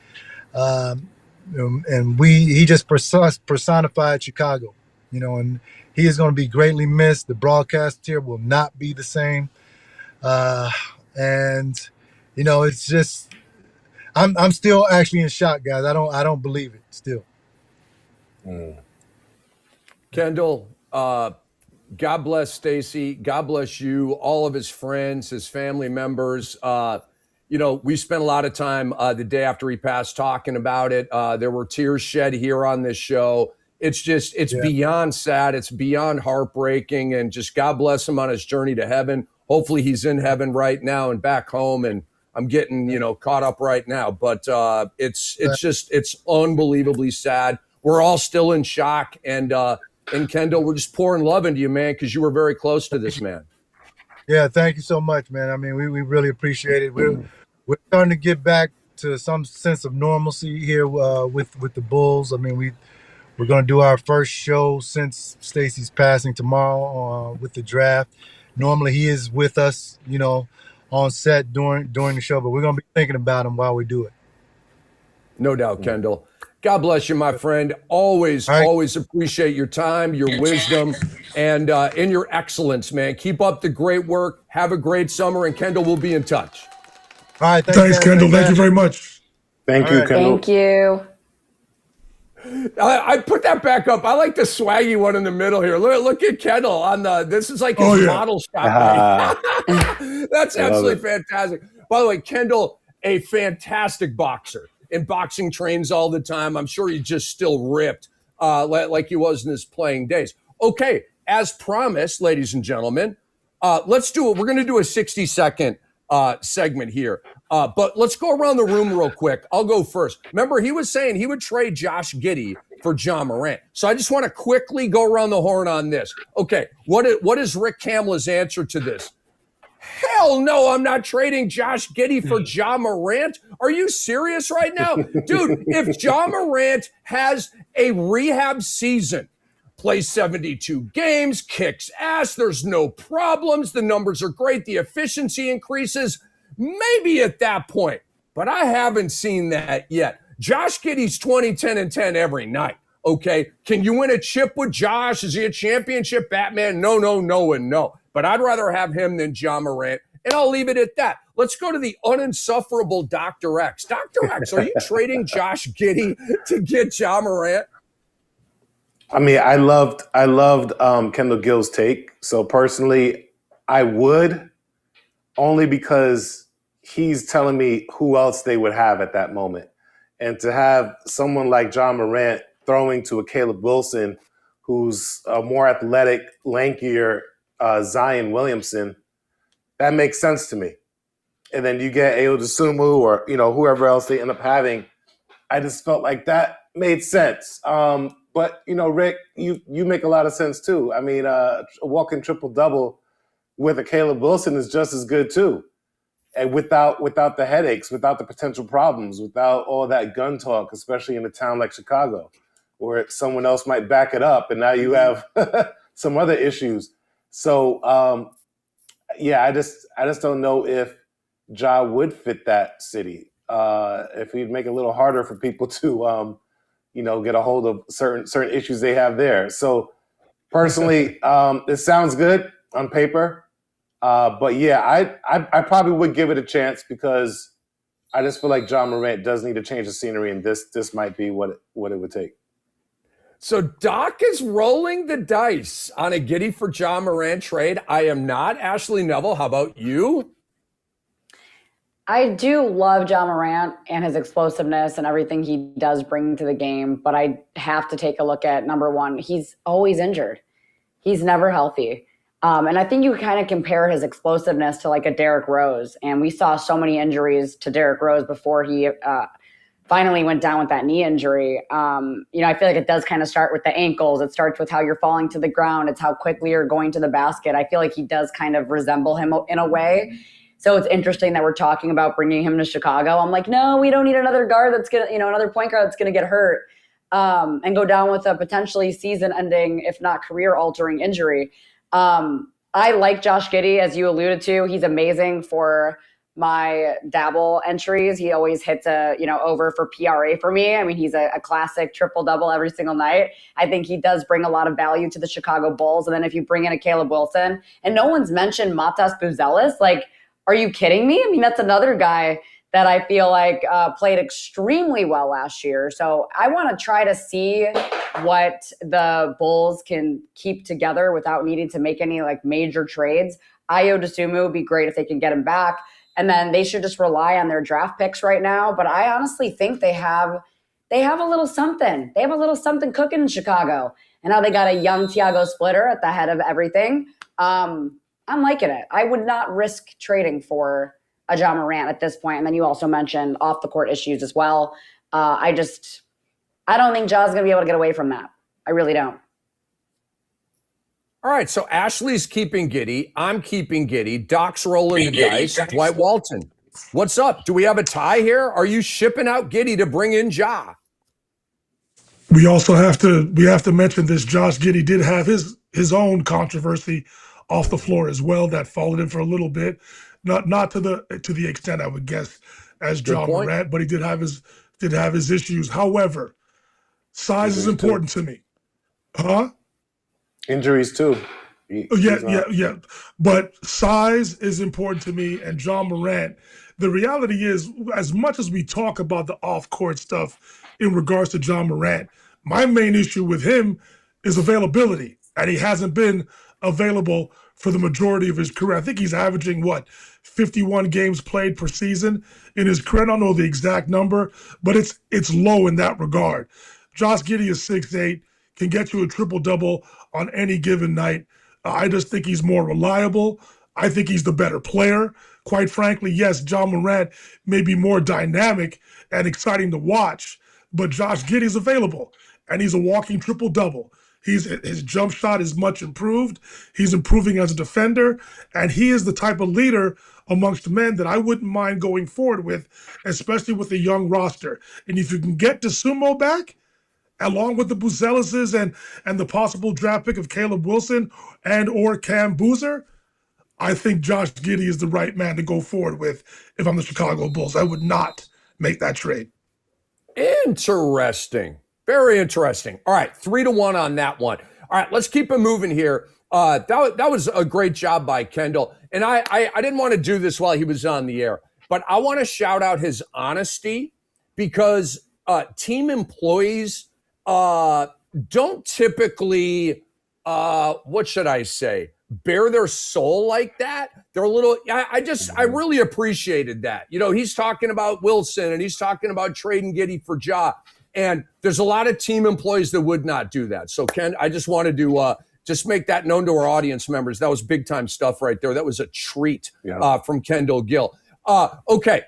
And he just personified Chicago. And he is going to be greatly missed. The broadcast here will not be the same. It's just, I'm still actually in shock, guys. I don't believe it still.
Kendall, God bless Stacy. God bless you, all of his friends, his family members. We spent a lot of time the day after he passed talking about it. There were tears shed here on this show. It's beyond sad. It's beyond heartbreaking. And just God bless him on his journey to heaven. Hopefully he's in heaven right now and back home. And I'm getting, caught up right now. But it's unbelievably sad. We're all still in shock. And Kendall, we're just pouring love into you, man, because you were very close to this man.
Yeah, thank you so much, man. I mean, we really appreciate it. We're starting to get back to some sense of normalcy here with the Bulls. I mean, we're going to do our first show since Stacy's passing tomorrow with the draft. Normally, he is with us, on set during the show, but we're going to be thinking about him while we do it.
No doubt, Kendall. God bless you, my friend. Always appreciate your time, your wisdom, and your excellence, man. Keep up the great work. Have a great summer, and Kendall will be in touch.
All right.
Thanks, Kendall. Thank you very much.
Thank you, Kendall.
Thank you.
I put that back up. I like the swaggy one in the middle here. Look at Kendall on this is like his model shot. That's absolutely fantastic. By the way, Kendall, a fantastic boxer. In boxing trains all the time. I'm sure he's just still ripped like he was in his playing days. Okay, as promised, ladies and gentlemen, let's do it. We're going to do a 60-second segment here. But let's go around the room real quick. I'll go first. Remember, he was saying he would trade Josh Giddey for John Morant. So I just want to quickly go around the horn on this. Okay, what is Rick Kamla's answer to this? Hell no, I'm not trading Josh Giddey for John Morant. Are you serious right now? Dude, if John Morant has a rehab season, plays 72 games, kicks ass, there's no problems, the numbers are great, the efficiency increases, maybe at that point. But I haven't seen that yet. Josh Giddey's 20, 10, and 10 every night. Okay, can you win a chip with Josh? Is he a championship Batman? No, and no. But I'd rather have him than John Morant, and I'll leave it at that. Let's go to the uninsufferable Dr. X. Dr. X, are you trading Josh Giddey to get John Morant?
I mean, I loved Kendall Gill's take. So personally, I would, only because he's telling me who else they would have at that moment. And to have someone like John Morant throwing to a Caleb Wilson, who's a more athletic, lankier Zion Williamson, that makes sense to me. And then you get Ayo Dosunmu or, whoever else they end up having. I just felt like that made sense. But, Rick, you make a lot of sense too. I mean, a walking triple-double with a Caleb Wilson is just as good too. And without the headaches, without the potential problems, without all that gun talk, especially in a town like Chicago, where someone else might back it up and now you have some other issues. So, I just don't know if Ja would fit that city. If he'd make it a little harder for people to, get a hold of certain issues they have there. So personally, it sounds good on paper. But yeah, I probably would give it a chance because I just feel like Ja Morant does need to change the scenery, and this might be what it would take.
So Doc is rolling the dice on a Giddey for Ja Morant trade. I am not. Ashley Neville, how about you?
I do love Ja Morant and his explosiveness and everything he does bring to the game, but I have to take a look at, number one, he's always injured. He's never healthy. And I think you kind of compare his explosiveness to like a Derrick Rose. And we saw so many injuries to Derrick Rose before he finally went down with that knee injury. I feel like it does kind of start with the ankles. It starts with how you're falling to the ground. It's how quickly you're going to the basket. I feel like he does kind of resemble him in a way. So it's interesting that we're talking about bringing him to Chicago. I'm like, no, we don't need another guard that's going to, another point guard that's going to get hurt and go down with a potentially season-ending, if not career-altering injury. I like Josh Giddey, as you alluded to. He's amazing for my dabble entries. He always hits over for PRA for me. I mean, he's a classic triple-double every single night. I think he does bring a lot of value to the Chicago Bulls. And then if you bring in a Caleb Wilson, and no one's mentioned Matas Buzelis, like, are you kidding me? I mean, that's another guy that I feel like played extremely well last year. So I want to try to see what the Bulls can keep together without needing to make any like major trades. Ayo Dosunmu would be great if they can get him back. And then they should just rely on their draft picks right now. But I honestly think they have a little something. They have a little something cooking in Chicago. And now they got a young Thiago Splitter at the head of everything. I'm liking it. I would not risk trading for a Ja Morant at this point. And then you also mentioned off the court issues as well. I don't think Ja's going to be able to get away from that. I really don't.
All right, so Ashley's keeping Giddey. I'm keeping Giddey. Doc's rolling the dice. Dwight Walton, what's up? Do we have a tie here? Are you shipping out Giddey to bring in Ja?
We also have to mention this. Josh Giddey did have his own controversy off the floor as well that followed him for a little bit, not to the extent I would guess as Ja Morant, but he did have his issues. However, size is important to me. Huh?
Injuries too.
Yeah. But size is important to me, and Ja Morant. The reality is, as much as we talk about the off-court stuff in regards to Ja Morant, my main issue with him is availability, and he hasn't been available for the majority of his career. I think he's averaging 51 games played per season in his career. I don't know the exact number, but it's low in that regard. Josh Giddey is 6'8", can get you a triple-double on any given night. I just think he's more reliable. I think he's the better player. Quite frankly, yes, Ja Morant may be more dynamic and exciting to watch, but Josh Giddey's available, and he's a walking triple-double. His jump shot is much improved. He's improving as a defender, and he is the type of leader amongst men that I wouldn't mind going forward with, especially with a young roster. And if you can get Dosunmu back, along with the Buzelises and the possible draft pick of Caleb Wilson and or Cam Boozer, I think Josh Giddey is the right man to go forward with if I'm the Chicago Bulls. I would not make that trade.
Interesting. Very interesting. All right, 3-1 on that one. All right, let's keep it moving here. That was a great job by Kendall. And I didn't want to do this while he was on the air, but I want to shout out his honesty because team employees don't typically, what should I say, bare their soul like that. They're a little, I really appreciated that. He's talking about Wilson and he's talking about trading Giddey for Ja. And there's a lot of team employees that would not do that. So, Ken, I just wanted to just make that known to our audience members. That was big time stuff right there. That was a treat from Kendall Gill. Okay.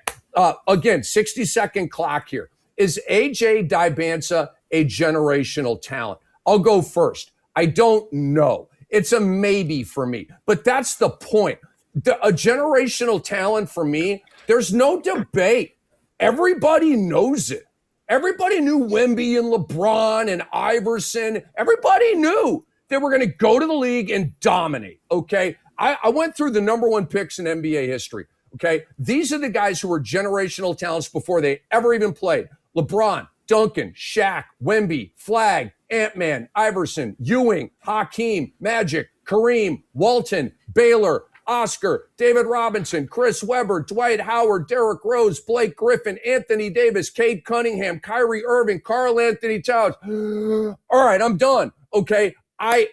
Again, 60-second clock here. Is AJ Dybantsa a generational talent? I'll go first. I don't know. It's a maybe for me, but that's the point. A generational talent for me, there's no debate. Everybody knows it. Everybody knew Wemby and LeBron and Iverson. Everybody knew they were going to go to the league and dominate, okay? I went through the number one picks in NBA history, okay? These are the guys who were generational talents before they ever even played. LeBron, Duncan, Shaq, Wemby, Flag, Ant-Man, Iverson, Ewing, Hakeem, Magic, Kareem, Walton, Baylor, Oscar, David Robinson, Chris Webber, Dwight Howard, Derrick Rose, Blake Griffin, Anthony Davis, Cade Cunningham, Kyrie Irving, Karl Anthony Towns. All right, I'm done. Okay. I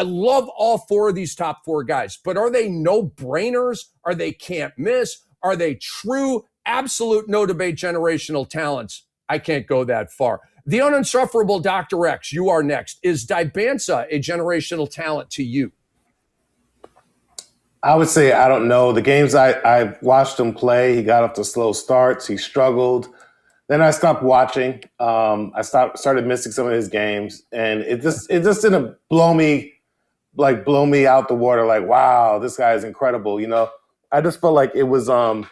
love all four of these top four guys, but are they no-brainers? Are they can't miss? Are they true, absolute, no debate generational talents? I can't go that far. The uninsufferable Dr. X, you are next. Is Dybantsa a generational talent to you?
I would say I don't know. The games I watched him play, he got off to slow starts. He struggled. Then I stopped watching. I started missing some of his games, and it just didn't blow me out the water. Like, wow, this guy is incredible. You know, I just felt like it was a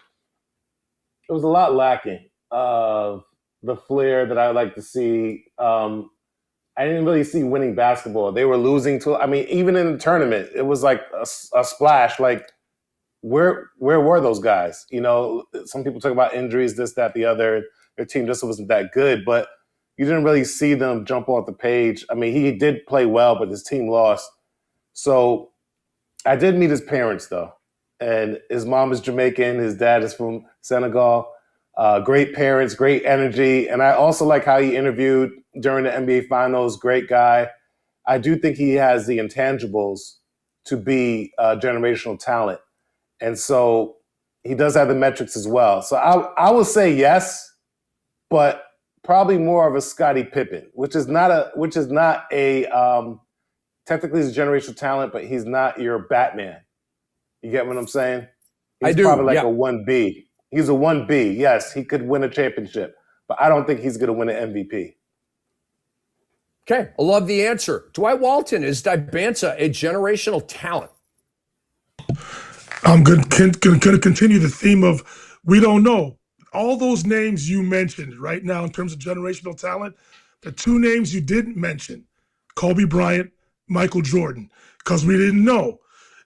lot lacking of the flair that I like to see. I didn't really see winning basketball. They were losing to. I mean, even in the tournament, it was like a splash. Like, where were those guys? You know, some people talk about injuries, this, that, the other. Their team just wasn't that good, but you didn't really see them jump off the page. I mean, he did play well, but his team lost. So I did meet his parents, though. And his mom is Jamaican. His dad is from Senegal. Great parents, great energy. And I also like how he interviewed during the NBA Finals. Great guy. I do think he has the intangibles to be a generational talent. And so he does have the metrics as well. So I will say yes, but probably more of a Scottie Pippen, which is not a technically he's a generational talent, but he's not your Batman. You get what I'm saying? He's probably like a 1B. He's a 1B. Yes, he could win a championship, but I don't think he's going to win an MVP.
Okay, I love the answer. Dwight Walton, is Dybantsa a generational talent?
I'm going to continue the theme of we don't know. All those names you mentioned right now in terms of generational talent, the two names you didn't mention, Kobe Bryant, Michael Jordan, because we didn't know.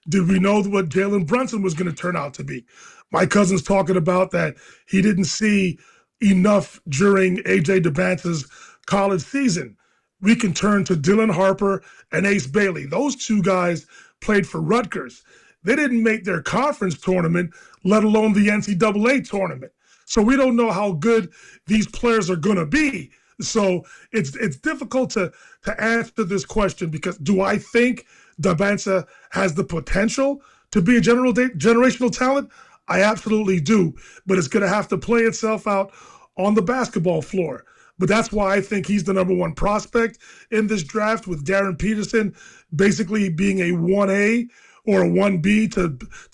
Did we know what Jalen Brunson was going to turn out to be? My cousin's talking about that he didn't see enough during AJ Dybantsa's college season. We can turn to Dylan Harper and Ace Bailey. Those two guys played for Rutgers. They didn't make their conference tournament, let alone the NCAA tournament. So we don't know how good these players are going to be. So it's difficult to answer this question, because do I think Dybantsa has the potential to be a generational talent? I absolutely do, but it's going to have to play itself out on the basketball floor. But that's why I think he's the number one prospect in this draft, with Darren Peterson basically being a 1A or a 1B to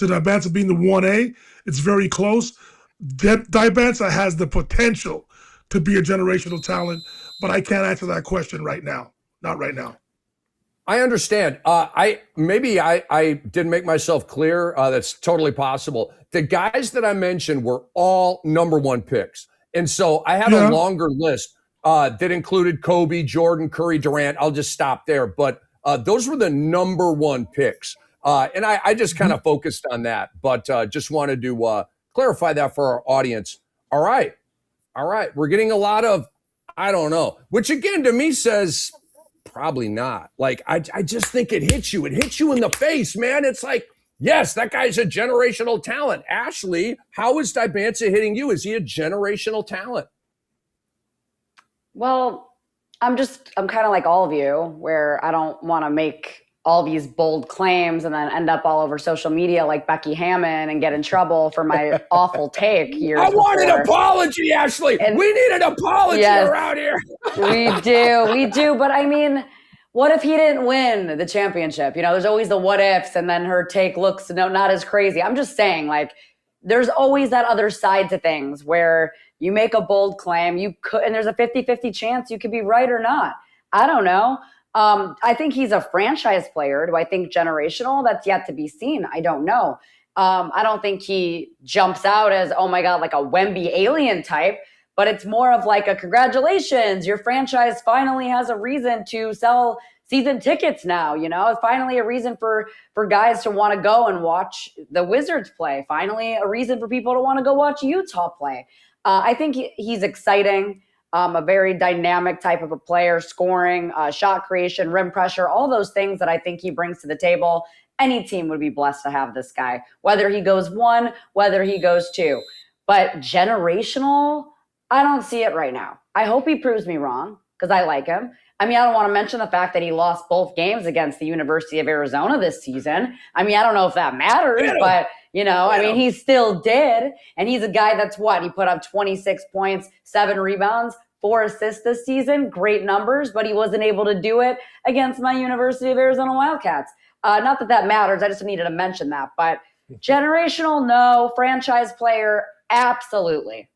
Dybantsa being the 1A. It's very close. Dybantsa has the potential to be a generational talent, but I can't answer that question right now. Not right now.
I understand. I didn't make myself clear. That's totally possible. The guys that I mentioned were all number one picks. And so I had a longer list that included Kobe, Jordan, Curry, Durant. I'll just stop there. But those were the number one picks. And I just kind of focused on that, but just wanted to clarify that for our audience. All right. We're getting a lot of, I don't know, which again to me says probably not. Like, I just think it hits you. It hits you in the face, man. It's like, yes, that guy's a generational talent. Ashley, how is Dybantsa hitting you? Is he a generational talent?
Well, I'm kind of like all of you, where I don't want to make all these bold claims and then end up all over social media like Becky Hammon and get in trouble for my awful take years
I want
before.
an apology, Ashley. We need an apology around here.
We do. But I mean, what if he didn't win the championship? You know, there's always the what ifs, and then her take looks not as crazy. I'm just saying, like, there's always that other side to things where you make a bold claim, and there's a 50-50 chance you could be right or not. I don't know. I think he's a franchise player. Do I think generational? That's yet to be seen. I don't know. I don't think he jumps out as, oh my God, like a Wemby alien type, but it's more of like a congratulations, your franchise finally has a reason to sell season tickets now, you know, finally a reason for guys to want to go and watch the Wizards play. Finally, a reason for people to want to go watch Utah play. I think he's exciting. A very dynamic type of a player, scoring, shot creation, rim pressure, all those things that I think he brings to the table. Any team would be blessed to have this guy, whether he goes 1, whether he goes 2. But generational, I don't see it right now. I hope he proves me wrong because I like him. I mean, I don't want to mention the fact that he lost both games against the University of Arizona this season. I mean, I don't know if that matters, but, you know, I mean, he still did. And he's a guy that's he put up 26 points, 7 rebounds, 4 assists this season. Great numbers, but he wasn't able to do it against my University of Arizona Wildcats. Not that that matters. I just needed to mention that. But generational, no. Franchise player, absolutely.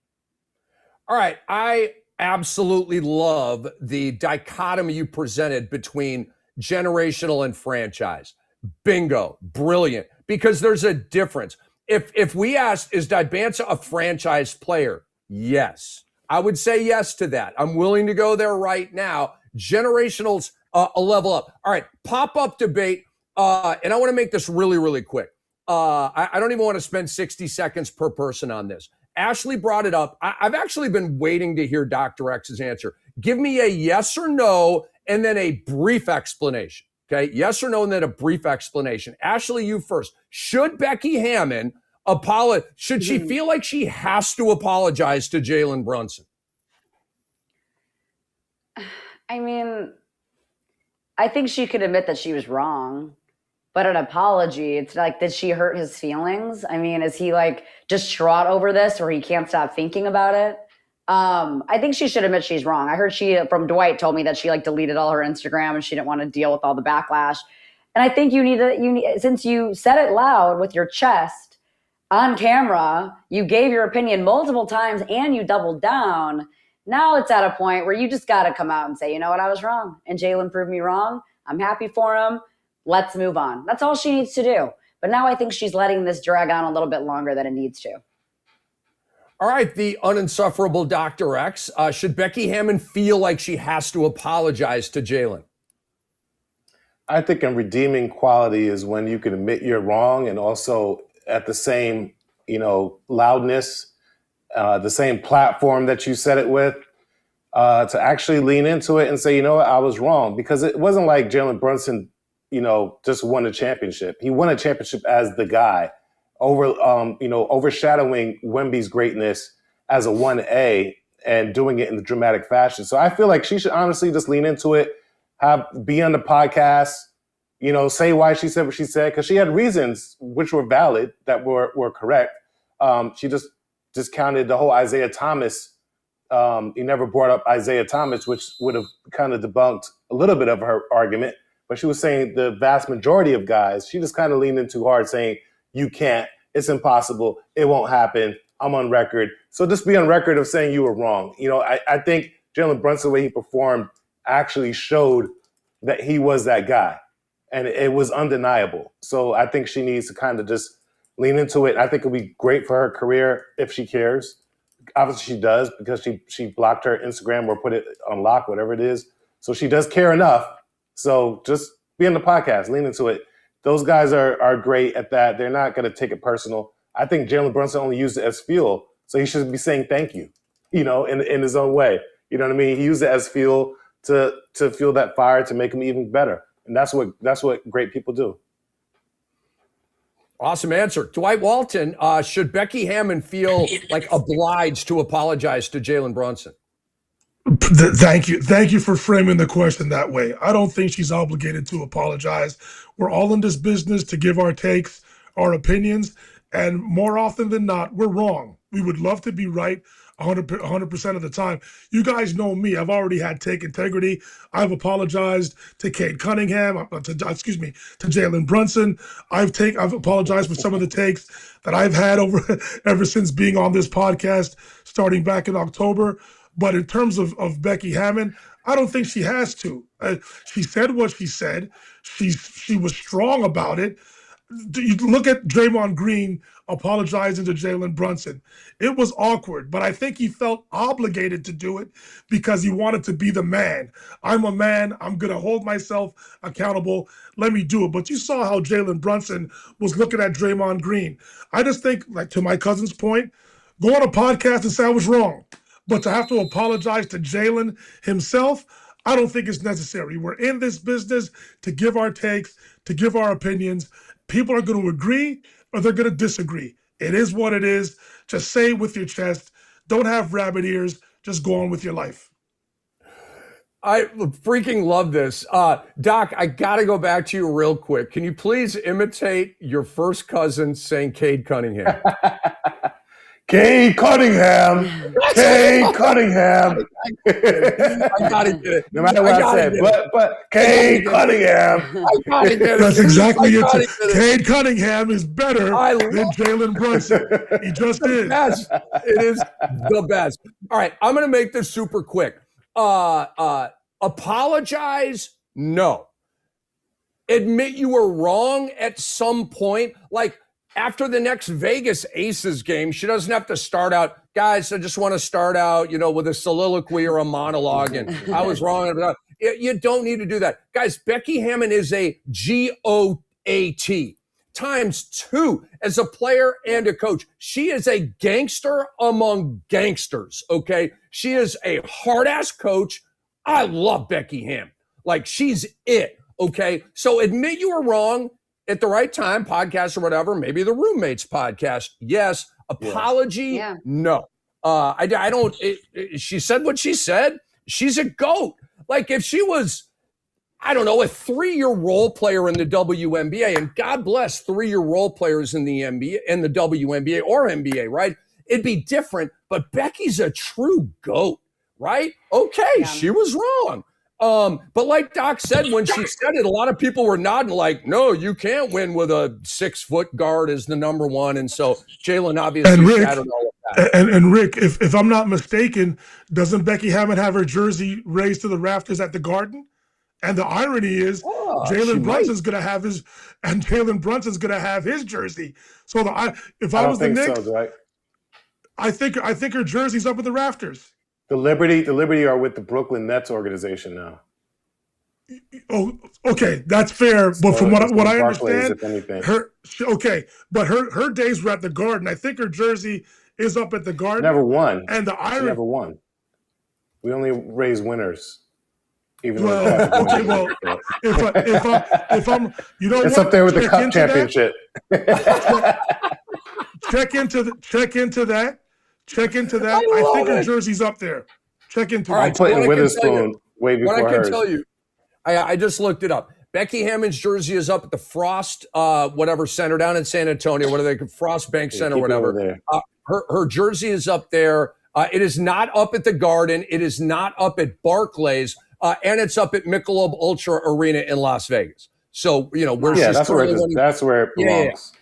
All right. I absolutely love the dichotomy you presented between generational and franchise. Bingo. Brilliant. Because there's a difference. If we asked, is Dibansa a franchise player? Yes. I would say yes to that. I'm willing to go there right now. Generational's a level up. All right. Pop-up debate. And I want to make this really, really quick. I don't even want to spend 60 seconds per person on this. Ashley brought it up. I've actually been waiting to hear Dr. X's answer. Give me a yes or no and then a brief explanation. Okay? Yes or no and then a brief explanation. Ashley, you first. Should Becky Hammon apologize? Should she feel like she has to apologize to Jaylen Brunson?
I mean, I think she could admit that she was wrong. But an apology, it's like, did she hurt his feelings? I mean, is he like distraught over this or he can't stop thinking about it? I think she should admit she's wrong. I heard from Dwight told me that she like deleted all her Instagram and she didn't want to deal with all the backlash. And I think you need, since you said it loud with your chest on camera, you gave your opinion multiple times and you doubled down. Now it's at a point where you just got to come out and say, you know what, I was wrong. And Jaylen proved me wrong. I'm happy for him. Let's move on. That's all she needs to do. But now I think she's letting this drag on a little bit longer than it needs to.
All right, the uninsufferable Dr. X. Should Becky Hammon feel like she has to apologize to Jaylen?
I think a redeeming quality is when you can admit you're wrong and also at the same, loudness, the same platform that you said it with, to actually lean into it and say, you know what, I was wrong. Because it wasn't like Jaylen Brunson just won a championship. He won a championship as the guy, overshadowing Wemby's greatness as a 1A and doing it in the dramatic fashion. So I feel like she should honestly just lean into it, be on the podcast, say why she said what she said, because she had reasons which were valid that were correct. She just discounted the whole Isaiah Thomas. He never brought up Isaiah Thomas, which would have kind of debunked a little bit of her argument. But she was saying the vast majority of guys, she just kind of leaned in too hard saying, you can't, it's impossible, it won't happen, I'm on record. So just be on record of saying you were wrong. I think Jaylen Brunson, the way he performed, actually showed that he was that guy. And it was undeniable. So I think she needs to kind of just lean into it. I think it'll be great for her career if she cares. Obviously she does because she blocked her Instagram or put it on lock, whatever it is. So she does care enough. So just be on the podcast, lean into it. Those guys are great at that. They're not going to take it personal. I think Jaylen Brunson only used it as fuel. So he should be saying thank you, in his own way. You know what I mean? He used it as fuel to fuel that fire to make him even better. And that's what great people do.
Awesome answer. Dwight Walton, should Becky Hammon feel like obliged to apologize to Jaylen Brunson?
Thank you. Thank you for framing the question that way. I don't think she's obligated to apologize. We're all in this business to give our takes, our opinions, and more often than not, we're wrong. We would love to be right 100% of the time. You guys know me. I've already had take integrity. I've apologized to Cade Cunningham, to Jalen Brunson. I've apologized for some of the takes that I've had ever since being on this podcast, starting back in October. But in terms of Becky Hammon, I don't think she has to. She said what she said. She was strong about it. You look at Draymond Green apologizing to Jalen Brunson. It was awkward, but I think he felt obligated to do it because he wanted to be the man. I'm a man. I'm going to hold myself accountable. Let me do it. But you saw how Jalen Brunson was looking at Draymond Green. I just think, like to my cousin's point, go on a podcast and say I was wrong. But to have to apologize to Jalen himself, I don't think it's necessary. We're in this business to give our takes, to give our opinions. People are going to agree or they're going to disagree. It is what it is. Just say it with your chest. Don't have rabbit ears. Just go on with your life.
I freaking love this. Doc, I got to go back to you real quick. Can you please imitate your first cousin saying Cade Cunningham?
Cade Cunningham. Cade Cunningham.
I gotta get it.
No matter what I said, but Cade Cunningham.
I gotta get it.
That's exactly it. Cade Cunningham is better than Jalen Brunson. He just is.
Best. It is the best. All right, I'm gonna make this super quick. Apologize? No. Admit you were wrong at some point. Like, after the next Vegas Aces game, she doesn't have to start out, guys, I just want to start out, with a soliloquy or a monologue, and I was wrong. You don't need to do that. Guys, Becky Hammon is a GOAT times 2 as a player and a coach. She is a gangster among gangsters, okay? She is a hard-ass coach. I love Becky Hammon. Like, she's it, okay? So admit you were wrong at the right time, podcast or whatever, maybe the roommates podcast. Yes. Apology. Yeah. No. I don't, she said what she said. She's a GOAT. Like if she was, I don't know, a 3-year role player in the WNBA, and God bless 3-year role players in the NBA, in the WNBA or NBA, right? It'd be different, but Becky's a true GOAT, right? Okay. She was wrong. But like Doc said, when she said it, a lot of people were nodding like, no, you can't win with a 6-foot guard as the number one. And so Jalen obviously shattered all of that.
And Rick, if I'm not mistaken, doesn't Becky Hammon have her jersey raised to the rafters at the Garden? And the irony is Jalen Brunson's going to have his, and Jalen Brunson's going to have his jersey. So if I was the Knicks,
so, right?
I think her jersey's up at the rafters.
The Liberty are with the Brooklyn Nets organization now.
Oh, okay, that's fair. But from what I understand, her days were at the Garden. I think her jersey is up at the Garden.
Never won.
And the
She never won. We only raise winners. Even
if I'm,
it's up there with the Cup championship.
Check into that. I think her jersey's up there. Check into it.
I'm putting Witherspoon way before hers.
What I can tell you, I just looked it up. Becky Hammond's jersey is up at the Frost, whatever center down in San Antonio. What are they? Frost Bank Center, whatever. Her jersey is up there. It is not up at the Garden. It is not up at Barclays, and it's up at Michelob Ultra Arena in Las Vegas. So
that's where it belongs.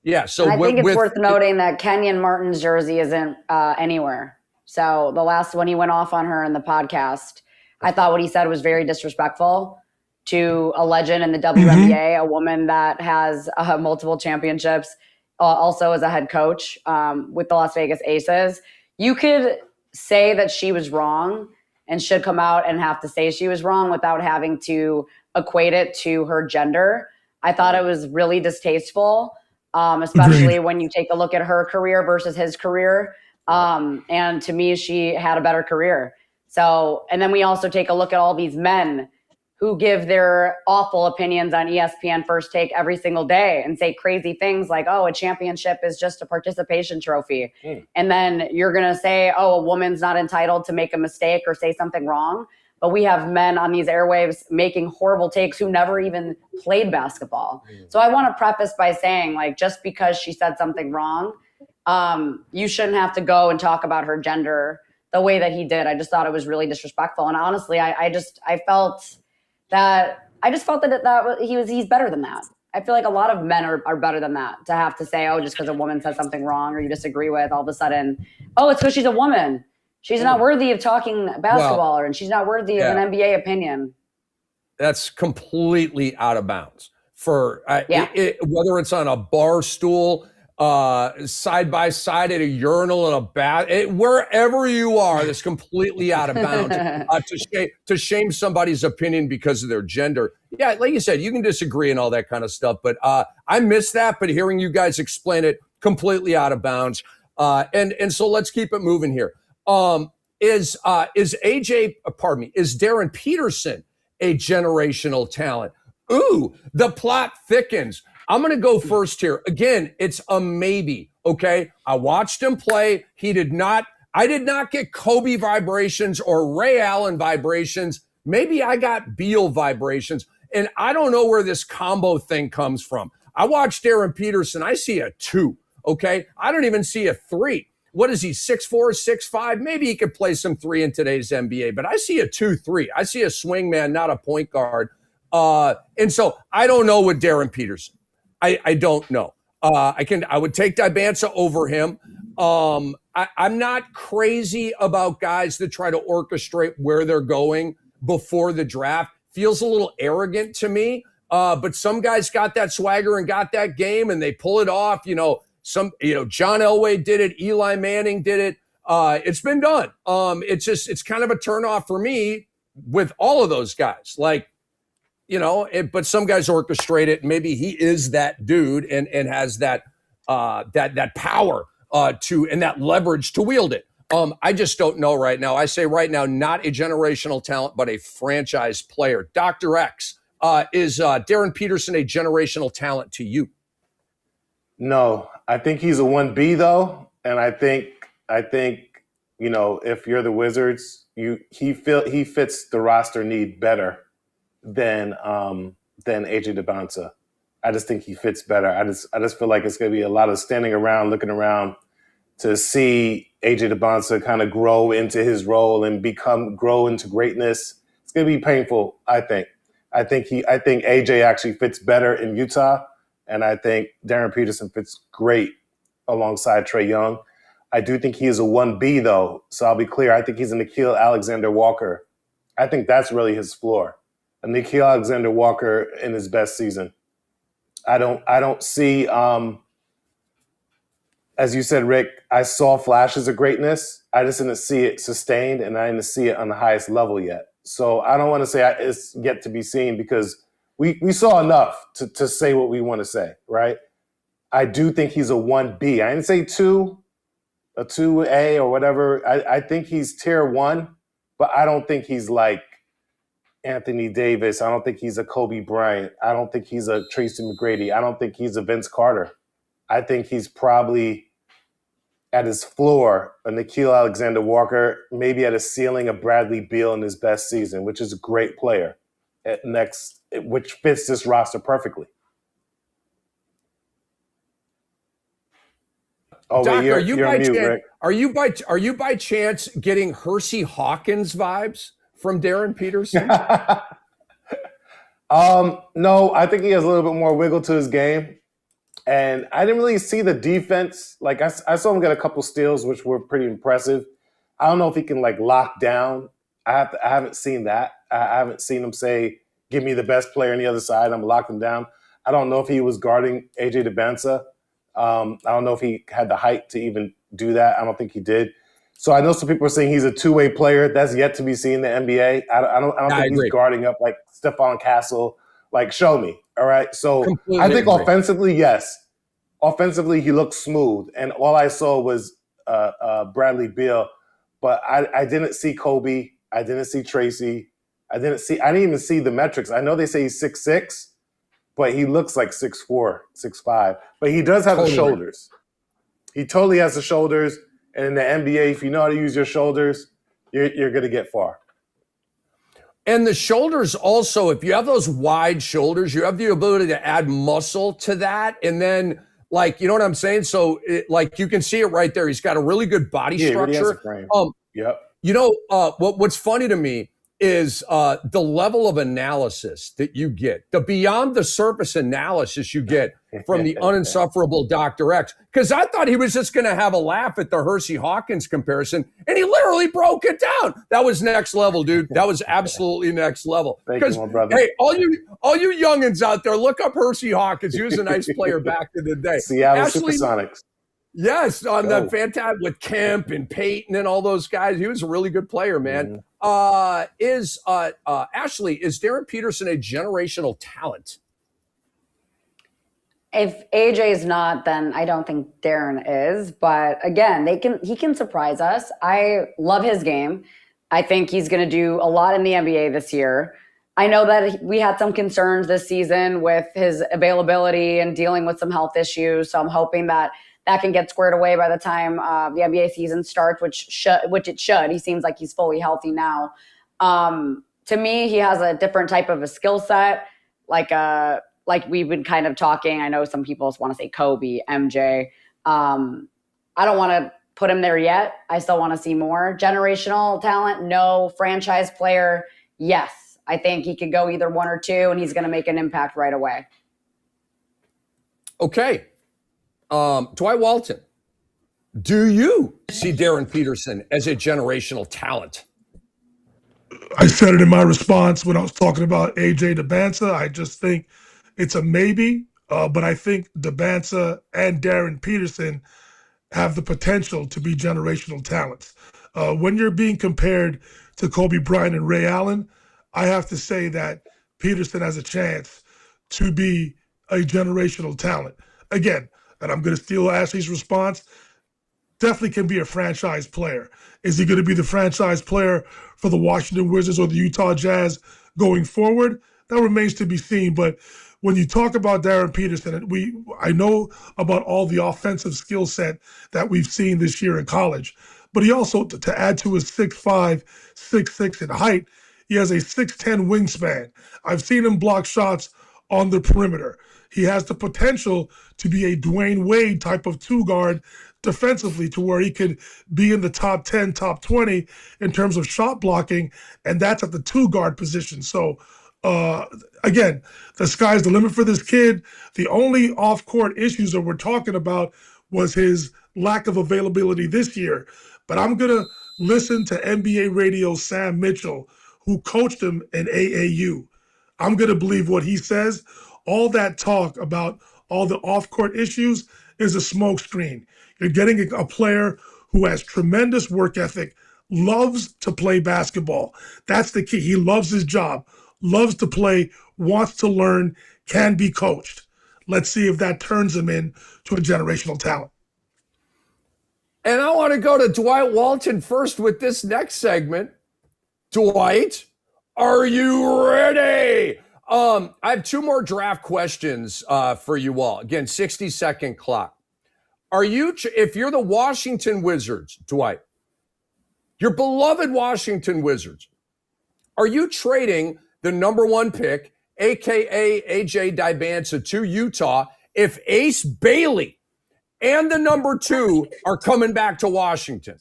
Yeah, so
I think it's worth noting that Kenyon Martin's jersey isn't anywhere. So the last one he went off on her in the podcast, I thought what he said was very disrespectful to a legend in the WNBA, a woman that has multiple championships, also as a head coach with the Las Vegas Aces. You could say that she was wrong and should come out and have to say she was wrong without having to equate it to her gender. I thought it was really distasteful. Especially when you take a look at her career versus his career. And to me, she had a better career. So, and then we also take a look at all these men who give their awful opinions on ESPN First Take every single day and say crazy things like, oh, a championship is just a participation trophy. And then you're going to say, oh, a woman's not entitled to make a mistake or say something wrong. But we have men on these airwaves making horrible takes who never even played basketball. So I want to preface by saying, like, just because she said something wrong, you shouldn't have to go and talk about her gender the way that he did. I just thought it was really disrespectful. And honestly, I felt that he's better than that. I feel like a lot of men are better than that, to have to say, oh, just because a woman says something wrong or you disagree with, all of a sudden, oh, it's because she's a woman. She's not worthy of talking basketball, and she's not worthy of an NBA opinion.
That's completely out of bounds. Whether it's on a bar stool, side by side at a urinal in a bath, wherever you are, that's completely out of bounds. To shame somebody's opinion because of their gender. Yeah, like you said, you can disagree and all that kind of stuff, but I miss that. But hearing you guys explain it, completely out of bounds. And so let's keep it moving here. Is Darren Peterson a generational talent? Ooh, the plot thickens. I'm going to go first here. Again, it's a maybe, okay? I watched him play. I did not get Kobe vibrations or Ray Allen vibrations. Maybe I got Beal vibrations. And I don't know where this combo thing comes from. I watched Darren Peterson. I see a 2, okay? I don't even see a 3. What is he, 6'4", 6'5"? Maybe he could play some 3 in today's NBA, but I see a 2-3. I see a swing man, not a point guard. And so I don't know with Darren Peterson. I don't know. I would take Dibanza over him. I'm not crazy about guys that try to orchestrate where they're going before the draft. Feels a little arrogant to me. But some guys got that swagger and got that game, and they pull it off. John Elway did it. Eli Manning did it. It's been done. It's kind of a turnoff for me with all of those guys. Like, but some guys orchestrate it. Maybe he is that dude and has that power and that leverage to wield it. I just don't know right now. I say right now, not a generational talent, but a franchise player. Dr. X, is Darren Peterson a generational talent to you?
No, I think he's a 1B though, and I think if you're the Wizards, he fits the roster need better than AJ Debonsa. I just think he fits better. I just feel like it's going to be a lot of standing around, looking around to see AJ Debonsa kind of grow into his role and grow into greatness. It's going to be painful. I think AJ actually fits better in Utah. And I think Darren Peterson fits great alongside Trae Young. I do think he is a 1B, though. So I'll be clear. I think he's a Nickeil Alexander-Walker. I think that's really his floor. A Nickeil Alexander-Walker in his best season. I don't see, as you said, Rick, I saw flashes of greatness. I just didn't see it sustained, and I didn't see it on the highest level yet. So I don't want to say it's yet to be seen because we saw enough to say what we want to say, right? I do think he's a 1B. I didn't say 2, a 2A or whatever. I think he's tier 1, but I don't think he's like Anthony Davis. I don't think he's a Kobe Bryant. I don't think he's a Tracy McGrady. I don't think he's a Vince Carter. I think he's probably at his floor, a Nickeil Alexander-Walker, maybe at a ceiling of Bradley Beal in his best season, which is a great player which fits this roster perfectly. Oh,
Doc,
wait, you're on mute, Rick.
Are you by chance getting Hersey Hawkins vibes from Darren Peterson?
No, I think he has a little bit more wiggle to his game. And I didn't really see the defense. Like I saw him get a couple steals, which were pretty impressive. I don't know if he can lock down. I haven't seen that. I haven't seen him say, give me the best player on the other side. I'm locking down. I don't know if he was guarding AJ Debonsa. I don't know if he had the height to even do that. I don't think he did. So I know some people are saying he's a two-way player. That's yet to be seen in the NBA. I don't think he's guarding up like Stephon Castle. Show me. All right. So completely I think offensively, yes. Offensively, he looks smooth. And all I saw was Bradley Beal. But I didn't see Kobe. I didn't see Tracy. I didn't even see the metrics. I know they say he's 6'6", but he looks like 6'4", 6'5". But he does have the shoulders. He totally has the shoulders. And in the NBA, if you know how to use your shoulders, you're going to get far.
And the shoulders also, if you have those wide shoulders, you have the ability to add muscle to that. And then, like, you know what I'm saying? So, like, you can see it right there. He's got a really good body structure.
Really has a frame. Yep.
You know, what's funny to me is the level of analysis that you get, the beyond the surface analysis you get from the uninsufferable Dr. X. Because I thought he was just going to have a laugh at the Hersey Hawkins comparison, and he literally broke it down. That was next level, dude. That was absolutely next level.
Thank you, my brother.
Hey, all you youngins out there, look up Hersey Hawkins. He was a nice player back in the day.
Seattle Supersonics.
Yes, on the fantastic with Kemp and Peyton and all those guys. He was a really good player, man. Ashley, is Darren Peterson a generational talent?
If AJ's not, then I don't think Darren is. But again, he can surprise us. I love his game. I think he's going to do a lot in the NBA this year. I know that we had some concerns this season with his availability and dealing with some health issues. So I'm hoping that can get squared away by the time the NBA season starts, which it should. He seems like he's fully healthy now. To me, he has a different type of a skill set, like we've been kind of talking. I know some people want to say Kobe, MJ. I don't want to put him there yet. I still want to see more. Generational talent, no. Franchise player, yes. I think he could go either one or two, and he's going to make an impact right away.
Okay. Dwight Walton, do you see Darren Peterson as a generational talent?
I said it in my response when I was talking about AJ Debinsa. I just think it's a maybe, but I think Debinsa and Darren Peterson have the potential to be generational talents. When you're being compared to Kobe Bryant and Ray Allen, I have to say that Peterson has a chance to be a generational talent. Again, and I'm going to steal Ashley's response, definitely can be a franchise player. Is he going to be the franchise player for the Washington Wizards or the Utah Jazz going forward? That remains to be seen. But when you talk about Darren Peterson, I know about all the offensive skill set that we've seen this year in college, but he also, to add to his 6'5", 6'6" in height, he has a 6'10" wingspan. I've seen him block shots on the perimeter. He has the potential to be a Dwayne Wade type of two guard defensively, to where he could be in the top 10, top 20 in terms of shot blocking, and that's at the two guard position. So again, the sky's the limit for this kid. The only off-court issues that we're talking about was his lack of availability this year. But I'm going to listen to NBA Radio Sam Mitchell, who coached him in AAU. I'm going to believe what he says. All that talk about all the off-court issues is a smokescreen. You're getting a player who has tremendous work ethic, loves to play basketball. That's the key. He loves his job, loves to play, wants to learn, can be coached. Let's see if that turns him into a generational talent.
And I want to go to Dwight Walton first with this next segment. Dwight, are you ready? I have two more draft questions for you all. Again, 60-second clock. If you're the Washington Wizards, Dwight, your beloved Washington Wizards, are you trading the number one pick, a.k.a. AJ Dybantsa, to Utah if Ace Bailey and the number two are coming back to Washington?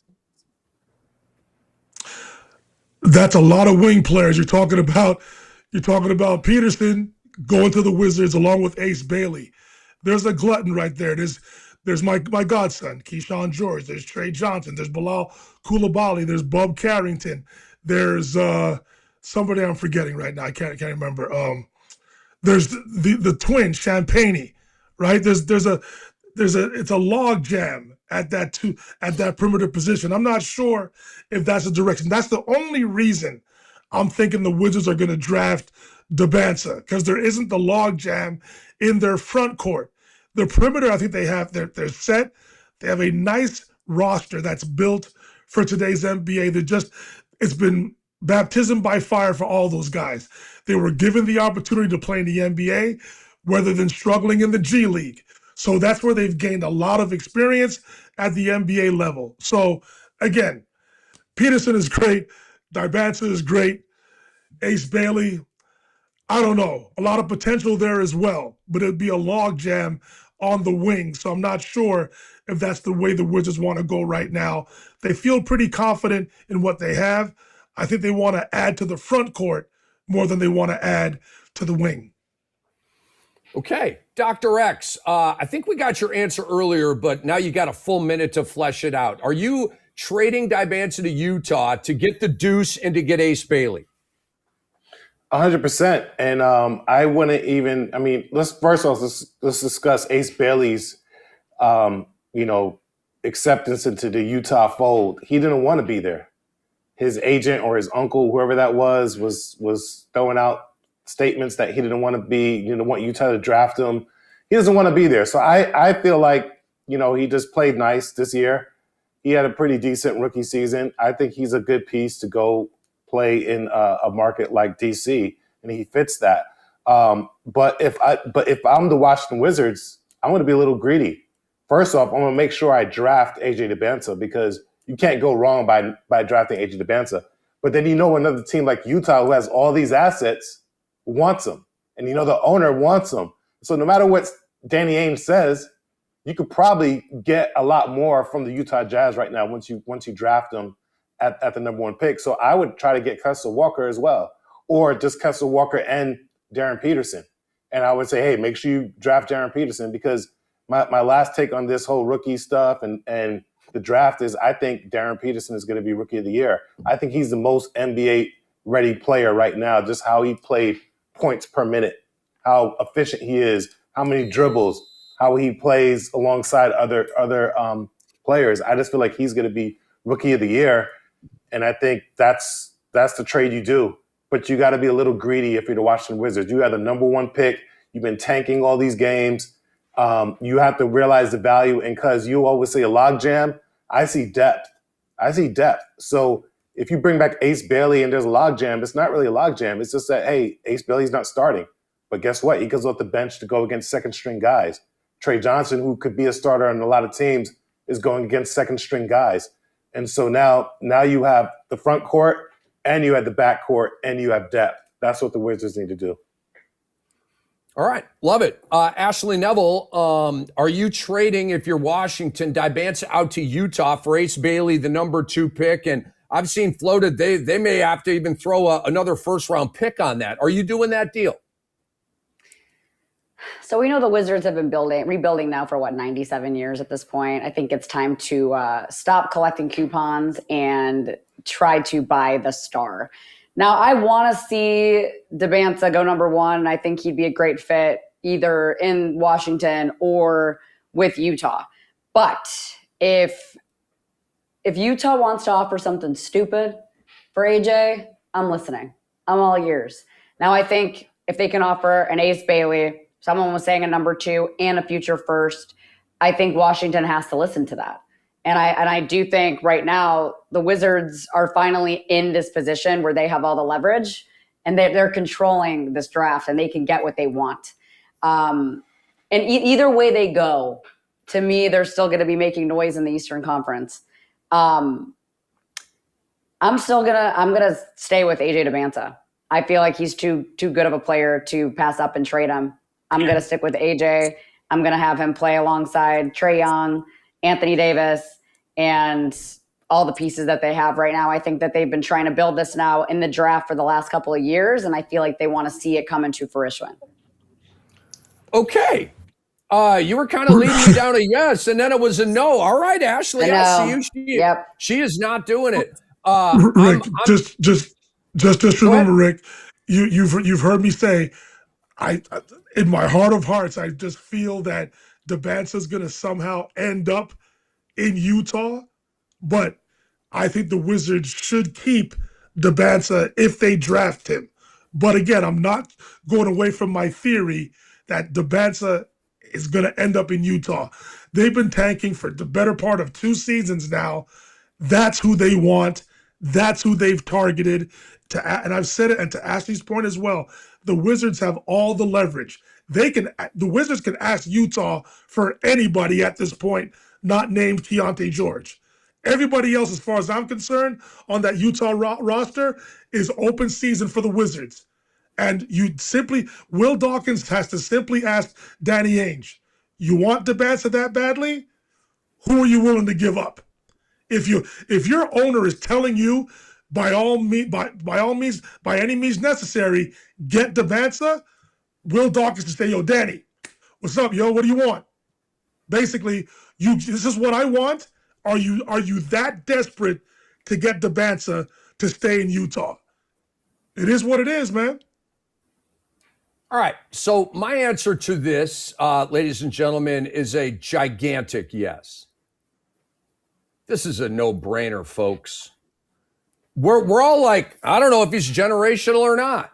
That's a lot of wing players. You're talking about Peterson going to the Wizards along with Ace Bailey. There's a glutton right there. There's my godson, Keyshawn George. There's Trey Johnson. There's Bilal Coulibaly. There's Bub Carrington. There's somebody I'm forgetting right now. I can't remember. There's the twin Champagne, right? It's a log jam at that perimeter position. I'm not sure if that's the direction. That's the only reason I'm thinking the Wizards are going to draft Debinsa, because there isn't the log jam in their front court. The perimeter, I think they're set. They have a nice roster that's built for today's NBA. It's been baptism by fire for all those guys. They were given the opportunity to play in the NBA rather than struggling in the G League. So that's where they've gained a lot of experience at the NBA level. So again, Peterson is great. Dibanza is great. Ace Bailey, I don't know. A lot of potential there as well, but it'd be a log jam on the wing. So I'm not sure if that's the way the Wizards want to go right now. They feel pretty confident in what they have. I think they want to add to the front court more than they want to add to the wing.
Okay, Dr. X, I think we got your answer earlier, but now you got a full minute to flesh it out. Are you trading Dibanza to Utah to get the Deuce and to get Ace Bailey?
100%. And I wouldn't even. I mean, let's discuss Ace Bailey's, acceptance into the Utah fold. He didn't want to be there. His agent or his uncle, whoever that was throwing out statements that he didn't want to be. He didn't want Utah to draft him. He doesn't want to be there. So I feel like he just played nice this year. He had a pretty decent rookie season. I think he's a good piece to go play in a market like DC, and he fits that. But if I'm the Washington Wizards, I'm going to be a little greedy. First off, I'm going to make sure I draft AJ Dibanza because you can't go wrong by drafting AJ Dibanza. But then another team like Utah who has all these assets wants him, and the owner wants him. So no matter what Danny Ainge says, you could probably get a lot more from the Utah Jazz right now once you draft them at the number 1 pick. So I would try to get Kessler Walker as well, or just Kessler Walker and Darren Peterson. And I would say, hey, make sure you draft Darren Peterson, because my last take on this whole rookie stuff and the draft is I think Darren Peterson is going to be Rookie of the Year. I think he's the most NBA-ready player right now, just how he played points per minute, how efficient he is, how many dribbles, how he plays alongside other players. I just feel like he's going to be Rookie of the Year. And I think that's the trade you do. But you got to be a little greedy if you're the Washington Wizards. You have the number 1 pick. You've been tanking all these games. You have to realize the value. And because you always say a logjam, I see depth. So if you bring back Ace Bailey and there's a logjam, it's not really a logjam. It's just that, hey, Ace Bailey's not starting. But guess what? He goes off the bench to go against second-string guys. Trey Johnson, who could be a starter on a lot of teams, is going against second-string guys. And so now you have the front court, and you have the back court, and you have depth. That's what the Wizards need to do.
All right. Love it. Ashley Neville, are you trading, if you're Washington, Dibanza out to Utah for Ace Bailey, the number 2 pick? And I've seen floated they may have to even throw another first-round pick on that. Are you doing that deal?
So we know the Wizards have been rebuilding now for 97 years at this point. I think it's time to stop collecting coupons and try to buy the star. Now, I want to see Dibanza go number 1. I think he'd be a great fit either in Washington or with Utah. But if Utah wants to offer something stupid for AJ, I'm listening. I'm all ears. Now, I think if they can offer an Ace Bailey, someone was saying a number 2 and a future first, I think Washington has to listen to that. And I do think right now the Wizards are finally in this position where they have all the leverage and they're controlling this draft and they can get what they want. And either way they go, to me, they're still going to be making noise in the Eastern Conference. I'm gonna stay with AJ Dibanza. I feel like he's too good of a player to pass up and trade him. I'm going to stick with AJ. I'm going to have him play alongside Trae Young, Anthony Davis, and all the pieces that they have right now. I think that they've been trying to build this now in the draft for the last couple of years, and I feel like they want to see it come into fruition.
Okay. You were kind of leading me down a yes, and then it was a no. All right, Ashley, I see you. She is not doing it.
Rick, just remember, Rick, you've heard me say, I in my heart of hearts, I just feel that Dibanza's going to somehow end up in Utah, but I think the Wizards should keep Dibanza if they draft him. But again, I'm not going away from my theory that Dibanza is going to end up in Utah. They've been tanking for the better part of 2 seasons now. That's who they want. that's who they've targeted. And I've said it, and to Ashley's point as well, the Wizards have all the leverage. The Wizards can ask Utah for anybody at this point, not named Keontae George. Everybody else, as far as I'm concerned, on that Utah roster is open season for the Wizards. And Will Dawkins has to simply ask Danny Ainge, you want Debanza that badly? Who are you willing to give up? If your owner is telling you by any means necessary, get Debanza, Will Dawkins to say, yo, Danny, what's up, yo? What do you want? Basically, this is what I want. Are you that desperate to get Debanza to stay in Utah? It is what it is, man.
All right. So my answer to this, ladies and gentlemen, is a gigantic yes. This is a no-brainer, folks. We're all like, I don't know if he's generational or not.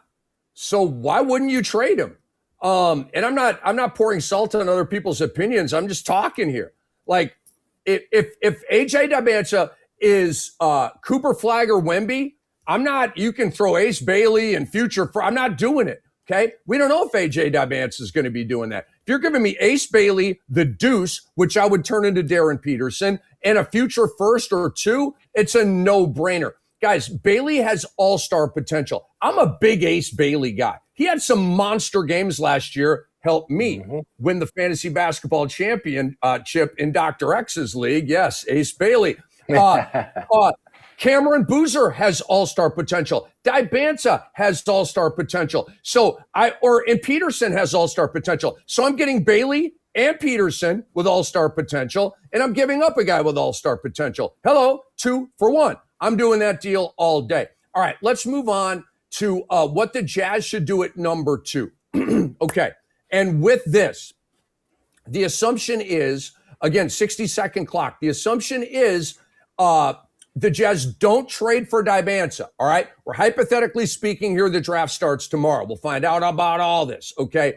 So why wouldn't you trade him? And I'm not pouring salt on other people's opinions. I'm just talking here. Like, if AJ Debanza is Cooper Flagg or Wemby, you can throw Ace Bailey and I'm not doing it. Okay. We don't know if AJ Debanza is going to be doing that. If you're giving me Ace Bailey, the deuce, which I would turn into Darren Peterson, and a future first or two, it's a no-brainer. Guys, Bailey has all-star potential. I'm a big Ace Bailey guy. He had some monster games last year, helped me win the fantasy basketball championship in Dr. X's league. Yes, Ace Bailey. Cameron Boozer has all-star potential. Debanza has all-star potential. And Peterson has all-star potential. So I'm getting Bailey and Peterson with all-star potential, and I'm giving up a guy with all-star potential. Hello, 2 for 1. I'm doing that deal all day. All right, let's move on to what the Jazz should do at number 2. Okay, and with this, the assumption is, again, 60-second clock. The assumption is the Jazz don't trade for Debanza, all right? We're hypothetically speaking here. The draft starts tomorrow. We'll find out about all this, okay?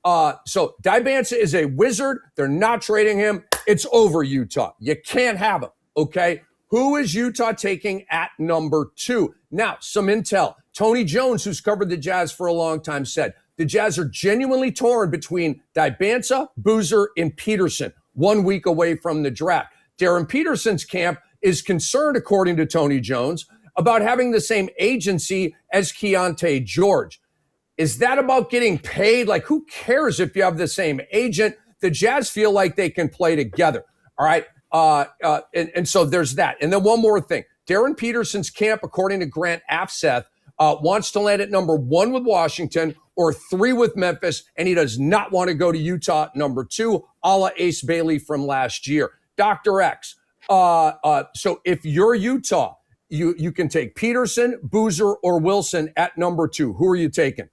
So Debanza is a Wizard. They're not trading him. It's over, Utah. You can't have him, okay? Who is Utah taking at number 2? Now, some intel. Tony Jones, who's covered the Jazz for a long time, said the Jazz are genuinely torn between Debanza, Boozer, and Peterson 1 week away from the draft. Darren Peterson's camp is concerned, according to Tony Jones, about having the same agency as Keontae George. Is that about getting paid? Like, who cares if you have the same agent? The Jazz feel like they can play together. All right. And so there's that. And then one more thing. Darren Peterson's camp, according to Grant Afseth, wants to land at number 1 with Washington or 3 with Memphis, and he does not want to go to Utah at number 2, a la Ace Bailey from last year. Dr. X. So if you're Utah, you can take Peterson, Boozer, or Wilson at number 2. Who are you taking?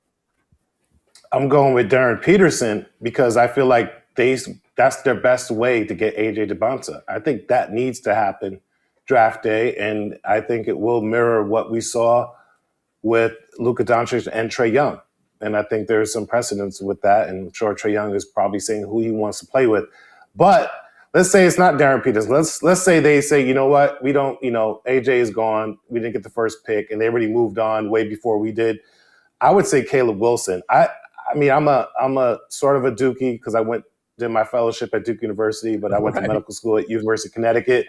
I'm going with Darren Peterson because I feel like that's their best way to get AJ Debanza. I think that needs to happen draft day, and I think it will mirror what we saw with Luka Doncic and Trae Young. And I think there's some precedence with that, and I'm sure Trae Young is probably saying who he wants to play with. But let's say it's not Darren Peterson. Let's say they say, you know what, we don't, AJ is gone. We didn't get the first pick, and they already moved on way before we did. I would say Caleb Wilson. I mean, I'm a sort of a Dookie because I did my fellowship at Duke University, but I went to medical school at University of Connecticut.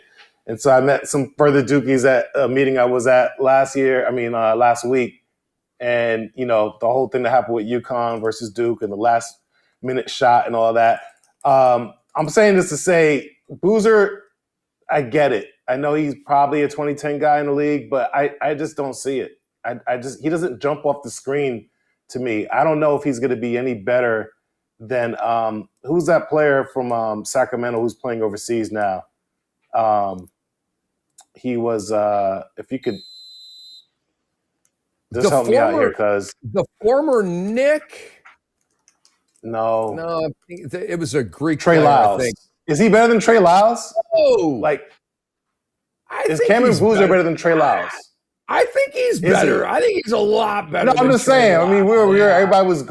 And so I met some further Dookies at a meeting I was at last week. And, the whole thing that happened with UConn versus Duke and the last minute shot and all that. I'm saying this to say Boozer, I get it. I know he's probably a 2010 guy in the league, but I just don't see it. He doesn't jump off the screen to me. I don't know if he's going to be any better than who's that player from Sacramento who's playing overseas now? He was, if you could just help me out here, because
the former Nick.
No,
it was a Greek
Trey
player,
Lyles.
I think.
Is he better than Trey Lyles?
Oh,
Is Cameron Boozer better than Trey Lyles?
I think he's better. I think he's a lot better.
No, I'm just saying. I mean, we were here. Everybody was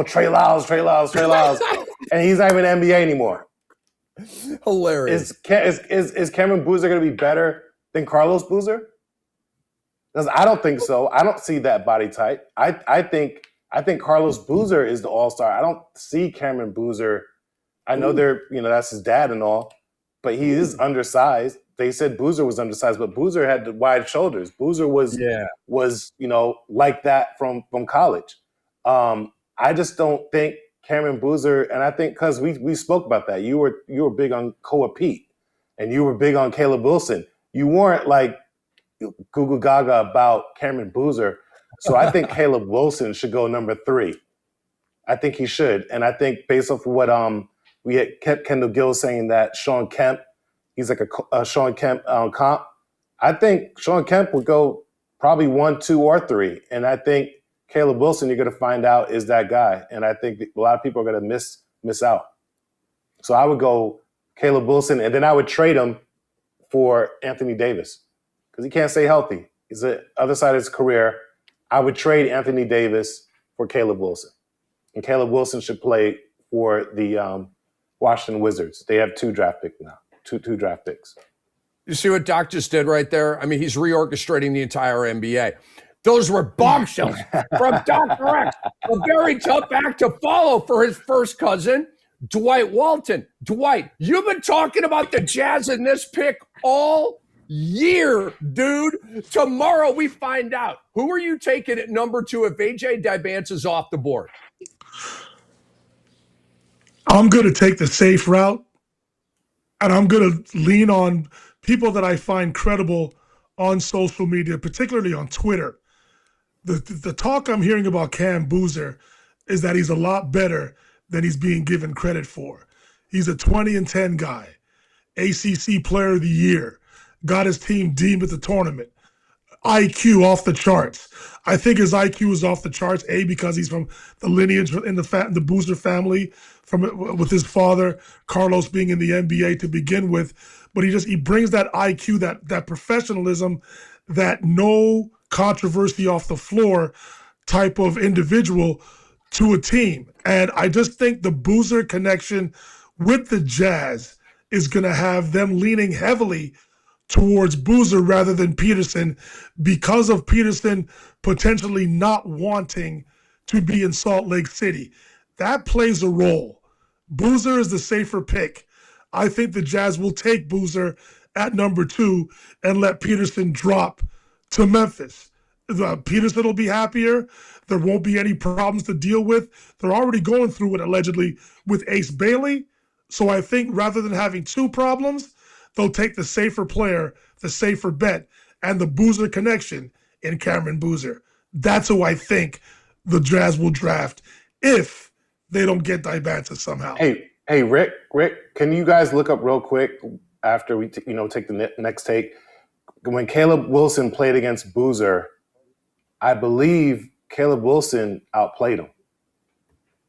Trey Lyles, and he's not even in the NBA anymore.
Hilarious.
Is Cameron Boozer going to be better than Carlos Boozer? I don't think so. I don't see that body type. I think Carlos Boozer is the all-star. I don't see Cameron Boozer. I know that's his dad and all, but he is undersized. They said Boozer was undersized, but Boozer had the wide shoulders. Boozer was like that from college. I just don't think Cameron Boozer, and I think because we spoke about that. You were big on Koa Pete, and you were big on Caleb Wilson. You weren't like goo goo gaga about Cameron Boozer. So I think Caleb Wilson should go number 3. I think he should. And I think based off of what we had Kendall Gill saying that Sean Kemp, he's like a Sean Kemp comp. I think Sean Kemp would go probably 1, 2, or 3. And I think Caleb Wilson, you're going to find out, is that guy. And I think a lot of people are going to miss out. So I would go Caleb Wilson, and then I would trade him for Anthony Davis because he can't stay healthy. He's the other side of his career. I would trade Anthony Davis for Caleb Wilson. And Caleb Wilson should play for the Washington Wizards. They have 2 draft picks now, two draft picks.
You see what Doc just did right there? I mean, he's reorchestrating the entire NBA. Those were bombshells from Dr. X. A very tough act to follow for his first cousin, Dwight Walton. Dwight, you've been talking about the Jazz in this pick all year, dude. Tomorrow we find out. Who are you taking at number 2 if AJ Dybance is off the board?
I'm going to take the safe route, and I'm going to lean on people that I find credible on social media, particularly on Twitter. The talk I'm hearing about Cam Boozer is that he's a lot better than he's being given credit for. He's a 20-10 guy, ACC Player of the Year, got his team deep at the tournament, IQ off the charts. I think his IQ is off the charts, because he's from the lineage in the Boozer family, with his father Carlos being in the NBA to begin with. But he brings that IQ, that professionalism, that no controversy off the floor type of individual to a team. And I just think the Boozer connection with the Jazz is going to have them leaning heavily towards Boozer rather than Peterson, because of Peterson potentially not wanting to be in Salt Lake City. That plays a role. Boozer is the safer pick. I think the Jazz will take Boozer at number 2 and let Peterson drop to Memphis. Peterson will be happier. There won't be any problems to deal with. They're already going through it, allegedly, with Ace Bailey. So I think rather than having 2 problems, they'll take the safer player, the safer bet, and the Boozer connection in Cameron Boozer. That's who I think the Jazz will draft if they don't get Dybance somehow.
Hey, Rick, can you guys look up real quick after we take the next take? When Caleb Wilson played against Boozer, I believe Caleb Wilson outplayed him.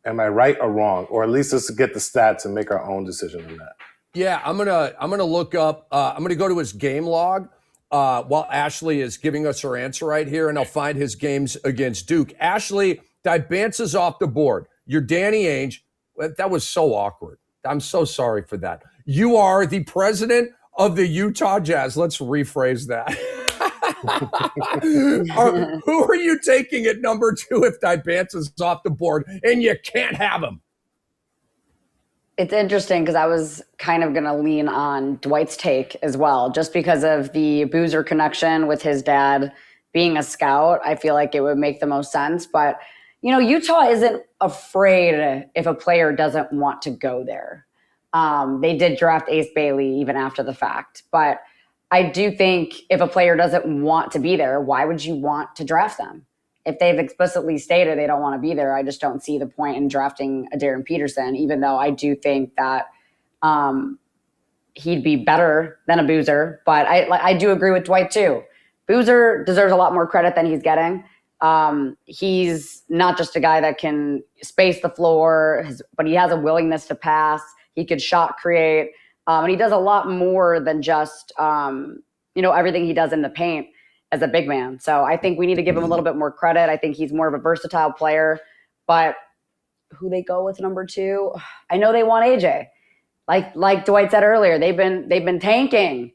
Am I right or wrong? Or at least let's get the stats and make our own decision on that.
Yeah, I'm gonna look up. I'm gonna go to his game log while Ashley is giving us her answer right here, and I'll find his games against Duke. Ashley, Dybance is off the board. You're Danny Ainge. That was so awkward. I'm so sorry for that. You are the president of the Utah Jazz. Let's rephrase that. Who are you taking at number 2 if Dybance is off the board and you can't have him?
It's interesting because I was kind of going to lean on Dwight's take as well, just because of the Boozer connection with his dad being a scout. I feel like it would make the most sense. But, Utah isn't afraid if a player doesn't want to go there. They did draft Ace Bailey even after the fact. But I do think if a player doesn't want to be there, why would you want to draft them? If they've explicitly stated they don't want to be there, I just don't see the point in drafting a Darren Peterson, even though I do think that he'd be better than a Boozer. But I do agree with Dwight, too. Boozer deserves a lot more credit than he's getting. He's not just a guy that can space the floor, but he has a willingness to pass. He could shot create. And he does a lot more than just, everything he does in the paint as a big man. So I think we need to give him a little bit more credit. I think he's more of a versatile player. But who they go with number 2, I know they want AJ. Like Dwight said earlier, they've been tanking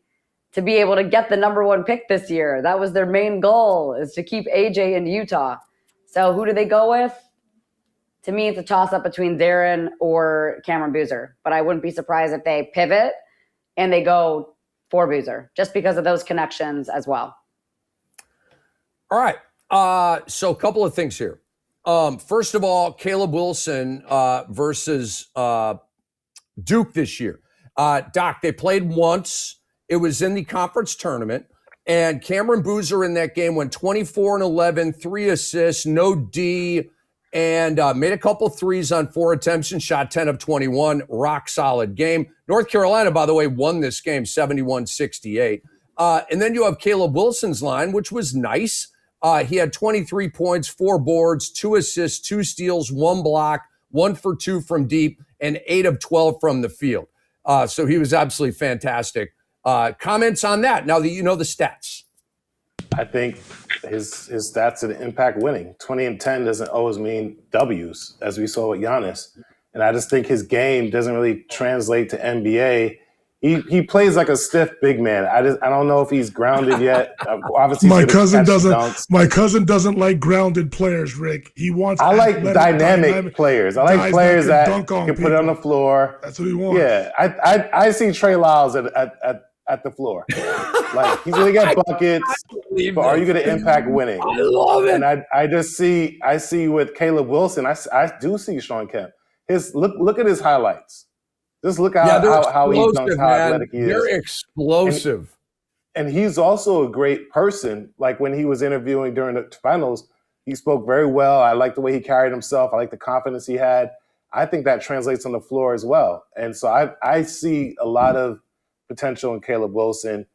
to be able to get the number 1 pick this year. That was their main goal, is to keep AJ in Utah. So who do they go with? To me, it's a toss-up between Darren or Cameron Boozer. But I wouldn't be surprised if they pivot and they go for Boozer, just because of those connections as well.
All right. So a couple of things here. First of all, Caleb Wilson versus Duke this year. Doc, they played once. It was in the conference tournament. And Cameron Boozer in that game went 24 and 11, 3 assists, no D, and made a couple threes on 4 attempts and shot 10 of 21. Rock solid game. North Carolina, by the way, won this game 71-68. And then you have Caleb Wilson's line, which was nice. He had 23 points, 4 boards, 2 assists, 2 steals, 1 block, 1 for 2 from deep, and 8 of 12 from the field. So he was absolutely fantastic. Comments on that, now that you know the stats?
I think his stats are impact winning. 20 and 10 doesn't always mean W's, as we saw with Giannis. And I just think his game doesn't really translate to NBA. He plays like a stiff big man. I don't know if he's grounded yet. Obviously,
my cousin doesn't like grounded players, Rick. He wants.
I like dynamic players. I like players that can put it on the floor.
That's what he wants.
Yeah, I see Trey Lyles at the floor. Like, he's gonna get buckets, but are you gonna impact winning?
I love it.
And I see with Caleb Wilson. I do see Sean Kemp. Look at his highlights. Just look at how he dunks, how athletic he is.
They're explosive.
And he's also a great person. Like, when he was interviewing during the finals, he spoke very well. I like the way he carried himself. I like the confidence he had. I think that translates on the floor as well. And so I see a lot of potential in Caleb Wilson.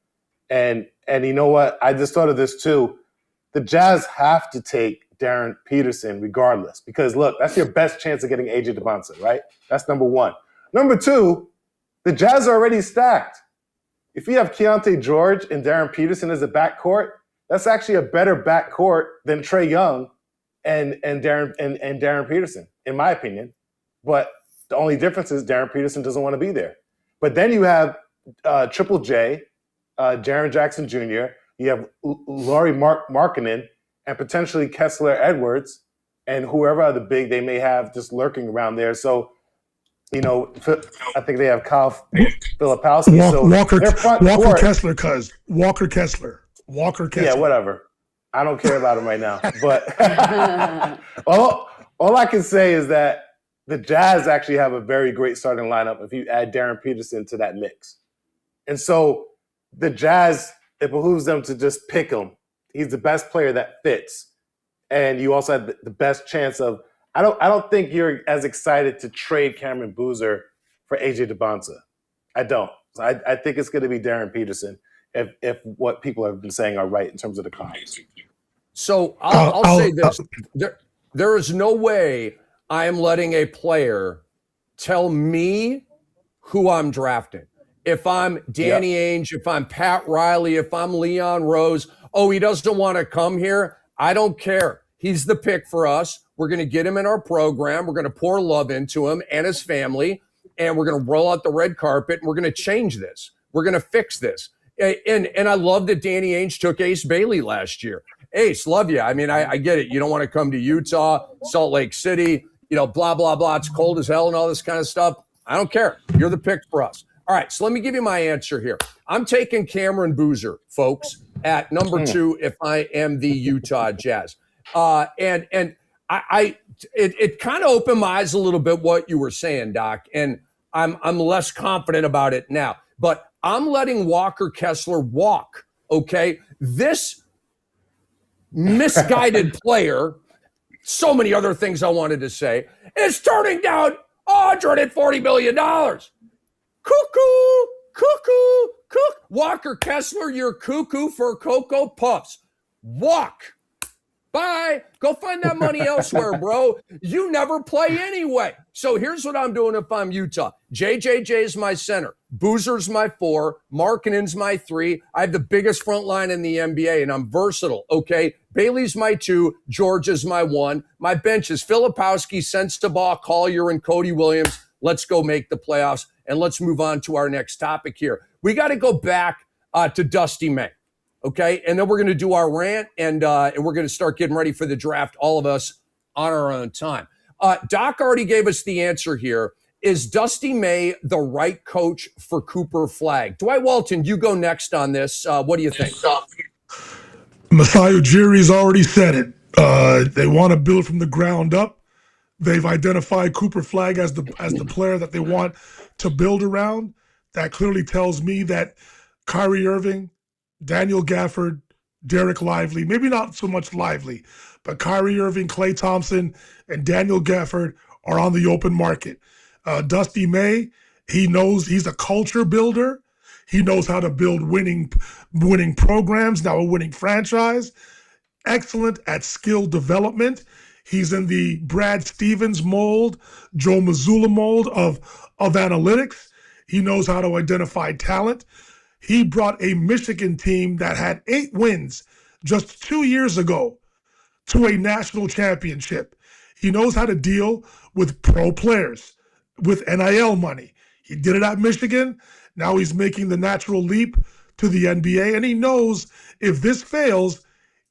And you know what? I just thought of this too. The Jazz have to take Darren Peterson regardless, because look, that's your best chance of getting AJ DeBonsa, right? That's number 1. Number 2, the Jazz are already stacked. If you have Keontae George and Darren Peterson as a backcourt, that's actually a better backcourt than Trae Young and Darren Peterson, in my opinion. But the only difference is Darren Peterson doesn't want to be there. But then you have Triple J, Jaren Jackson Jr., you have Lauri Markkanen, and potentially Kessler Edwards, and whoever other big they may have just lurking around there. So, you know, I think they have Kyle Filipowski.
Walker Kessler.
Yeah, whatever. I don't care about him right now. But all I can say is that the Jazz actually have a very great starting lineup if you add Darren Peterson to that mix. And so the Jazz, it behooves them to just pick him. He's the best player that fits. And you also have the best chance of – I don't think you're as excited to trade Cameron Boozer for AJ DeBonsa. I don't. So I think it's going to be Darren Peterson if what people have been saying are right in terms of the comps.
So I'll say this. There is no way I am letting a player tell me who I'm drafting. If I'm Danny Ainge, if I'm Pat Riley, if I'm Leon Rose, he doesn't want to come here. I don't care. He's the pick for us. We're going to get him in our program. We're going to pour love into him and his family, and we're going to roll out the red carpet, and we're going to change this. We're going to fix this. And I love that Danny Ainge took Ace Bailey last year. Ace, love you. I mean, I get it. You don't want to come to Utah, Salt Lake City, blah, blah, blah. It's cold as hell and all this kind of stuff. I don't care. You're the pick for us. All right, so let me give you my answer here. I'm taking Cameron Boozer, folks, at number 2 if I am the Utah Jazz. And it kind of opened my eyes a little bit what you were saying, Doc, and I'm less confident about it now. But I'm letting Walker Kessler walk, okay? This misguided player, so many other things I wanted to say, is turning down $140 million. Cuckoo. Walker Kessler, you're cuckoo for Cocoa Puffs. Walk. Bye. Go find that money elsewhere, bro. You never play anyway. So here's what I'm doing if I'm Utah. JJJ's my center. Boozer's my 4. Markkanen's my 3. I have the biggest front line in the NBA, and I'm versatile, okay? Bailey's my 2. George is my 1. My bench is Filipowski, Sensabaugh, Collier, and Cody Williams. Let's go make the playoffs, and let's move on to our next topic here. We got to go back to Dusty May. Okay, and then we're going to do our rant, and we're going to start getting ready for the draft, all of us on our own time. Doc already gave us the answer here. Is Dusty May the right coach for Cooper Flagg? Dwight Walton, you go next on this. What do you think?
Masai Ujiri's already said it. They want to build from the ground up. They've identified Cooper Flagg as the player that they want to build around. That clearly tells me that Kyrie Irving, Daniel Gafford, Derek Lively, maybe not so much Lively, but Kyrie Irving, Klay Thompson, and Daniel Gafford are on the open market. Dusty May, he knows he's a culture builder. He knows how to build winning programs, now a winning franchise. Excellent at skill development. He's in the Brad Stevens mold, Joe Mazzulla mold of analytics. He knows how to identify talent. He brought a Michigan team that had 8 wins just 2 years ago to a national championship. He knows how to deal with pro players, with NIL money. He did it at Michigan. Now he's making the natural leap to the NBA, and he knows if this fails,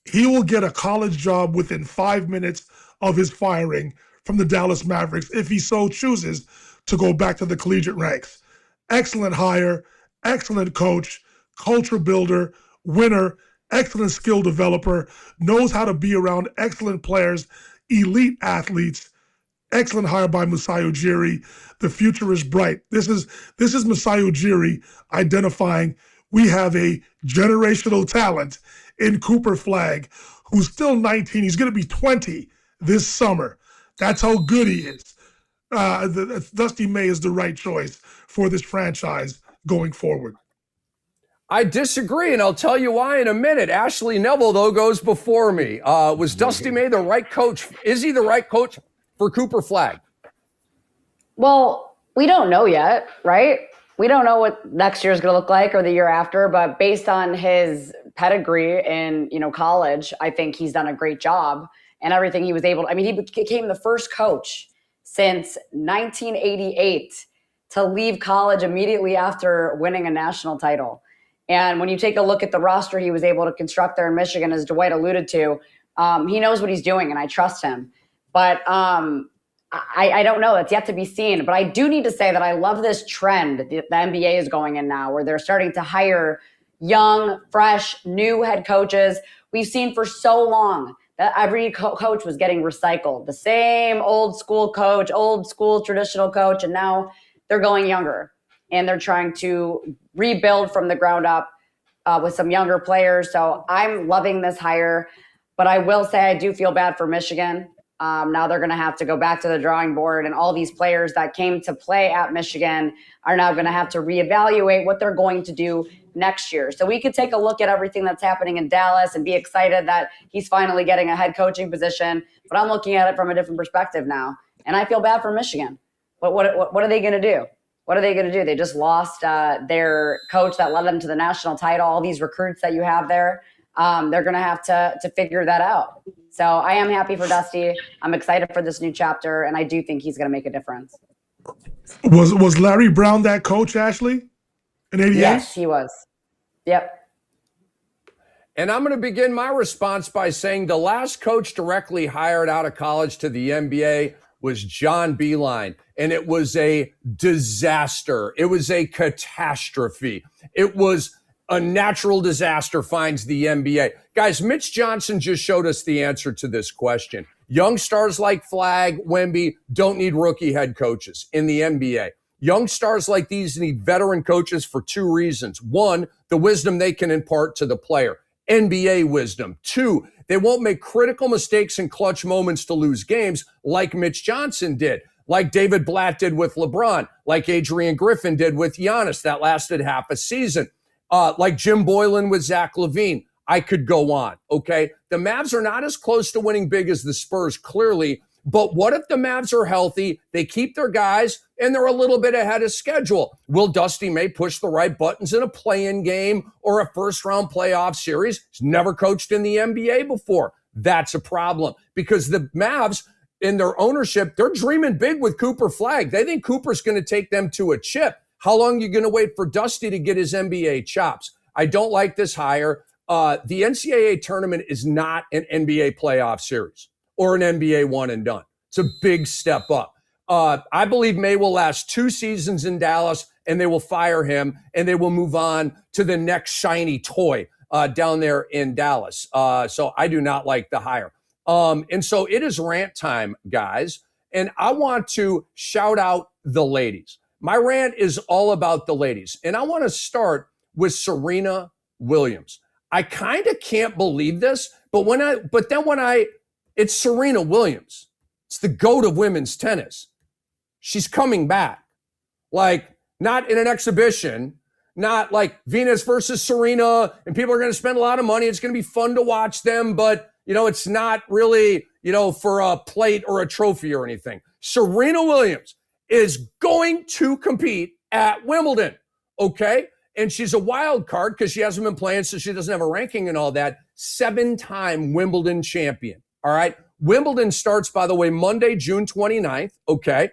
he will get a college job within 5 minutes of his firing from the Dallas Mavericks if he so chooses to go back to the collegiate ranks. Excellent hire, excellent coach, culture builder, winner, excellent skill developer, knows how to be around excellent players, elite athletes. Excellent hire by Masai Ujiri. The future is bright. This is Masai Ujiri identifying we have a generational talent in Cooper Flagg, who's still 19. He's going to be 20 this summer. That's how good he is. Dusty May is the right choice for this franchise going forward.
I disagree, and I'll tell you why in a minute. Ashley Neville, though, goes before me. Was Dusty May the right coach? Is he the right coach for Cooper Flagg?
Well, we don't know yet, right? We don't know what next year is going to look like or the year after, but based on his pedigree in, college, I think he's done a great job and everything he was able to. I mean, he became the first coach since 1988 to leave college immediately after winning a national title. And when you take a look at the roster he was able to construct there in Michigan, as Dwight alluded to, he knows what he's doing, and I trust him. But I don't know. That's yet to be seen. But I do need to say that I love this trend the NBA is going in now, where they're starting to hire young, fresh, new head coaches. We've seen for so long that every coach was getting recycled. The same old school coach, old school traditional coach, and now they're going younger. And they're trying to rebuild from the ground up with some younger players. So I'm loving this hire. But I will say I do feel bad for Michigan. Now they're going to have to go back to the drawing board, and all these players that came to play at Michigan are now going to have to reevaluate what they're going to do next year. So we could take a look at everything that's happening in Dallas and be excited that he's finally getting a head coaching position. But I'm looking at it from a different perspective now, and I feel bad for Michigan. But what are they going to do? What are they going to do? They just lost their coach that led them to the national title. All these recruits that you have there, they're going to have to figure that out. So I am happy for Dusty. I'm excited for this new chapter, and I do think he's going to make a difference.
Was Larry Brown that coach, Ashley, in '88?
Yes, he was. Yep.
And I'm going to begin my response by saying the last coach directly hired out of college to the NBA was John Beilein, and it was a disaster. It was a catastrophe. It was a natural disaster finds the NBA. Guys, Mitch Johnson just showed us the answer to this question. Young stars like Flagg, Wemby don't need rookie head coaches in the NBA. Young stars like these need veteran coaches for 2 reasons. 1, the wisdom they can impart to the player. NBA wisdom. 2, they won't make critical mistakes in clutch moments to lose games like Mitch Johnson did, like David Blatt did with LeBron, like Adrian Griffin did with Giannis that lasted half a season. Like Jim Boylan with Zach LaVine. I could go on, okay? The Mavs are not as close to winning big as the Spurs, clearly, but what if the Mavs are healthy, they keep their guys, and they're a little bit ahead of schedule? Will Dusty May push the right buttons in a play-in game or a first-round playoff series? He's never coached in the NBA before. That's a problem because the Mavs, in their ownership, they're dreaming big with Cooper Flagg. They think Cooper's going to take them to a chip. How long are you going to wait for Dusty to get his NBA chops? I don't like this hire. The NCAA tournament is not an NBA playoff series or an NBA one and done. It's a big step up. I believe May will last 2 seasons in Dallas, and they will fire him, and they will move on to the next shiny toy down there in Dallas. So I do not like the hire. And so it is rant time, guys. And I want to shout out the ladies. My rant is all about the ladies. And I want to start with Serena Williams. I kind of can't believe this, but it's Serena Williams. It's the GOAT of women's tennis. She's coming back. Like, not in an exhibition, not like Venus versus Serena, and people are going to spend a lot of money. It's going to be fun to watch them, but, it's not really, for a plate or a trophy or anything. Serena Williams is going to compete at Wimbledon, okay? And she's a wild card because she hasn't been playing, so she doesn't have a ranking and all that. 7-time Wimbledon champion, all right? Wimbledon starts, by the way, Monday, June 29th, okay?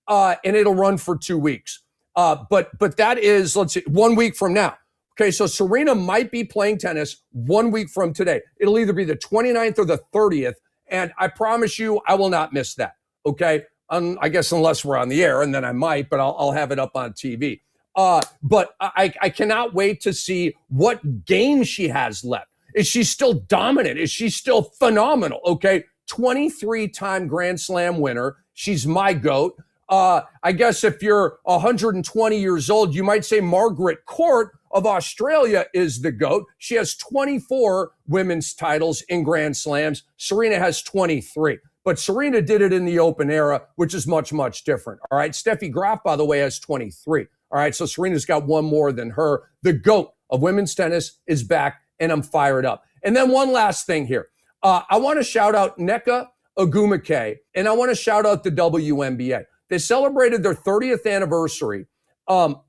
And it'll run for 2 weeks. But that is, let's see, 1 week from now. Okay, so Serena might be playing tennis 1 week from today. It'll either be the 29th or the 30th, and I promise you I will not miss that, okay? I guess unless we're on the air, and then I might, but I'll have it up on TV. But I cannot wait to see what game she has left. Is she still dominant? Is she still phenomenal? Okay, 23-time Grand Slam winner. She's my GOAT. I guess if you're 120 years old, you might say Margaret Court of Australia is the GOAT. She has 24 women's titles in Grand Slams. Serena has 23. But Serena did it in the Open era, which is much, much different. All right. Steffi Graf, by the way, has 23. All right. So Serena's got one more than her. The GOAT of women's tennis is back, and I'm fired up. And then one last thing here. I want to shout out Nneka Ogwumike, and I want to shout out the WNBA. They celebrated their 30th anniversary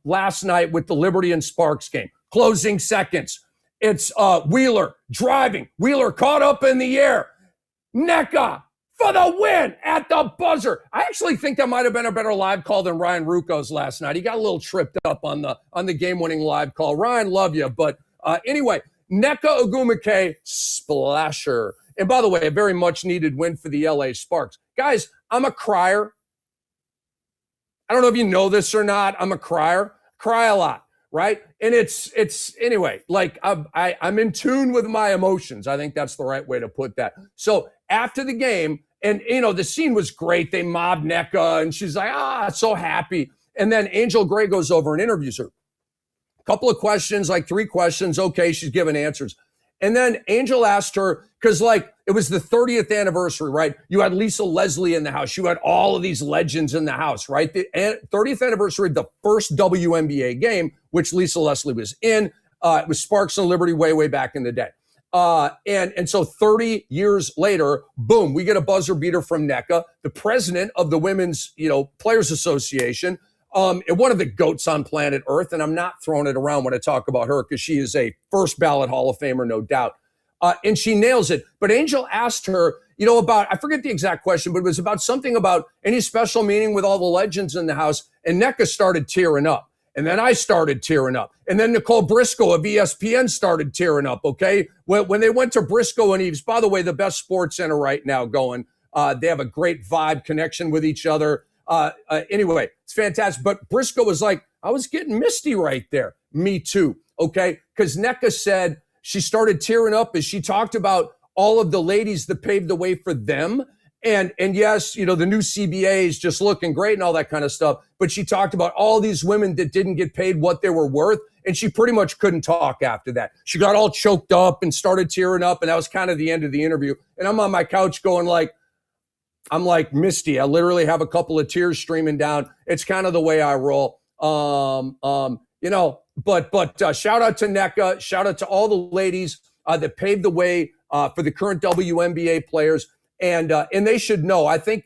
last night with the Liberty and Sparks game. Closing seconds. It's Wheeler driving. Wheeler caught up in the air. Nneka for the win at the buzzer. I actually think that might have been a better live call than Ryan Rucco's last night. He got a little tripped up on the game-winning live call. Ryan, love you. But anyway, Nneka Ogwumike, splasher. And by the way, a very much-needed win for the LA Sparks. Guys, I'm a crier. I don't know if you know this or not. I'm a crier. Cry a lot, right? And it's anyway, like I'm in tune with my emotions. I think that's the right way to put that. So after the game, and the scene was great. They mobbed Nneka, and she's like, so happy. And then Angel Gray goes over and interviews her. A couple of questions, like 3 questions. Okay, she's giving answers. And then Angel asked her, because it was the 30th anniversary, right? You had Lisa Leslie in the house. You had all of these legends in the house, right? The 30th anniversary of the first WNBA game, which Lisa Leslie was in. It was Sparks and Liberty way back in the day. And so 30 years later, boom, we get a buzzer beater from Nneka, the president of the Women's, Players Association, and one of the GOATs on planet Earth. And I'm not throwing it around when I talk about her because she is a first ballot Hall of Famer, no doubt. And she nails it. But Angel asked her, about, I forget the exact question, but it was about something about any special meaning with all the legends in the house. And Nneka started tearing up. And then I started tearing up. And then Nicole Briscoe of ESPN started tearing up, okay? When they went to Briscoe and Eves, by the way, the best sports center right now going. They have a great vibe, connection with each other. Anyway, it's fantastic. But Briscoe was like, I was getting misty right there. Me too, okay? Because Nneka said she started tearing up as she talked about all of the ladies that paved the way for them. And yes, the new CBA is just looking great and all that kind of stuff. But she talked about all these women that didn't get paid what they were worth. And she pretty much couldn't talk after that. She got all choked up and started tearing up. And that was kind of the end of the interview. And I'm on my couch going I'm like Misty. I literally have a couple of tears streaming down. It's kind of the way I roll. But shout out to Nneka. Shout out to all the ladies that paved the way for the current WNBA players. And they should know. I think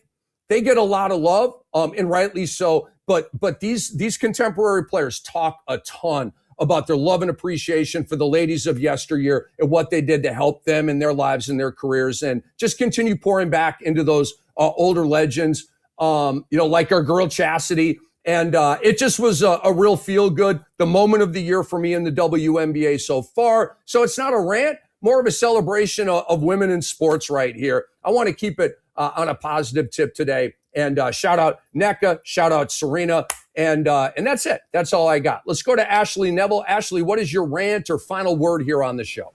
they get a lot of love, and rightly so. But these contemporary players talk a ton about their love and appreciation for the ladies of yesteryear and what they did to help them in their lives and their careers, and just continue pouring back into those older legends, like our girl Chastity And it just was a real feel good, the moment of the year for me in the WNBA so far. So it's not a rant, more of a celebration of women in sports right here. I want to keep it on a positive tip today. And shout out Nneka, shout out Serena. And that's it. That's all I got. Let's go to Ashley Neville. Ashley, what is your rant or final word here on the show?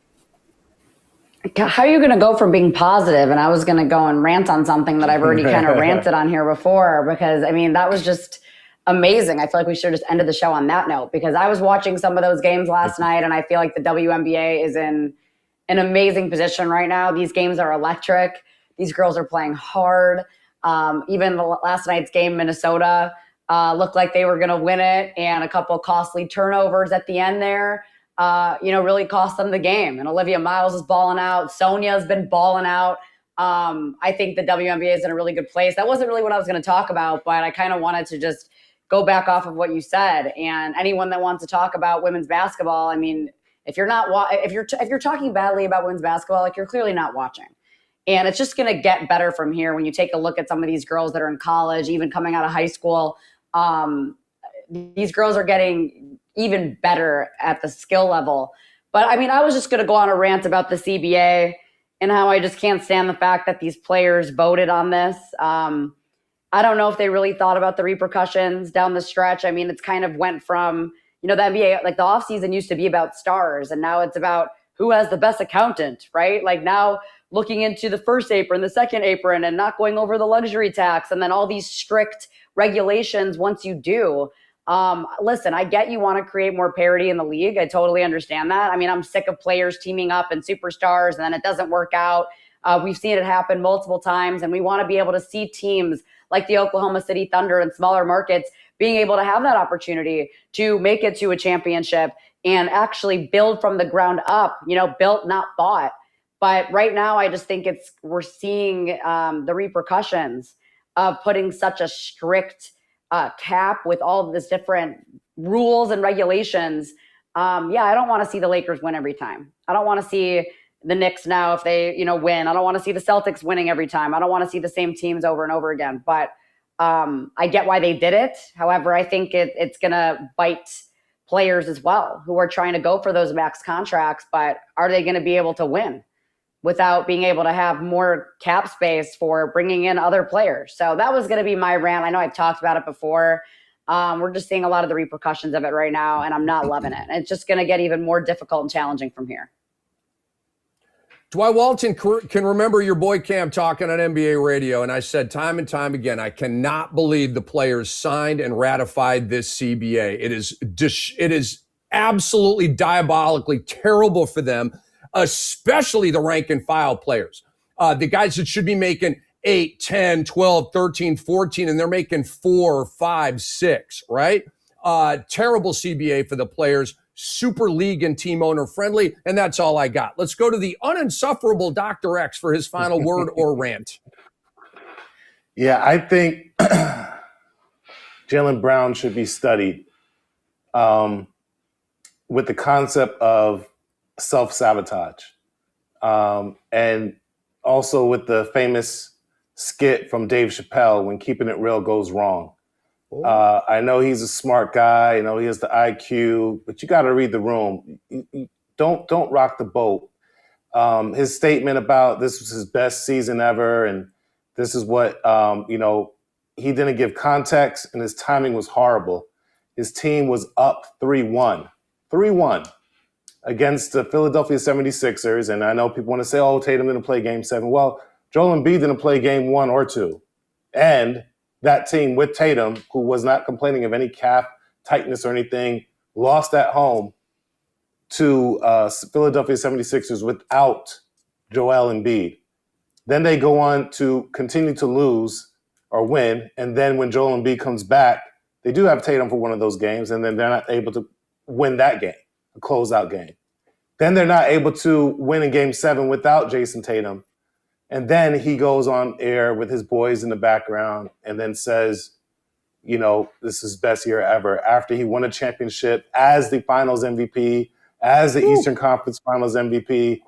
How are you going to go from being positive? And I was going to go and rant on something that I've already kind of ranted on here before, because I mean, that was just amazing. I feel like we should have just ended the show on that note, because I was watching some of those games last night, and I feel like the WNBA is in an amazing position right now. These games are electric. These girls are playing hard. Even last night's game, Minnesota looked like they were going to win it, and a couple costly turnovers at the end there, really cost them the game. And Olivia Miles is balling out. Sonia's been balling out. I think the WNBA is in a really good place. That wasn't really what I was going to talk about, but I kind of wanted to just go back off of what you said. And anyone that wants to talk about women's basketball, I mean, if you're talking badly about women's basketball, like, you're clearly not watching. And it's just going to get better from here when you take a look at some of these girls that are in college, even coming out of high school. These girls are getting even better at the skill level. But I mean, I was just going to go on a rant about the CBA and how I just can't stand the fact that these players voted on this. I don't know if they really thought about the repercussions down the stretch. I mean, it's kind of went from, the NBA, like, the offseason used to be about stars, and now it's about who has the best accountant, right? Like, now looking into the first apron, the second apron, and not going over the luxury tax, and then all these strict regulations once you do. Listen, I get you want to create more parity in the league. I totally understand that. I mean, I'm sick of players teaming up and superstars, and then it doesn't work out. We've seen it happen multiple times, and we want to be able to see teams like the Oklahoma City Thunder and smaller markets being able to have that opportunity to make it to a championship and actually build from the ground up, built, not bought. But right now, I just think we're seeing the repercussions of putting such a strict cap with all of this different rules and regulations. I don't want to see the Lakers win every time. I don't want to see the Knicks now if they, win. I don't want to see the Celtics winning every time. I don't want to see the same teams over and over again. But I get why they did it. However, I think it's going to bite players as well who are trying to go for those max contracts. But are they going to be able to win without being able to have more cap space for bringing in other players? So that was going to be my rant. I know I've talked about it before. We're just seeing a lot of the repercussions of it right now, and I'm not loving it. It's just going to get even more difficult and challenging from here.
Dwight Walton can remember your boy Cam talking on NBA radio, and I said time and time again, I cannot believe the players signed and ratified this CBA. It is absolutely diabolically terrible for them, especially the rank and file players. The guys that should be making 8, 10, 12, 13, 14, and they're making 4, 5, 6, right? Terrible CBA for the players. Super league and team owner friendly. And that's all I got. Let's go to the uninsufferable Dr. X for his final word or rant.
Yeah, I think Jaylen Brown should be studied with the concept of self-sabotage. And also with the famous skit from Dave Chappelle, when keeping it real goes wrong. I know he's a smart guy. I know he has the IQ, but you got to read the room. Don't rock the boat. His statement about this was his best season ever, and this is what he didn't give context, and his timing was horrible. His team was up 3-1 against the Philadelphia 76ers, and I know people want to say, "Oh, Tatum didn't play Game 7." Well, Joel Embiid didn't play Game 1 or 2, and that team with Tatum, who was not complaining of any calf tightness or anything, lost at home to Philadelphia 76ers without Joel Embiid. Then they go on to continue to lose or win. And then when Joel Embiid comes back, they do have Tatum for one of those games, and then they're not able to win that game, a closeout game. Then they're not able to win in Game 7 without Jason Tatum. And then he goes on air with his boys in the background and then says, this is his best year ever, after he won a championship as the Finals MVP, as the Eastern Conference Finals MVP.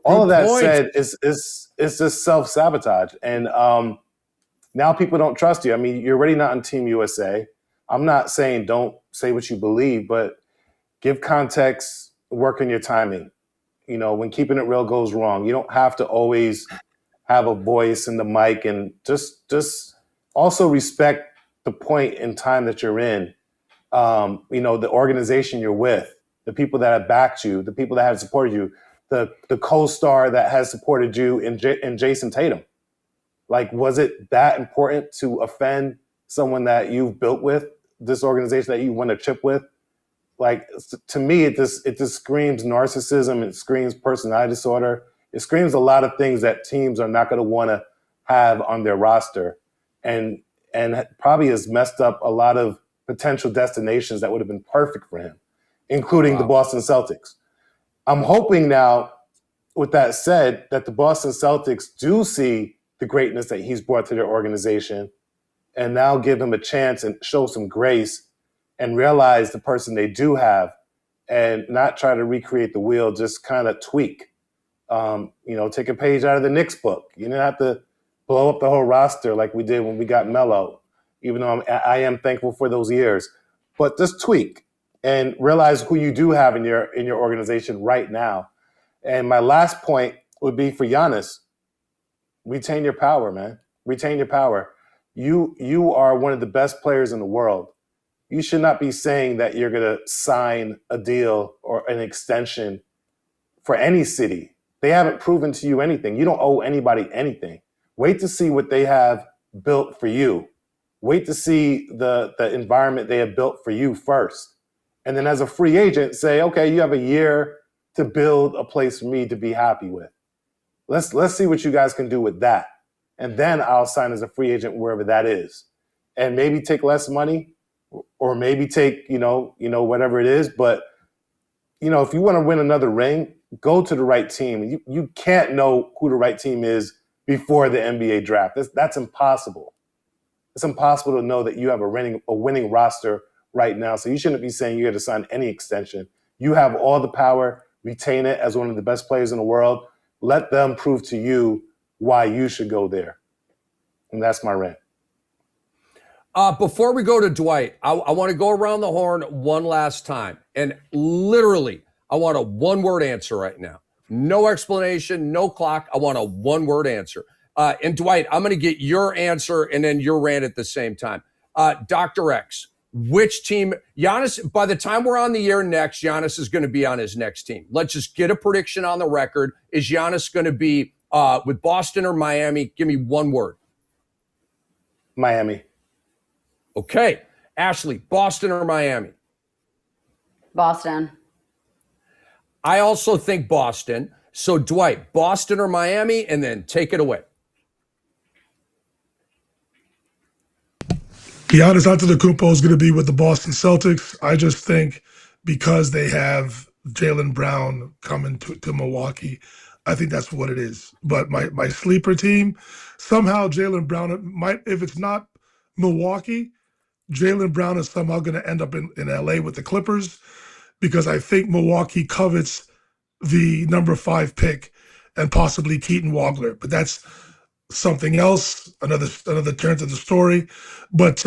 All of that said, it's just self-sabotage. And now people don't trust you. I mean, you're already not on Team USA. I'm not saying don't say what you believe, but give context, work on your timing. You know, when keeping it real goes wrong, you don't have to always have a voice in the mic, and just also respect the point in time that you're in. You know, the organization you're with, the people that have backed you, the people that have supported you, the co-star that has supported you in Jason Tatum. Like, was it that important to offend someone that you've built with, this organization that you won a chip with? Like, to me, it just screams narcissism. It screams personality disorder. It screams a lot of things that teams are not going to want to have on their roster, and probably has messed up a lot of potential destinations that would have been perfect for him, including the Boston Celtics. I'm hoping now, with that said, that the Boston Celtics do see the greatness that he's brought to their organization and now give him a chance and show some grace and realize the person they do have and not try to recreate the wheel, just kind of tweak. You know, take a page out of the Knicks book. You don't have to blow up the whole roster like we did when we got Melo, even though I am thankful for those years. But just tweak and realize who you do have in your organization right now. And my last point would be for Giannis. Retain your power, man. Retain your power. You are one of the best players in the world. You should not be saying that you're going to sign a deal or an extension for any city. They haven't proven to you anything. You don't owe anybody anything. Wait to see what they have built for you. Wait to see the environment they have built for you first. And then as a free agent, say, okay, you have a year to build a place for me to be happy with. Let's see what you guys can do with that. And then I'll sign as a free agent wherever that is. And maybe take less money, or maybe take, you know, whatever it is. But, you know, if you want to win another ring, go to the right team. You can't know who the right team is before the NBA draft. That's impossible. It's impossible to know that you have a winning roster right now. So you shouldn't be saying you got to sign any extension. You have all the power. Retain it as one of the best players in the world. Let them prove to you why you should go there. And that's my rant.
Before we go to Dwight, I want to go around the horn one last time. And literally, I want a one-word answer right now. No explanation, no clock. I want a one-word answer. And Dwight, I'm going to get your answer and then your rant at the same time. Dr. X, which team? Giannis, by the time we're on the air next, Giannis is going to be on his next team. Let's just get a prediction on the record. Is Giannis going to be with Boston or Miami? Give me one word.
Miami.
Okay. Ashley, Boston or Miami?
Boston.
I also think Boston. So Dwight, Boston or Miami, and then take it away.
Giannis Antetokounmpo is going to be with the Boston Celtics. I just think because they have Jaylen Brown coming to Milwaukee, I think that's what it is. But my sleeper team, somehow Jaylen Brown might, if it's not Milwaukee, Jaylen Brown is somehow going to end up in LA with the Clippers, because I think Milwaukee covets the number 5 pick and possibly Keaton Wagler. But that's something else, another turn to the story. But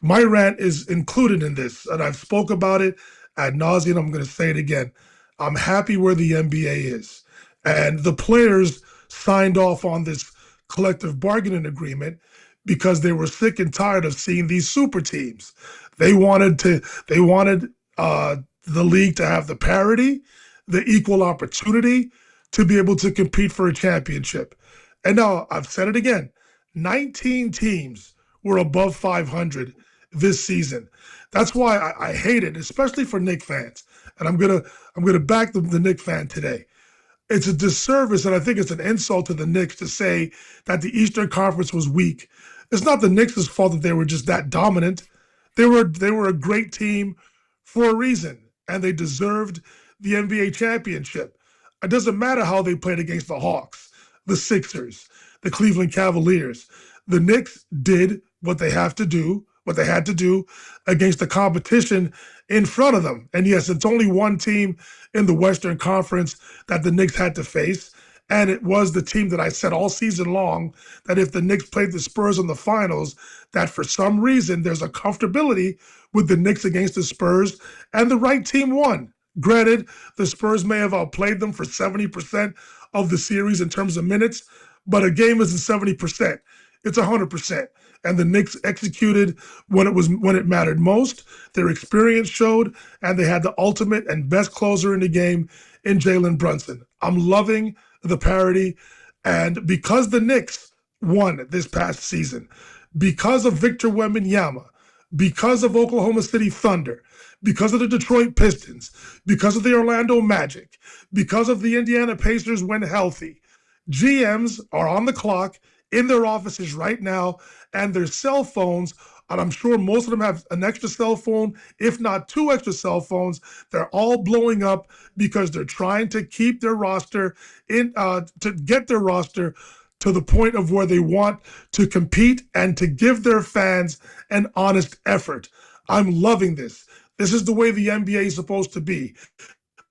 my rant is included in this, and I've spoke about it ad nauseum. I'm going to say it again. I'm happy where the NBA is. And the players signed off on this collective bargaining agreement because they were sick and tired of seeing these super teams. They wanted the league to have the parity, the equal opportunity to be able to compete for a championship. And now I've said it again, 19 teams were above 500 this season. That's why I hate it, especially for Knicks fans. And I'm gonna back the Knicks fan today. It's a disservice, and I think it's an insult to the Knicks to say that the Eastern Conference was weak. It's not the Knicks' fault that they were just that dominant. They were a great team for a reason, and they deserved the NBA championship. It doesn't matter how they played against the Hawks, the Sixers, the Cleveland Cavaliers. The Knicks did what they had to do against the competition in front of them. And yes, it's only one team in the Western Conference that the Knicks had to face, And it was the team that I said all season long that if the Knicks played the Spurs in the finals, that for some reason there's a comfortability with the Knicks against the Spurs, and the right team won. Granted, the Spurs may have outplayed them for 70% of the series in terms of minutes, but a game isn't 70%. It's 100%. And the Knicks executed when it mattered most. Their experience showed, and they had the ultimate and best closer in the game in Jaylen Brunson. I'm loving the parity. And because the Knicks won this past season, because of Victor Wembanyama, because of Oklahoma City Thunder, because of the Detroit Pistons, because of the Orlando Magic, because of the Indiana Pacers when healthy, GMs are on the clock in their offices right now, and their cell phones, and I'm sure most of them have an extra cell phone, if not two extra cell phones. They're all blowing up because they're trying to keep their roster to get their roster to the point of where they want to compete and to give their fans an honest effort. I'm loving this. This is the way the NBA is supposed to be.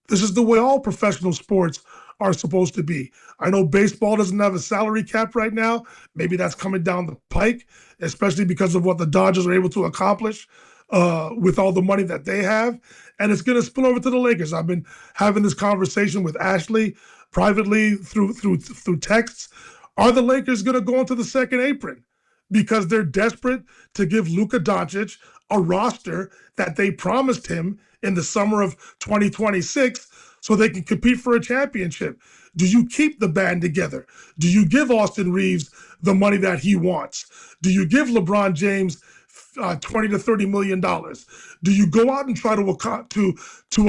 This is the way all professional sports are supposed to be. I know baseball doesn't have a salary cap right now. Maybe that's coming down the pike, especially because of what the Dodgers are able to accomplish with all the money that they have. And it's going to spill over to the Lakers. I've been having this conversation with Ashley privately through texts. Are the Lakers going to go into the second apron? Because they're desperate to give Luka Doncic a roster that they promised him in the summer of 2026 so they can compete for a championship. Do you keep the band together? Do you give Austin Reeves the money that he wants? Do you give LeBron James $20 to $30 million? Do you go out and try to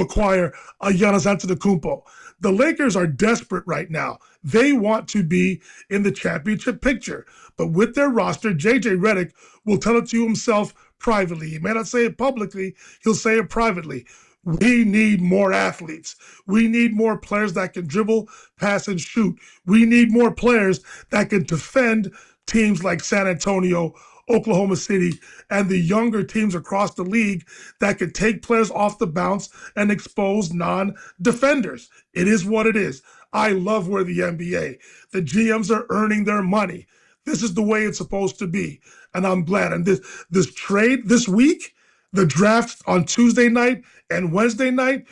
acquire a Giannis Antetokounmpo? The Lakers are desperate right now. They want to be in the championship picture. But with their roster, JJ Redick will tell it to you himself privately. He may not say it publicly. He'll say it privately. We need more athletes. We need more players that can dribble, pass, and shoot. We need more players that can defend teams like San Antonio, Oklahoma City, and the younger teams across the league that could take players off the bounce and expose non-defenders. It is what it is. I love where the NBA, the GMs are earning their money. This is the way it's supposed to be. And I'm glad. And this trade this week, the draft on Tuesday night and Wednesday night,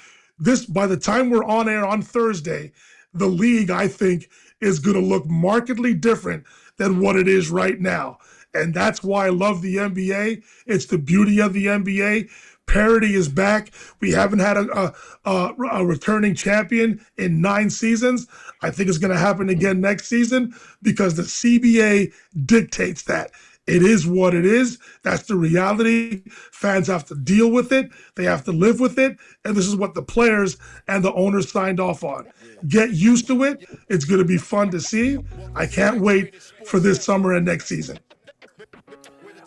by the time we're on air on Thursday, the league, I think, is going to look markedly different than what it is right now. And that's why I love the NBA. It's the beauty of the NBA. Parity is back. We haven't had a returning champion in 9 seasons. I think it's going to happen again next season because the CBA dictates that. It is what it is. That's the reality. Fans have to deal with it. They have to live with it. And this is what the players and the owners signed off on. Get used to it. It's going to be fun to see. I can't wait for this summer and next season.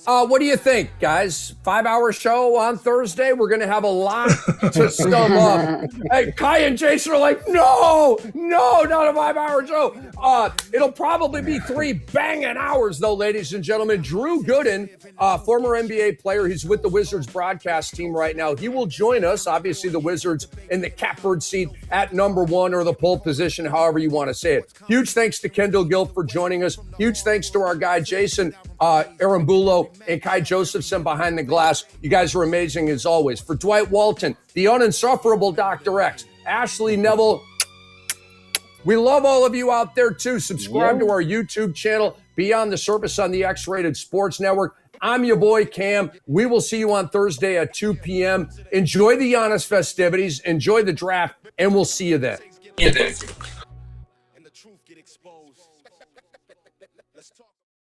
What do you think, guys? 5-hour show on Thursday. We're going to have a lot to stum up. Hey, Kai and Jason are like, no, not a 5-hour show. It'll probably be 3 banging hours, though, ladies and gentlemen. Drew Gooden, former NBA player, he's with the Wizards broadcast team right now. He will join us. Obviously, the Wizards in the catbird seat at number 1 or the pole position, however you want to say it. Huge thanks to Kendall Gilt for joining us. Huge thanks to our guy, Jason Arambulo and Kai Josephson behind the glass. You guys are amazing as always. For Dwight Walton, the uninsufferable Dr. X, Ashley Neville, we love all of you out there too. Subscribe to our YouTube channel, Beyond the Surface on the X-Rated Sports Network. I'm your boy Cam. We will see you on Thursday at 2 p.m. Enjoy the Giannis festivities, enjoy the draft, and we'll see you then.